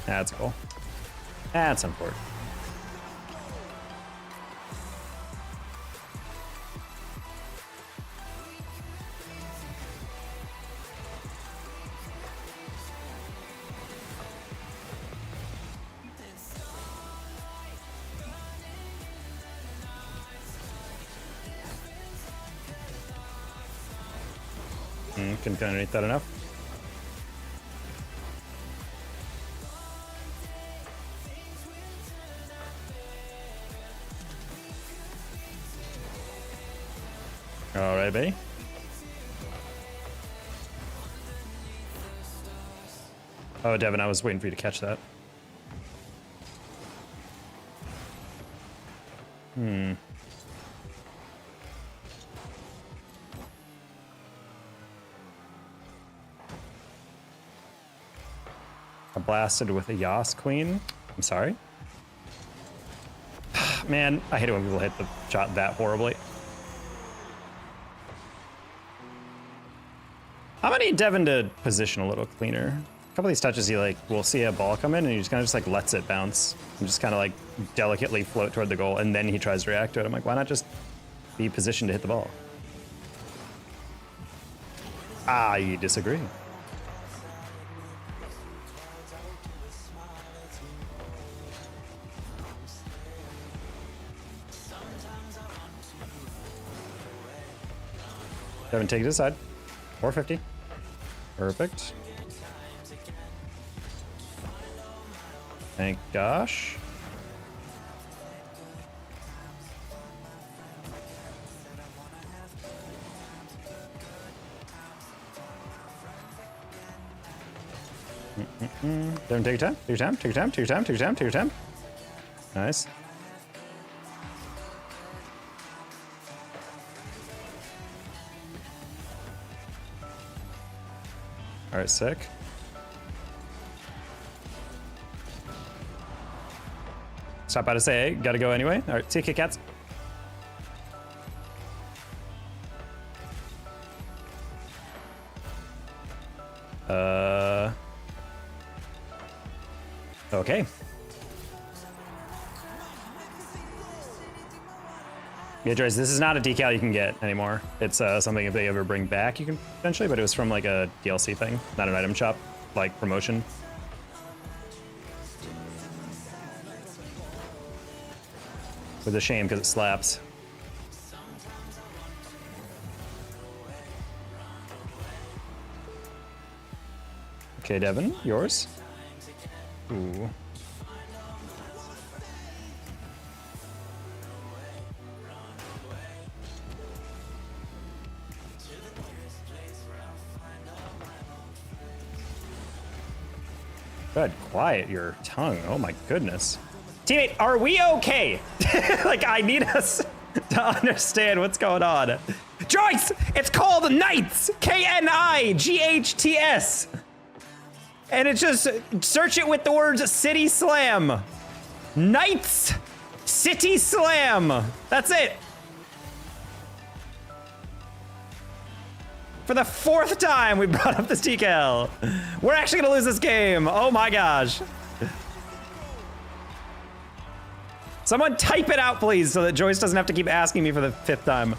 That's cool. That's important. Can underneath that enough. All right, buddy. Oh, Devin, I was waiting for you to catch that. I blasted with a Yas Queen. I'm sorry. Man, I hate it when people hit the shot that horribly. I'm gonna need Devin to position a little cleaner. A couple of these touches, we'll see a ball come in and he just kind of lets it bounce and just kind of like delicately float toward the goal, and then he tries to react to it. I'm like, why not just be positioned to hit the ball? Ah, you disagree. Devin, take it aside. 450. Perfect. Thank gosh. Devin, take your time. Take your time. Take your time. Take your time. Take your time. Take your time. Nice. All right, sick. Stop by to say, hey, gotta go anyway. All right, see you, Kit Kats. Okay. Yeah, Joyce, this is not a decal you can get anymore. It's something if they ever bring back, you can potentially, but it was from like a DLC thing, not an item shop, like promotion. With a shame because it slaps. Okay, Devin, yours. Ooh. Good, quiet your tongue. Oh my goodness. Teammate, are we okay? Like, I need us to understand what's going on. Joyce, it's called Knights. Knights. And it's just, search it with the words City Slam. Knights City Slam. That's it. For the 4th time, we brought up this TKL. We're actually gonna lose this game. Oh my gosh. Someone type it out, please, so that Joyce doesn't have to keep asking me for the 5th time.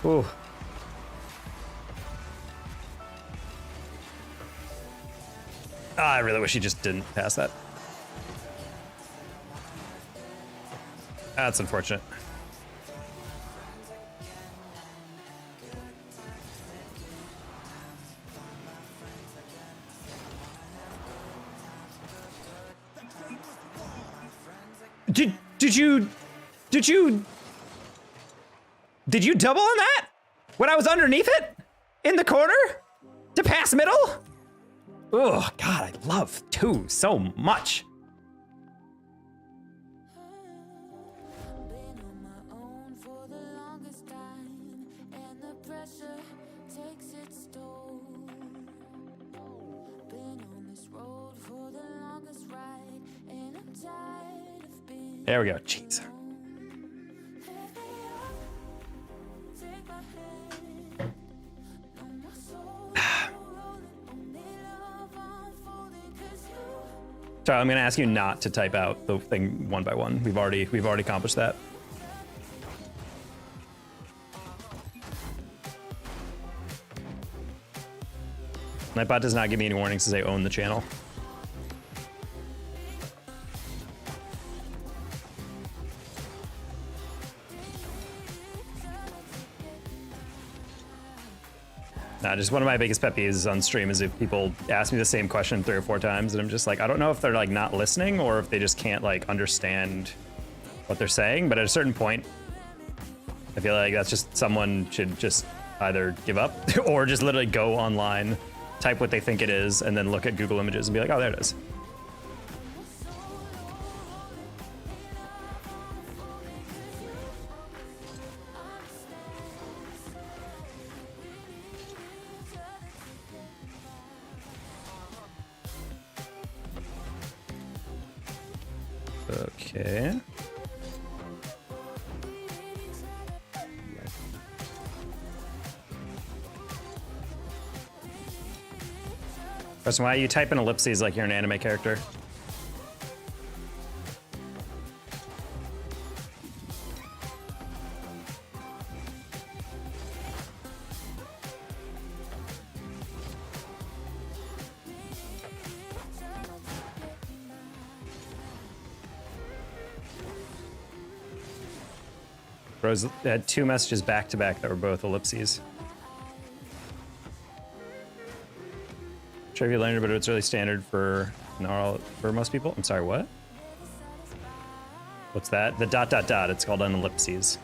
Ooh. I really wish he just didn't pass that. That's unfortunate. Did you double on that? When I was underneath it? In the corner? To pass middle? Oh, God, I love 2 so much. There we go, jeez. Sorry, I'm gonna ask you not to type out the thing one by one. We've already accomplished that. Nightbot does not give me any warnings to say own the channel. Nah, just one of my biggest pet peeves on stream is if people ask me the same question 3 or 4 times, and I'm just like, I don't know if they're like not listening or if they just can't like understand what they're saying. But at a certain point, I feel like that's just someone should just either give up or just literally go online, type what they think it is, and then look at Google Images and be like, oh, there it is. Okay. Preston, why are you typing ellipses like you're an anime character? Rose had 2 messages back to back that were both ellipses. Sure if you learned, but it's really standard for most people. I'm sorry, what? What's that? The ... It's called an ellipses.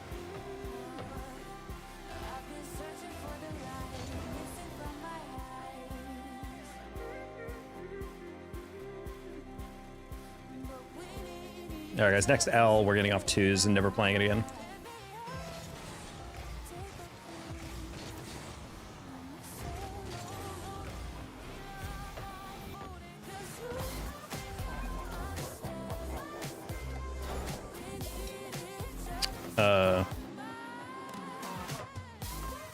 All right, guys. Next L, we're getting off 2s and never playing it again.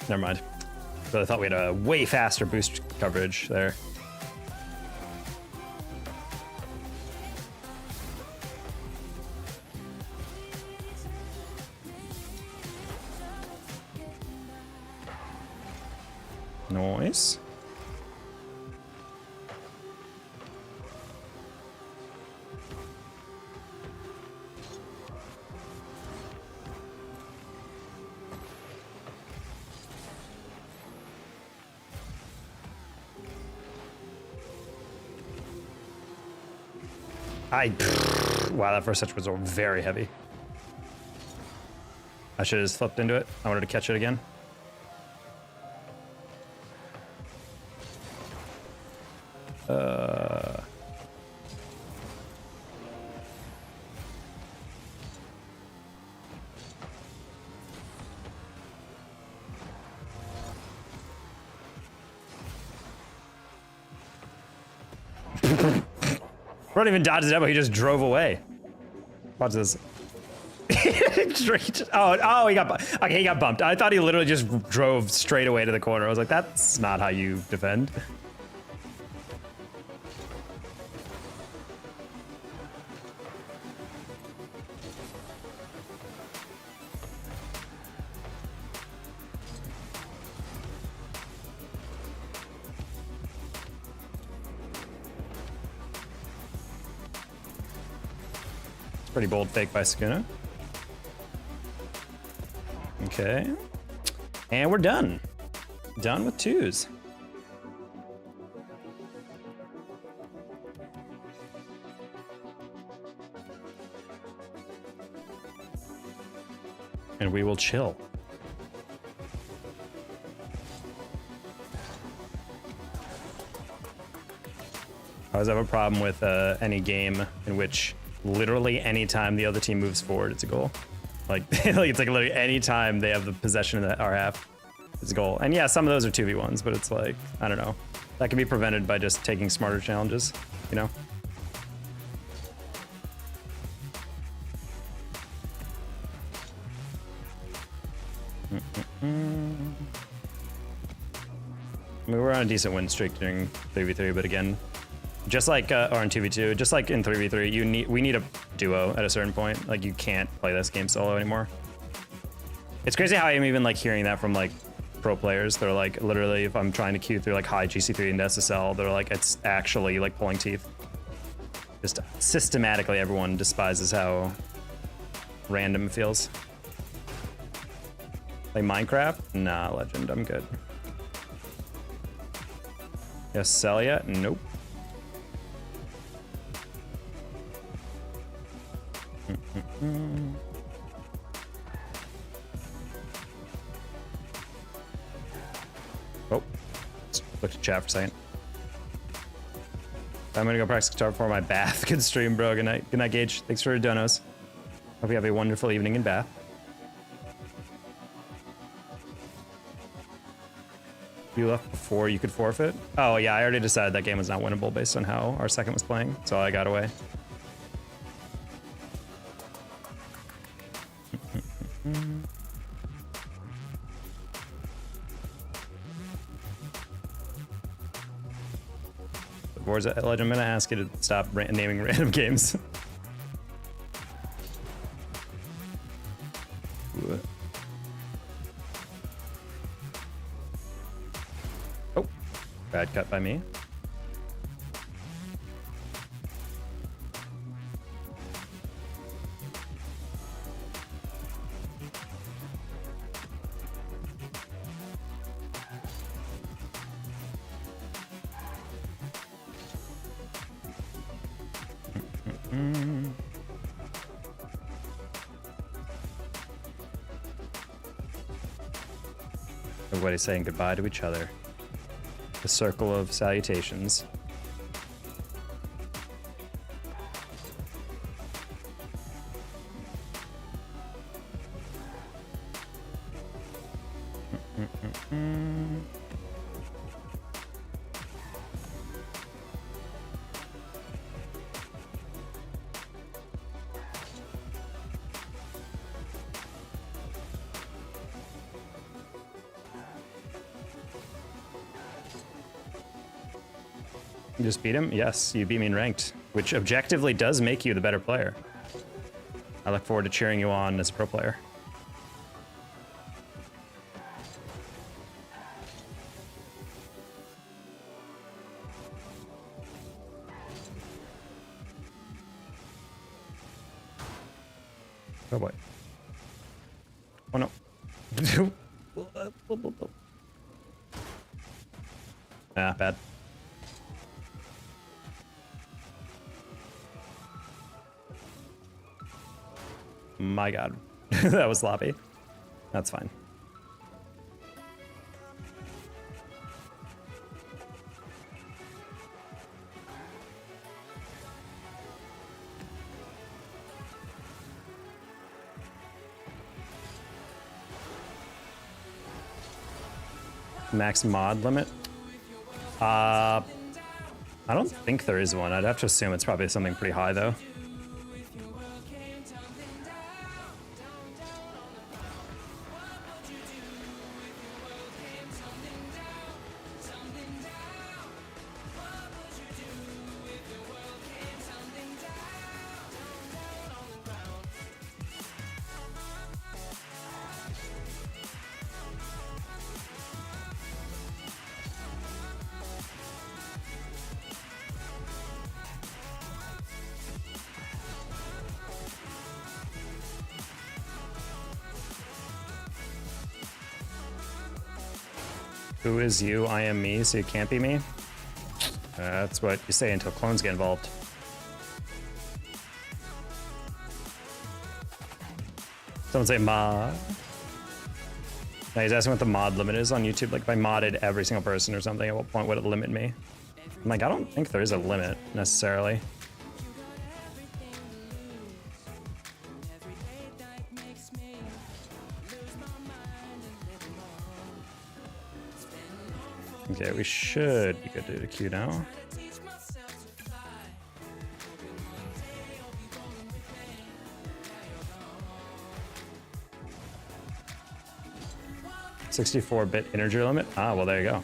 Never mind. But I thought we had a way faster boost coverage there. Nice. Wow, that first touch was very heavy. I should have just flipped into it. I wanted to catch it again. Bro didn't even dodge it up, but he just drove away. Watch this. Oh, he got bumped. Okay, he got bumped. I thought he literally just drove straight away to the corner. I was like, that's not how you defend. Pretty bold fake by Sakuna. Okay. And we're done. Done with twos. And we will chill. I always have a problem with any game in which literally any time the other team moves forward, it's a goal. Like, it's like literally any time they have the possession in our half, it's a goal. And yeah, some of those are 2v1s, but it's like, I don't know. That can be prevented by just taking smarter challenges, you know? I mean, we're on a decent win streak during 3v3, but again, just like or in 2v2, just like in 3v3, we need a duo at a certain point. Like, you can't play this game solo anymore. It's crazy how I'm even like hearing that from like pro players. They're like, literally, if I'm trying to queue through like high GC3 and SSL, they're like, it's actually like pulling teeth. Just systematically, everyone despises how random it feels. Like Minecraft? Nah, Legend, I'm good. Yes, sell yet? Nope. Oh, let's look at chat for a second. I'm gonna go practice guitar before my bath. Good stream, bro. Good night. Good night, Gage. Thanks for donos. Hope you have a wonderful evening in Bath. You left before you could forfeit? Oh yeah, I already decided that game was not winnable based on how our second was playing, so I got away. Forza Legend, I'm gonna ask you to stop naming random games. Oh, bad cut by me. Everybody's saying goodbye to each other. The circle of salutations. You just beat him? Yes, you beat me in ranked, which objectively does make you the better player. I look forward to cheering you on as a pro player. Oh boy. Oh no. Ah, bad. My god. That was sloppy. That's fine. Max mod limit? I don't think there is one. I'd have to assume it's probably something pretty high though. Who is you? I am me, so you can't be me. That's what you say until clones get involved. Someone say mod. Now he's asking what the mod limit is on YouTube. Like if I modded every single person or something, at what point would it limit me? I'm like, I don't think there is a limit necessarily. Okay, we should be good to do the queue now. $64-bit integer limit? Ah, well, there you go.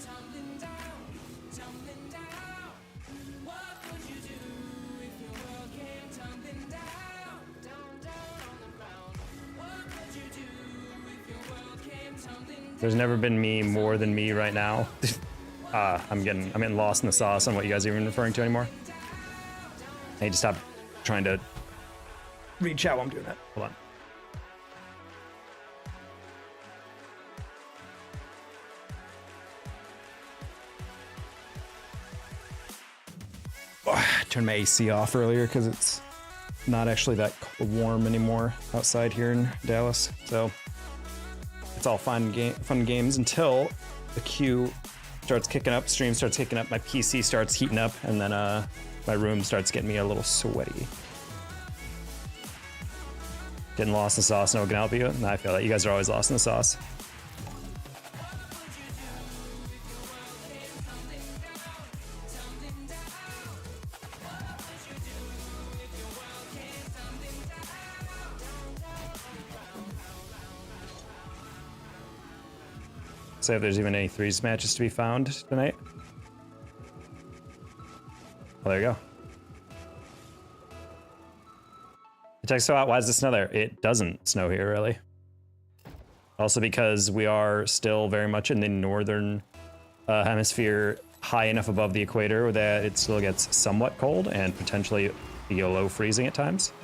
There's never been me more than me right now. I'm getting lost in the sauce on what you guys are even referring to anymore. I need to stop trying to read chat while I'm doing that. Hold on. Oh, I turned my AC off earlier because it's not actually that warm anymore outside here in Dallas. So it's all fun games until the queue starts kicking up, stream starts kicking up, my PC starts heating up, and then my room starts getting me a little sweaty. Getting lost in the sauce, no one can help you? No, I feel that you guys are always lost in the sauce. Say if there's even any threes matches to be found tonight. Well, there you go. It takes so out. Why does it snow there? It doesn't snow here, really. Also because we are still very much in the northern hemisphere, high enough above the equator that it still gets somewhat cold and potentially below freezing at times.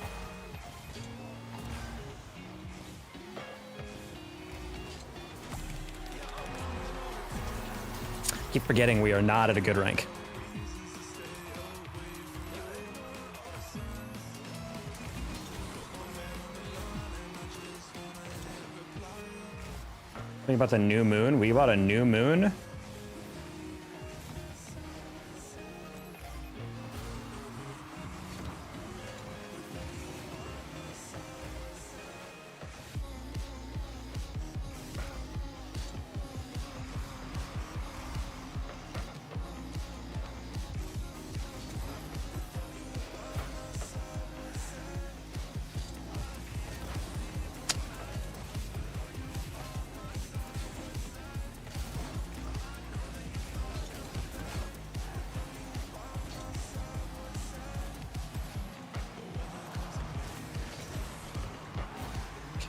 Keep forgetting we are not at a good rank. Think about the new moon. We bought a new moon.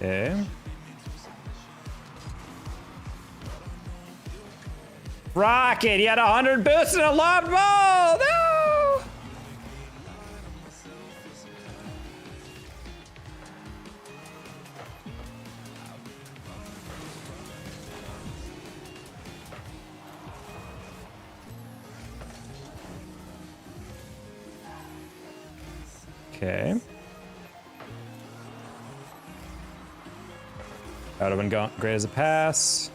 Okay. Rocket, he had 100 boosts and a lob ball! No! Okay. That would have been great as a pass.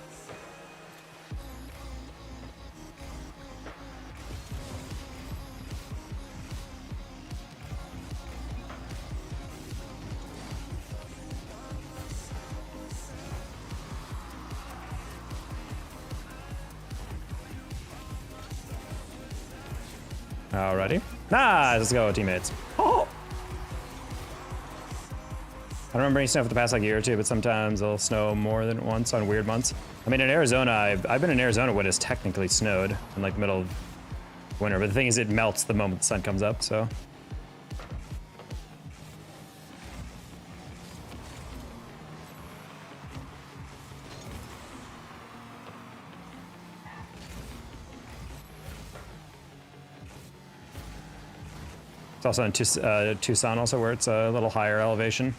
Alrighty. Nice, let's go, teammates. Oh! I don't remember any snow for the past like year or two, but sometimes it'll snow more than once on weird months. I mean, in Arizona, I've been in Arizona when it's technically snowed in like the middle of winter, but the thing is it melts the moment the sun comes up, so. It's also in Tucson also where it's a little higher elevation.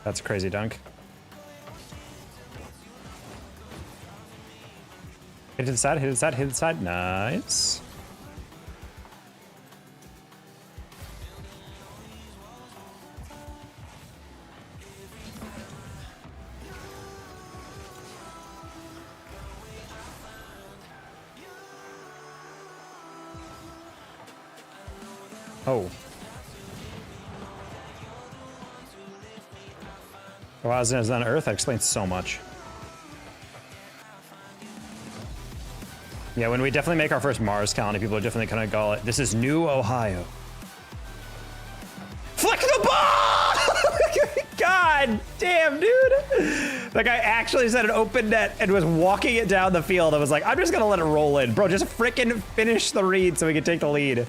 That's a crazy dunk. Hit to the side, hit to the side, hit to the side. Nice. Oh. Oh, I was on Earth. That explains so much. Yeah, when we definitely make our first Mars colony, people are definitely gonna call it, this is New Ohio. Flick the ball! God damn, dude. That guy actually set an open net and was walking it down the field. I was like, I'm just gonna let it roll in. Bro, just freaking finish the read so we can take the lead.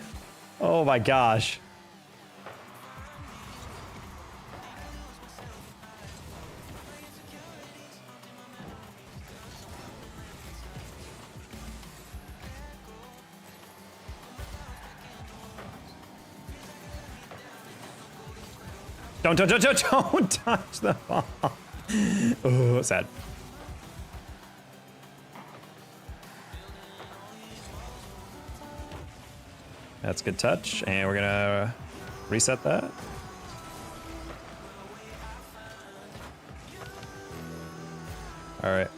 Oh my gosh. Don't touch the ball. Oh, sad. That's a good touch, and we're gonna reset that. All right.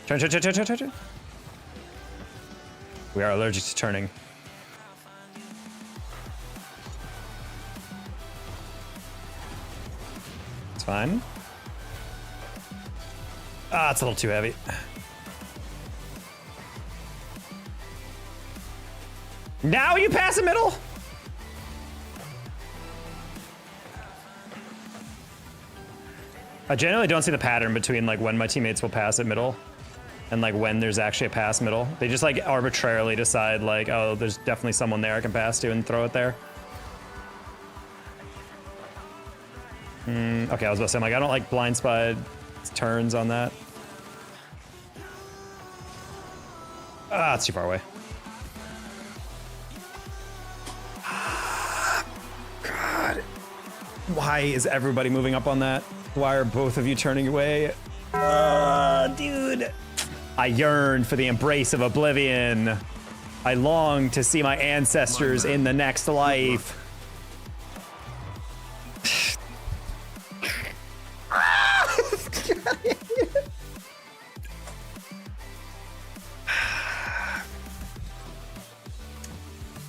Turn. We are allergic to turning. It's fine. Ah, it's a little too heavy. Now you pass the middle? I generally don't see the pattern between like when my teammates will pass at middle and like when there's actually a pass middle. They just like arbitrarily decide like, oh, there's definitely someone there I can pass to and throw it there. Okay, I was about to say, I'm like, I don't like blind spot turns on that. Ah, it's too far away. God. Why is everybody moving up on that? Why are both of you turning away? Dude. I yearn for the embrace of oblivion. I long to see my ancestors in the next life.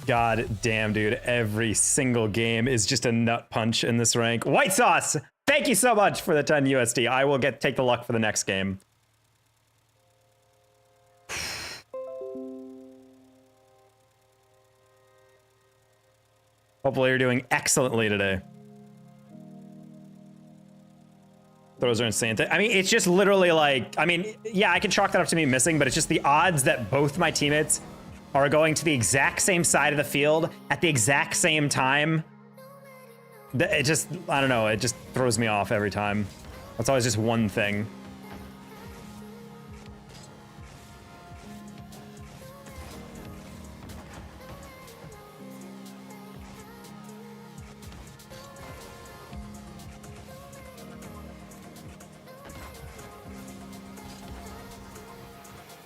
God damn, dude. Every single game is just a nut punch in this rank. White Sauce, thank you so much for the 10 USD. I will take the luck for the next game. Hopefully you're doing excellently today. Throws are insane. I mean, it's just literally like, I mean, yeah, I can chalk that up to me missing, but it's just the odds that both my teammates are going to the exact same side of the field at the exact same time. It just, I don't know, it just throws me off every time. That's always just one thing.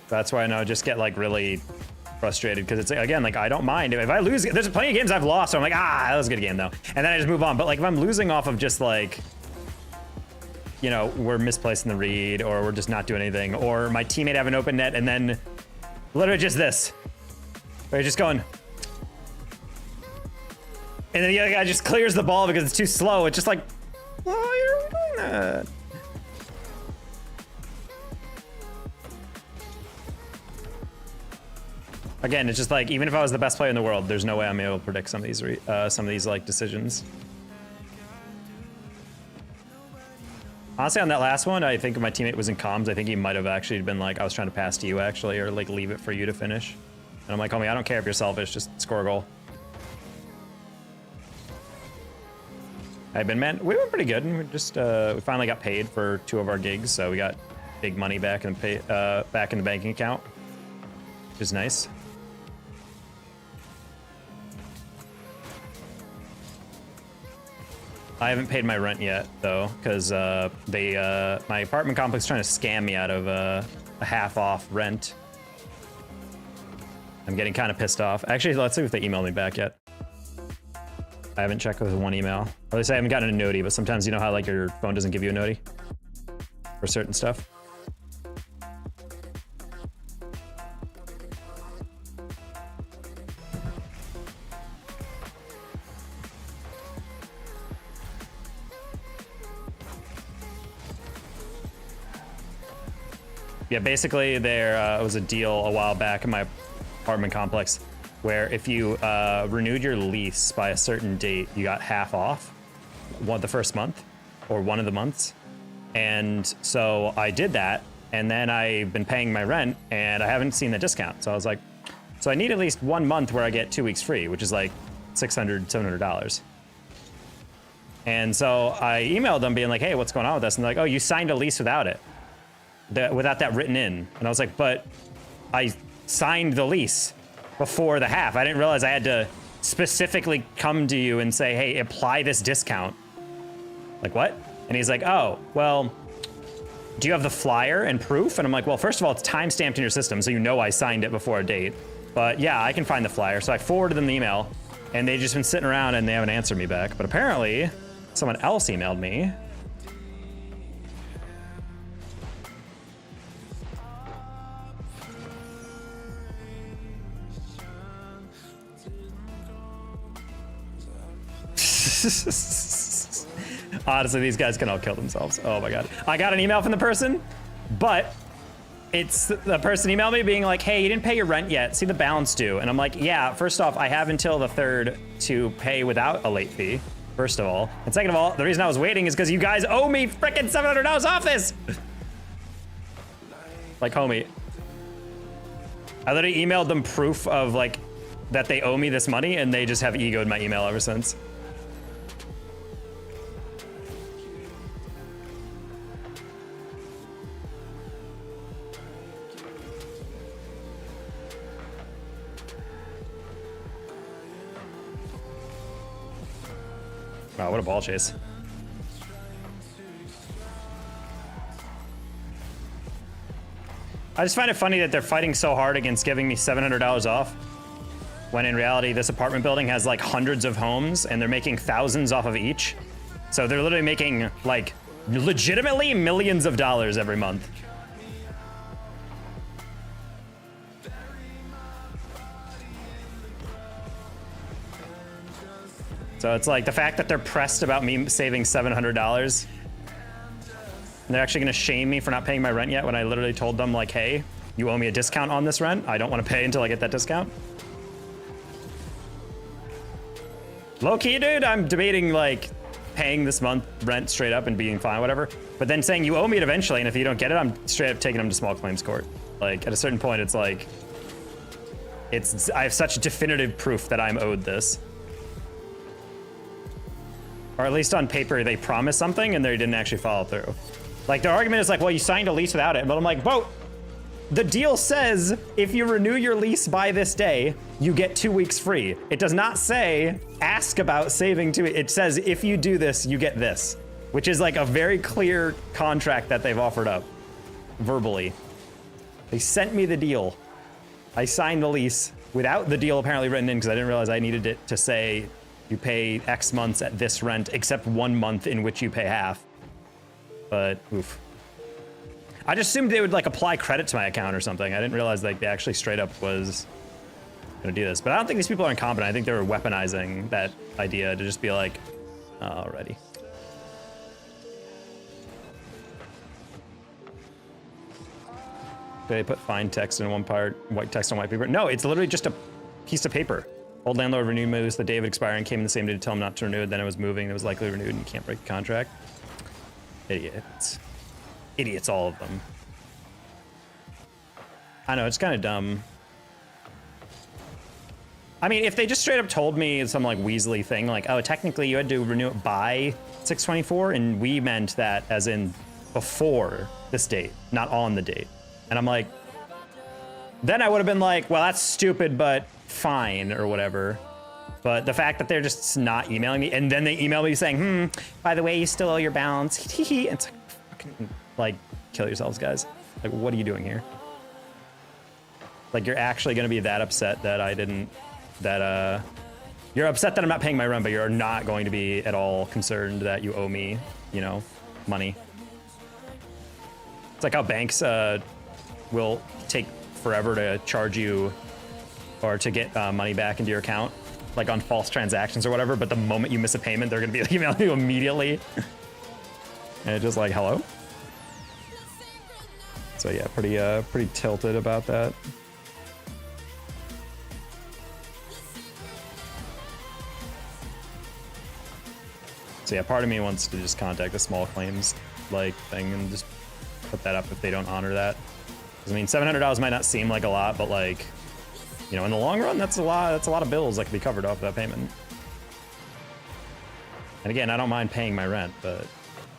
That's why I know I just get like really frustrated because it's again like I don't mind if I lose. There's plenty of games I've lost, so I'm like, ah, that was a good game though, and then I just move on. But like if I'm losing off of just like, you know, we're misplacing the read or we're just not doing anything, or my teammate have an open net and then literally just this, where you're just going, and then the other guy just clears the ball because it's too slow. It's just like, why are we doing that? Again, it's just like, even if I was the best player in the world, there's no way I'm able to predict some of these like decisions. Honestly, on that last one, I think if my teammate was in comms, I think he might have actually been like, I was trying to pass to you actually, or like leave it for you to finish. And I'm like, homie, I don't care if you're selfish, just score a goal. Hey, Ben, man, we went pretty good, and we just we finally got paid for 2 of our gigs, so we got big money back in back in the banking account, which is nice. I haven't paid my rent yet though, because my apartment complex is trying to scam me out of a half off rent. I'm getting kind of pissed off. Actually, let's see if they emailed me back yet. I haven't checked with one email. At least I haven't gotten a noti, but sometimes you know how like your phone doesn't give you a noti for certain stuff. Yeah, basically there was a deal a while back in my apartment complex where if you renewed your lease by a certain date, you got half off the first month or one of the months. And so I did that, and then I've been paying my rent and I haven't seen the discount. So I was like, so I need at least 1 month where I get 2 weeks free, which is like $600, $700. And so I emailed them being like, hey, what's going on with this? And they're like, oh, you signed a lease without it. Without that written in. And I was like, but I signed the lease before the half. I didn't realize I had to specifically come to you and say, hey, apply this discount. Like, what? And he's like, oh, well, do you have the flyer and proof? And I'm like, well, first of all, it's time-stamped in your system, so you know I signed it before a date. But yeah, I can find the flyer. So I forwarded them the email, and they've just been sitting around and they haven't answered me back. But apparently, someone else emailed me. Honestly, these guys can all kill themselves. Oh my god. I got an email from the person, but it's the person emailed me being like, hey, you didn't pay your rent yet. See the balance due. And I'm like, yeah, first off, I have until the 3rd to pay without a late fee, first of all. And second of all, the reason I was waiting is because you guys owe me frickin' $700 off this. Like, homie. I literally emailed them proof of like that they owe me this money, and they just have egoed my email ever since. Wow, what a ball chase. I just find it funny that they're fighting so hard against giving me $700 off, when in reality, this apartment building has like hundreds of homes and they're making thousands off of each. So they're literally making like legitimately millions of dollars every month. So it's like the fact that they're pressed about me saving $700. They're actually gonna shame me for not paying my rent yet when I literally told them like, hey, you owe me a discount on this rent. I don't want to pay until I get that discount. Low key, dude, I'm debating like paying this month rent straight up and being fine, whatever. But then saying you owe me it eventually, and if you don't get it, I'm straight up taking them to small claims court. Like at a certain point, it's like, I have such definitive proof that I'm owed this. Or at least on paper, they promised something and they didn't actually follow through. Like their argument is like, well, you signed a lease without it. But I'm like, whoa, the deal says if you renew your lease by this day, you get 2 weeks free. It does not say, ask about saving 2 weeks. It says, if you do this, you get this, which is like a very clear contract that they've offered up verbally. They sent me the deal. I signed the lease without the deal apparently written in because I didn't realize I needed it to say you pay X months at this rent, except 1 month in which you pay half. But oof. I just assumed they would like apply credit to my account or something. I didn't realize like they actually straight up was gonna do this. But I don't think these people are incompetent. I think they were weaponizing that idea to just be like, alrighty. They put fine text in one part, white text on white paper. No, it's literally just a piece of paper. Old landlord renewed moves the day of it expiring, came in the same day to tell him not to renew it, then it was moving, it was likely renewed, and you can't break the contract. Idiots. Idiots, all of them. I know, it's kind of dumb. I mean, if they just straight up told me some like Weasley thing, like, oh, technically you had to renew it by 6/24, and we meant that as in before this date, not on the date. And I'm like, then I would have been like, well, that's stupid, but fine, or whatever. But the fact that they're just not emailing me, and then they email me saying, by the way, you still owe your balance. It's like, fucking, like, kill yourselves, guys. Like, what are you doing here? Like, you're actually gonna be that upset that I didn't, you're upset that I'm not paying my rent, but you're not going to be at all concerned that you owe me, you know, money. It's like how banks will take forever to charge you or to get money back into your account, like on false transactions or whatever, but the moment you miss a payment, they're gonna be emailing you immediately. And it's just like, hello? So yeah, pretty tilted about that. So yeah, part of me wants to just contact the small claims like thing and just put that up if they don't honor that. 'Cause, I mean, $700 might not seem like a lot, but like, you know, in the long run, that's a lot of bills that can be covered off that payment. And again, I don't mind paying my rent, but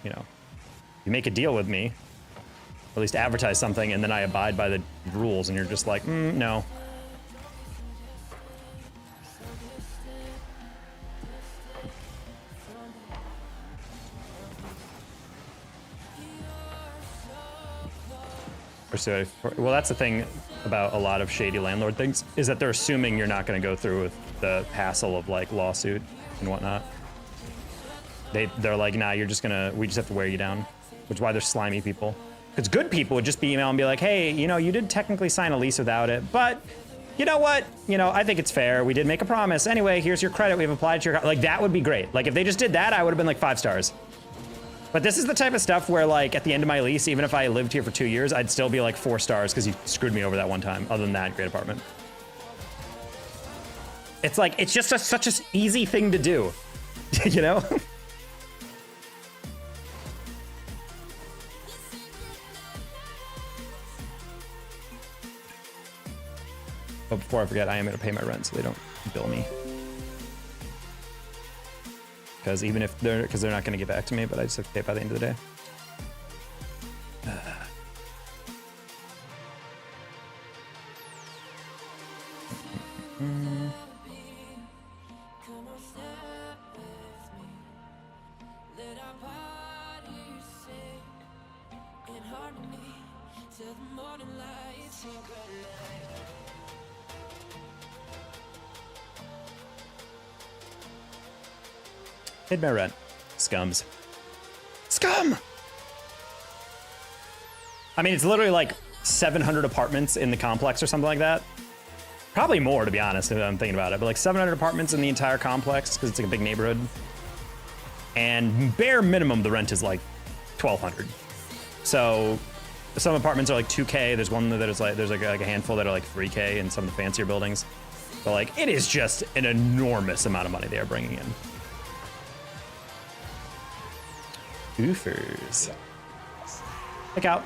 you know, you make a deal with me, or at least advertise something, and then I abide by the rules, and you're just like, no. Well, that's the thing about a lot of shady landlord things, is that they're assuming you're not going to go through with the hassle of like lawsuit and whatnot. They're like, nah, we just have to wear you down, which is why they're slimy people. Because good people would just be email and be like, hey, you know, you did technically sign a lease without it, but you know what? You know, I think it's fair. We did make a promise. Anyway, here's your credit. We've applied to your, like, that would be great. Like if they just did that, I would have been like 5 stars. But this is the type of stuff where, like, at the end of my lease, even if I lived here for 2 years, I'd still be like 4 stars because you screwed me over that one time. Other than that, great apartment. It's like, it's just such an easy thing to do, you know? But before I forget, I am going to pay my rent so they don't bill me. Because even if they're not going to get back to me, but I just have to pay by the end of the day. Paid my rent. Scums. Scum! I mean, it's literally like 700 apartments in the complex or something like that. Probably more, to be honest, if I'm thinking about it. But like 700 apartments in the entire complex, because it's like a big neighborhood. And bare minimum, the rent is like 1,200. So some apartments are like 2K. There's one that is like, there's like a handful that are like 3K in some of the fancier buildings. But like, it is just an enormous amount of money they are bringing in. Goofers. Check out.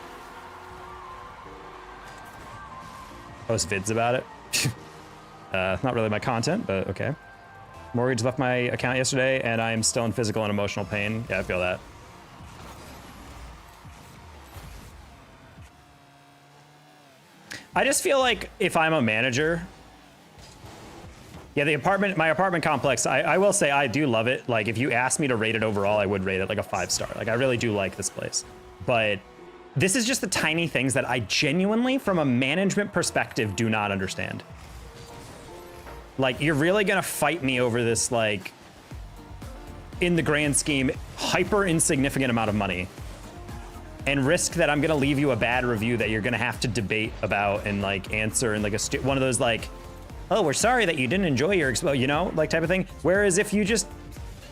Post vids about it. Not really my content, but okay. Mortgage left my account yesterday, and I am still in physical and emotional pain. Yeah, I feel that. I just feel like if I'm a manager, yeah, my apartment complex, I will say I do love it. Like, if you asked me to rate it overall, I would rate it like a 5-star. Like, I really do like this place. But this is just the tiny things that I genuinely, from a management perspective, do not understand. Like, you're really gonna fight me over this, like, in the grand scheme, hyper insignificant amount of money, and risk that I'm gonna leave you a bad review that you're gonna have to debate about and like answer in like one of those like, oh, we're sorry that you didn't enjoy your expo, you know, like type of thing. Whereas if you just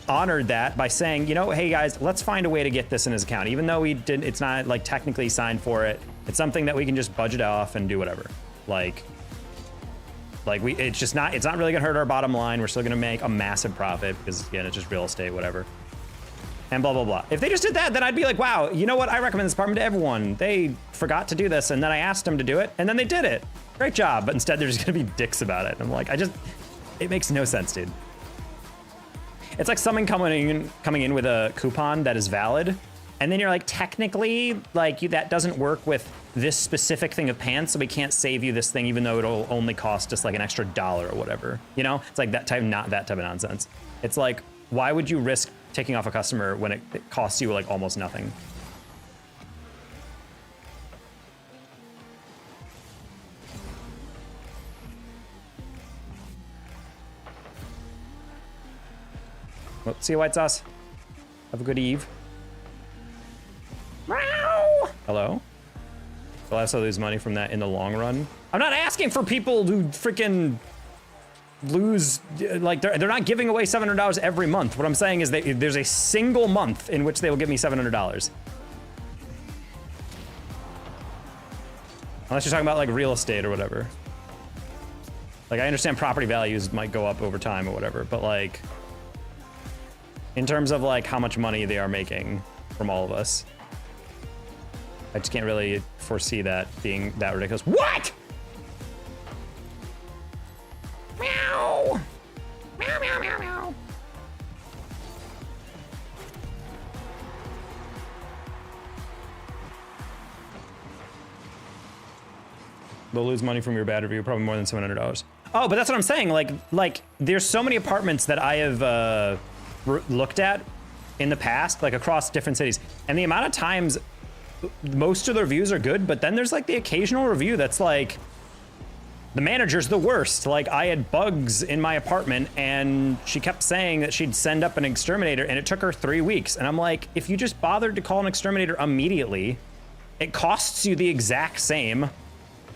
honored that by saying, you know, hey guys, let's find a way to get this in his account, even though we didn't, it's not like technically signed for it. It's something that we can just budget off and do whatever. Like it's not really gonna hurt our bottom line. We're still gonna make a massive profit because again, it's just real estate, whatever. And blah, blah, blah. If they just did that, then I'd be like, wow, you know what? I recommend this apartment to everyone. They forgot to do this, and then I asked them to do it, and then they did it. Great job. But instead, they're just gonna be dicks about it. And I'm like, it makes no sense, dude. It's like someone coming in with a coupon that is valid, and then you're like, technically, like that doesn't work with this specific thing of pants, so we can't save you this thing, even though it'll only cost us like an extra $1 or whatever. You know, it's like that type, not that type of nonsense. It's like, why would you risk taking off a customer when it costs you like almost nothing? Well, see you, White Sauce. Have a good eve. Meow. Hello? I'll also lose money from that in the long run. I'm not asking for people who freaking lose, like they're not giving away $700 every month. What I'm saying is that there's a single month in which they will give me $700. Unless you're talking about like real estate or whatever. Like I understand property values might go up over time or whatever, but like in terms of like how much money they are making from all of us, I just can't really foresee that being that ridiculous. What? Meow. Meow, meow, meow, meow. They'll lose money from your bad review, probably more than $700. Oh, but that's what I'm saying. Like there's so many apartments that I have looked at in the past, like across different cities, and the amount of times most of the reviews are good, but then there's like the occasional review that's like, the manager's the worst. Like I had bugs in my apartment and she kept saying that she'd send up an exterminator and it took her 3 weeks. And I'm like, if you just bothered to call an exterminator immediately, it costs you the exact same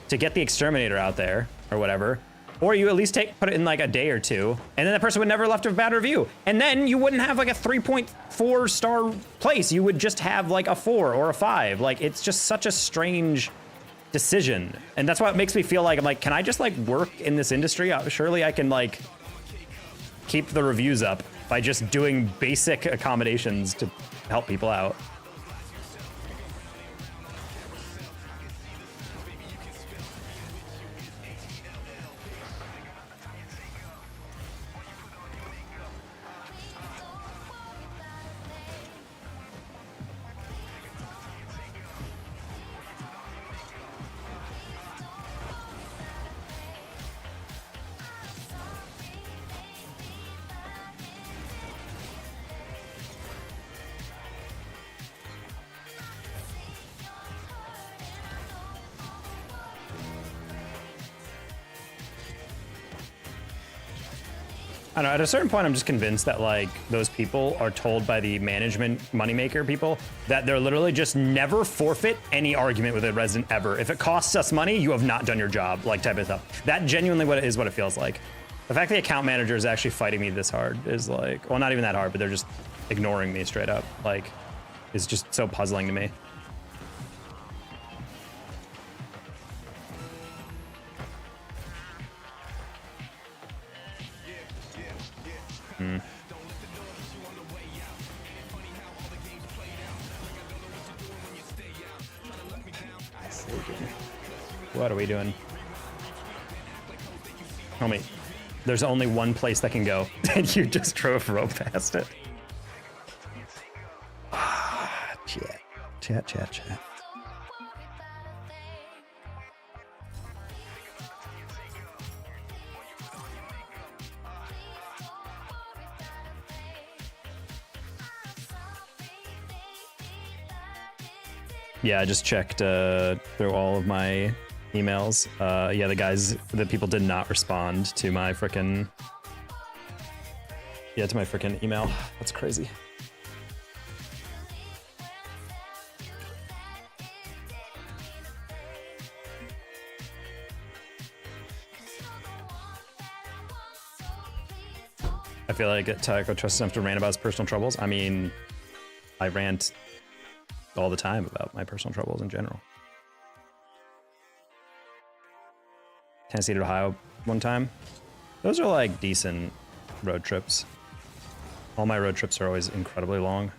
to get the exterminator out there or whatever. Or you at least put it in like a day or two, and then that person would never left a bad review. And then you wouldn't have like a 3.4 star place. You would just have like a 4 or a 5. Like it's just such a strange decision. And that's why it makes me feel like, I'm like, can I just like work in this industry? Surely I can like keep the reviews up by just doing basic accommodations to help people out. I don't know, at a certain point, I'm just convinced that like those people are told by the management moneymaker people that they're literally just never forfeit any argument with a resident ever. If it costs us money, you have not done your job, like type of stuff. That genuinely what it feels like. The fact the account manager is actually fighting me this hard is like, well, not even that hard, but they're just ignoring me straight up. Like, is just so puzzling to me. What are we doing? Homie, there's only one place that can go, and you just drove right past it. Chat. Yeah, I just checked through all of my emails. Yeah, the people did not respond to my frickin' email. That's crazy. I feel like Taco trusts enough to rant about his personal troubles. I mean, I rant all the time about my personal troubles in general. Tennessee to Ohio one time. Those are like decent road trips. All my road trips are always incredibly long.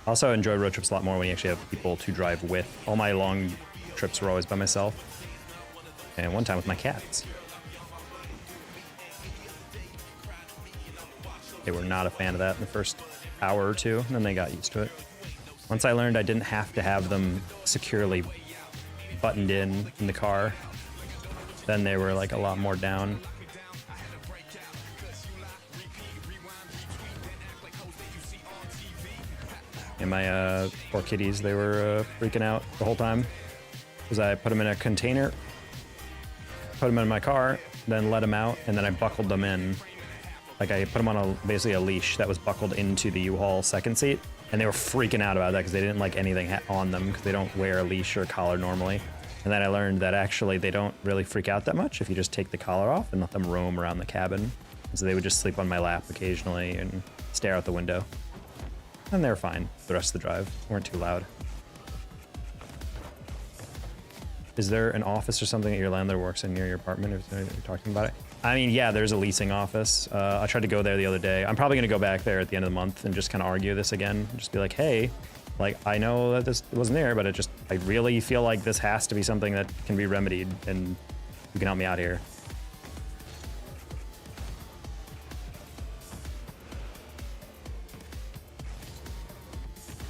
I also enjoy road trips a lot more when you actually have people to drive with. All my long trips were always by myself. And one time with my cats. They were not a fan of that in the first hour or two, and then they got used to it. Once I learned I didn't have to have them securely buttoned in the car, then they were like a lot more down. And my poor kitties, they were freaking out the whole time because I put them in a container, put them in my car, then let them out, and then I buckled them in. Like I put them on basically a leash that was buckled into the U-Haul second seat, and they were freaking out about that because they didn't like anything on them because they don't wear a leash or a collar normally. And then I learned that actually they don't really freak out that much if you just take the collar off and let them roam around the cabin. So they would just sleep on my lap occasionally and stare out the window. And they were fine the rest of the drive. They weren't too loud. Is there an office or something that your landlord works in near your apartment? If you're talking about it. I mean, yeah, there's a leasing office. I tried to go there the other day. I'm probably gonna go back there at the end of the month and just kind of argue this again. Just be like, hey, like I know that this wasn't there, but I really feel like this has to be something that can be remedied, and you can help me out here.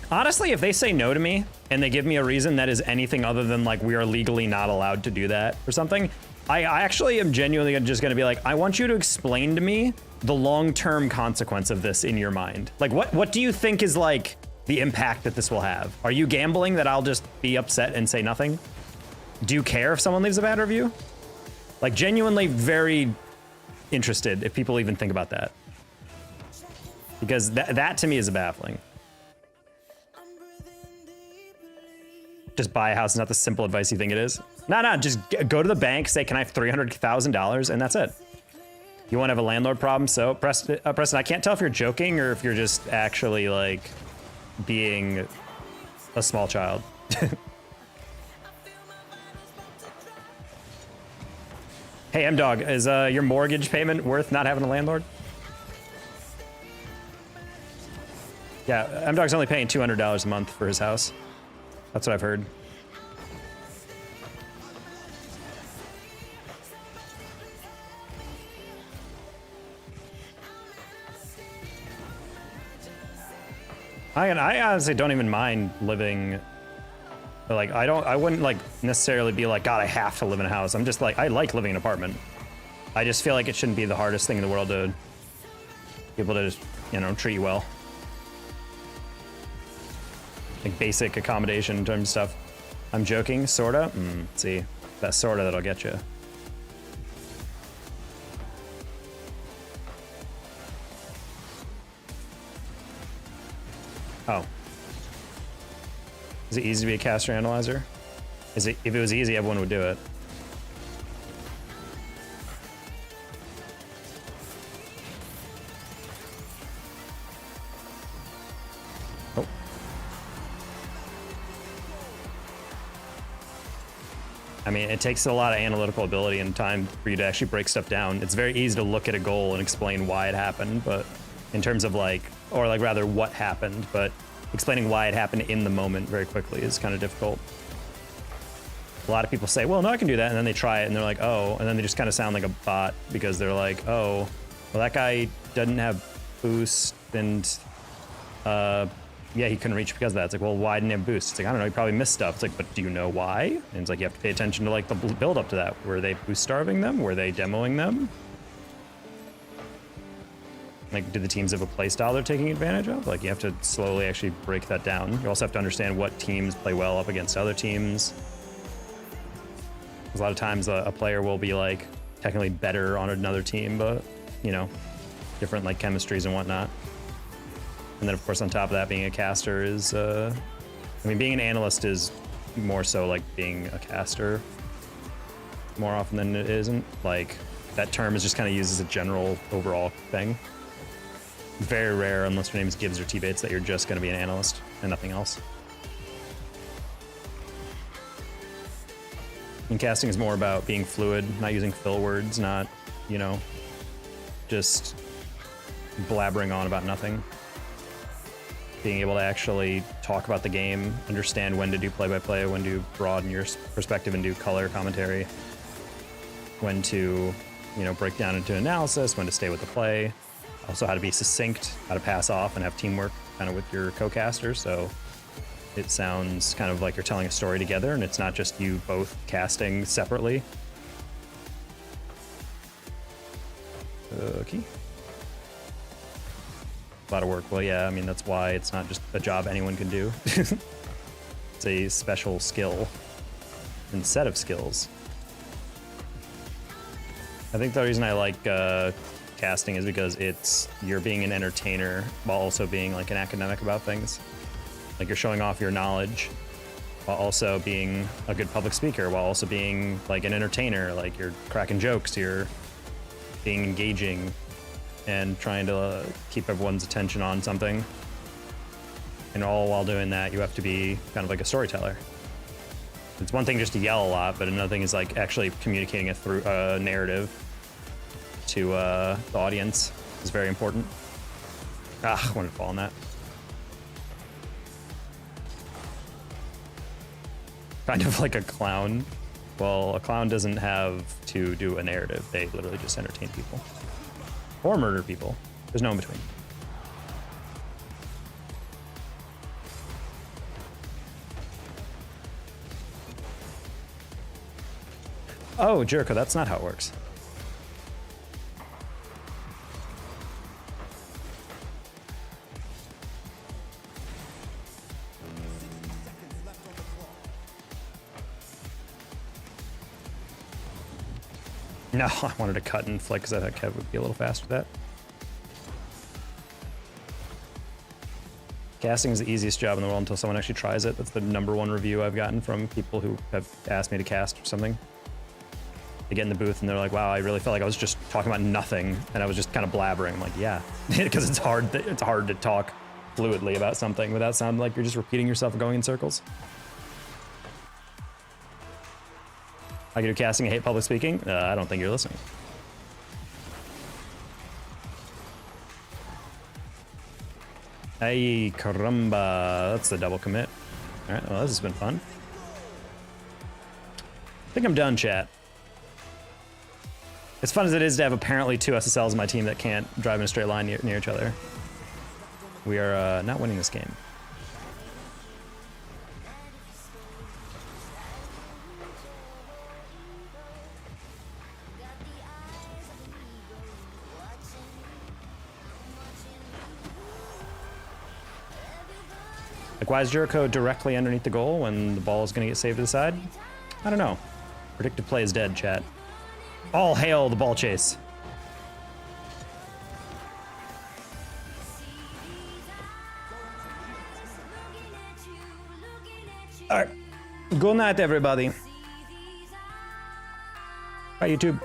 Honestly, if they say no to me and they give me a reason that is anything other than like we are legally not allowed to do that or something, I actually am genuinely just going to be like, I want you to explain to me the long-term consequence of this in your mind. Like, what do you think is like the impact that this will have? Are you gambling that I'll just be upset and say nothing? Do you care if someone leaves a bad review? Like, genuinely very interested if people even think about that. Because that to me is baffling. Just buy a house is not the simple advice you think it is. No, just go to the bank, say, can I have $300,000, and that's it. You want to have a landlord problem? So, Preston, I can't tell if you're joking or if you're just actually, like, being a small child. Hey, M-Dog, is your mortgage payment worth not having a landlord? Yeah, M-Dog's only paying $200 a month for his house. That's what I've heard. I honestly don't even mind living. Like I wouldn't like necessarily be like, God, I have to live in a house. I'm just like, I like living in an apartment. I just feel like it shouldn't be the hardest thing in the world to be able to just, you know, treat you well. Like basic accommodation in terms of stuff. I'm joking, sorta. See, that sorta that'll get you. Oh. Is it easy to be a caster analyzer? Is it, if it was easy, everyone would do it. Oh. I mean, it takes a lot of analytical ability and time for you to actually break stuff down. It's very easy to look at a goal and explain why it happened, but in terms of like, or like rather what happened, but explaining why it happened in the moment very quickly is kind of difficult. A lot of people say, well, no, I can do that. And then they try it and they're like, oh, and then they just kind of sound like a bot because they're like, oh, well, that guy doesn't have boost and yeah, he couldn't reach because of that. It's like, well, why didn't he have boost? It's like, I don't know, he probably missed stuff. It's like, but do you know why? And it's like, you have to pay attention to like the build up to that. Were they boost starving them? Were they demoing them? Like, do the teams have a play style they're taking advantage of? Like, you have to slowly actually break that down. You also have to understand what teams play well up against other teams. A lot of times a player will be like technically better on another team, but you know, different like chemistries and whatnot. And then of course on top of that, being a caster is, I mean, being an analyst is more so like being a caster more often than it isn't. Like that term is just kind of used as a general overall thing. Very rare, unless your name is Gibbs or T-Bates, that you're just going to be an analyst and nothing else. And casting is more about being fluid, not using fill words, not, you know, just blabbering on about nothing. Being able to actually talk about the game, understand when to do play-by-play, when to broaden your perspective and do color commentary, when to, you know, break down into analysis, when to stay with the play. Also how to be succinct, how to pass off and have teamwork kind of with your co-caster. So it sounds kind of like you're telling a story together, and it's not just you both casting separately. Okay. A lot of work. Well, yeah, I mean, that's why it's not just a job anyone can do. It's a special skill and set of skills. I think the reason I like casting is because you're being an entertainer while also being like an academic about things. Like you're showing off your knowledge while also being a good public speaker, while also being like an entertainer. Like you're cracking jokes, you're being engaging and trying to keep everyone's attention on something. And all while doing that, you have to be kind of like a storyteller. It's one thing just to yell a lot, but another thing is like actually communicating it through a narrative to the audience is very important. Ah, I wanted to fall on that. Kind of like a clown. Well, a clown doesn't have to do a narrative. They literally just entertain people. Or murder people. There's no in between. Oh, Jericho, that's not how it works. No, I wanted to cut and flick because I thought Kev would be a little faster with that. Casting is the easiest job in the world until someone actually tries it. That's the #1 review I've gotten from people who have asked me to cast or something. They get in the booth and they're like, wow, I really felt like I was just talking about nothing and I was just kind of blabbering. I'm like, yeah, because it's hard to talk fluidly about something without sounding like you're just repeating yourself and going in circles. I can do casting, I hate public speaking. I don't think you're listening. Ay, caramba. That's the double commit. All right, well, this has been fun. I think I'm done, chat. As fun as it is to have apparently 2 SSLs in my team that can't drive in a straight line near each other, we are not winning this game. Like, why is Jericho directly underneath the goal when the ball is going to get saved to the side? I don't know. Predictive play is dead, chat. All hail the ball chase. All right. Good night, everybody. Bye, YouTube.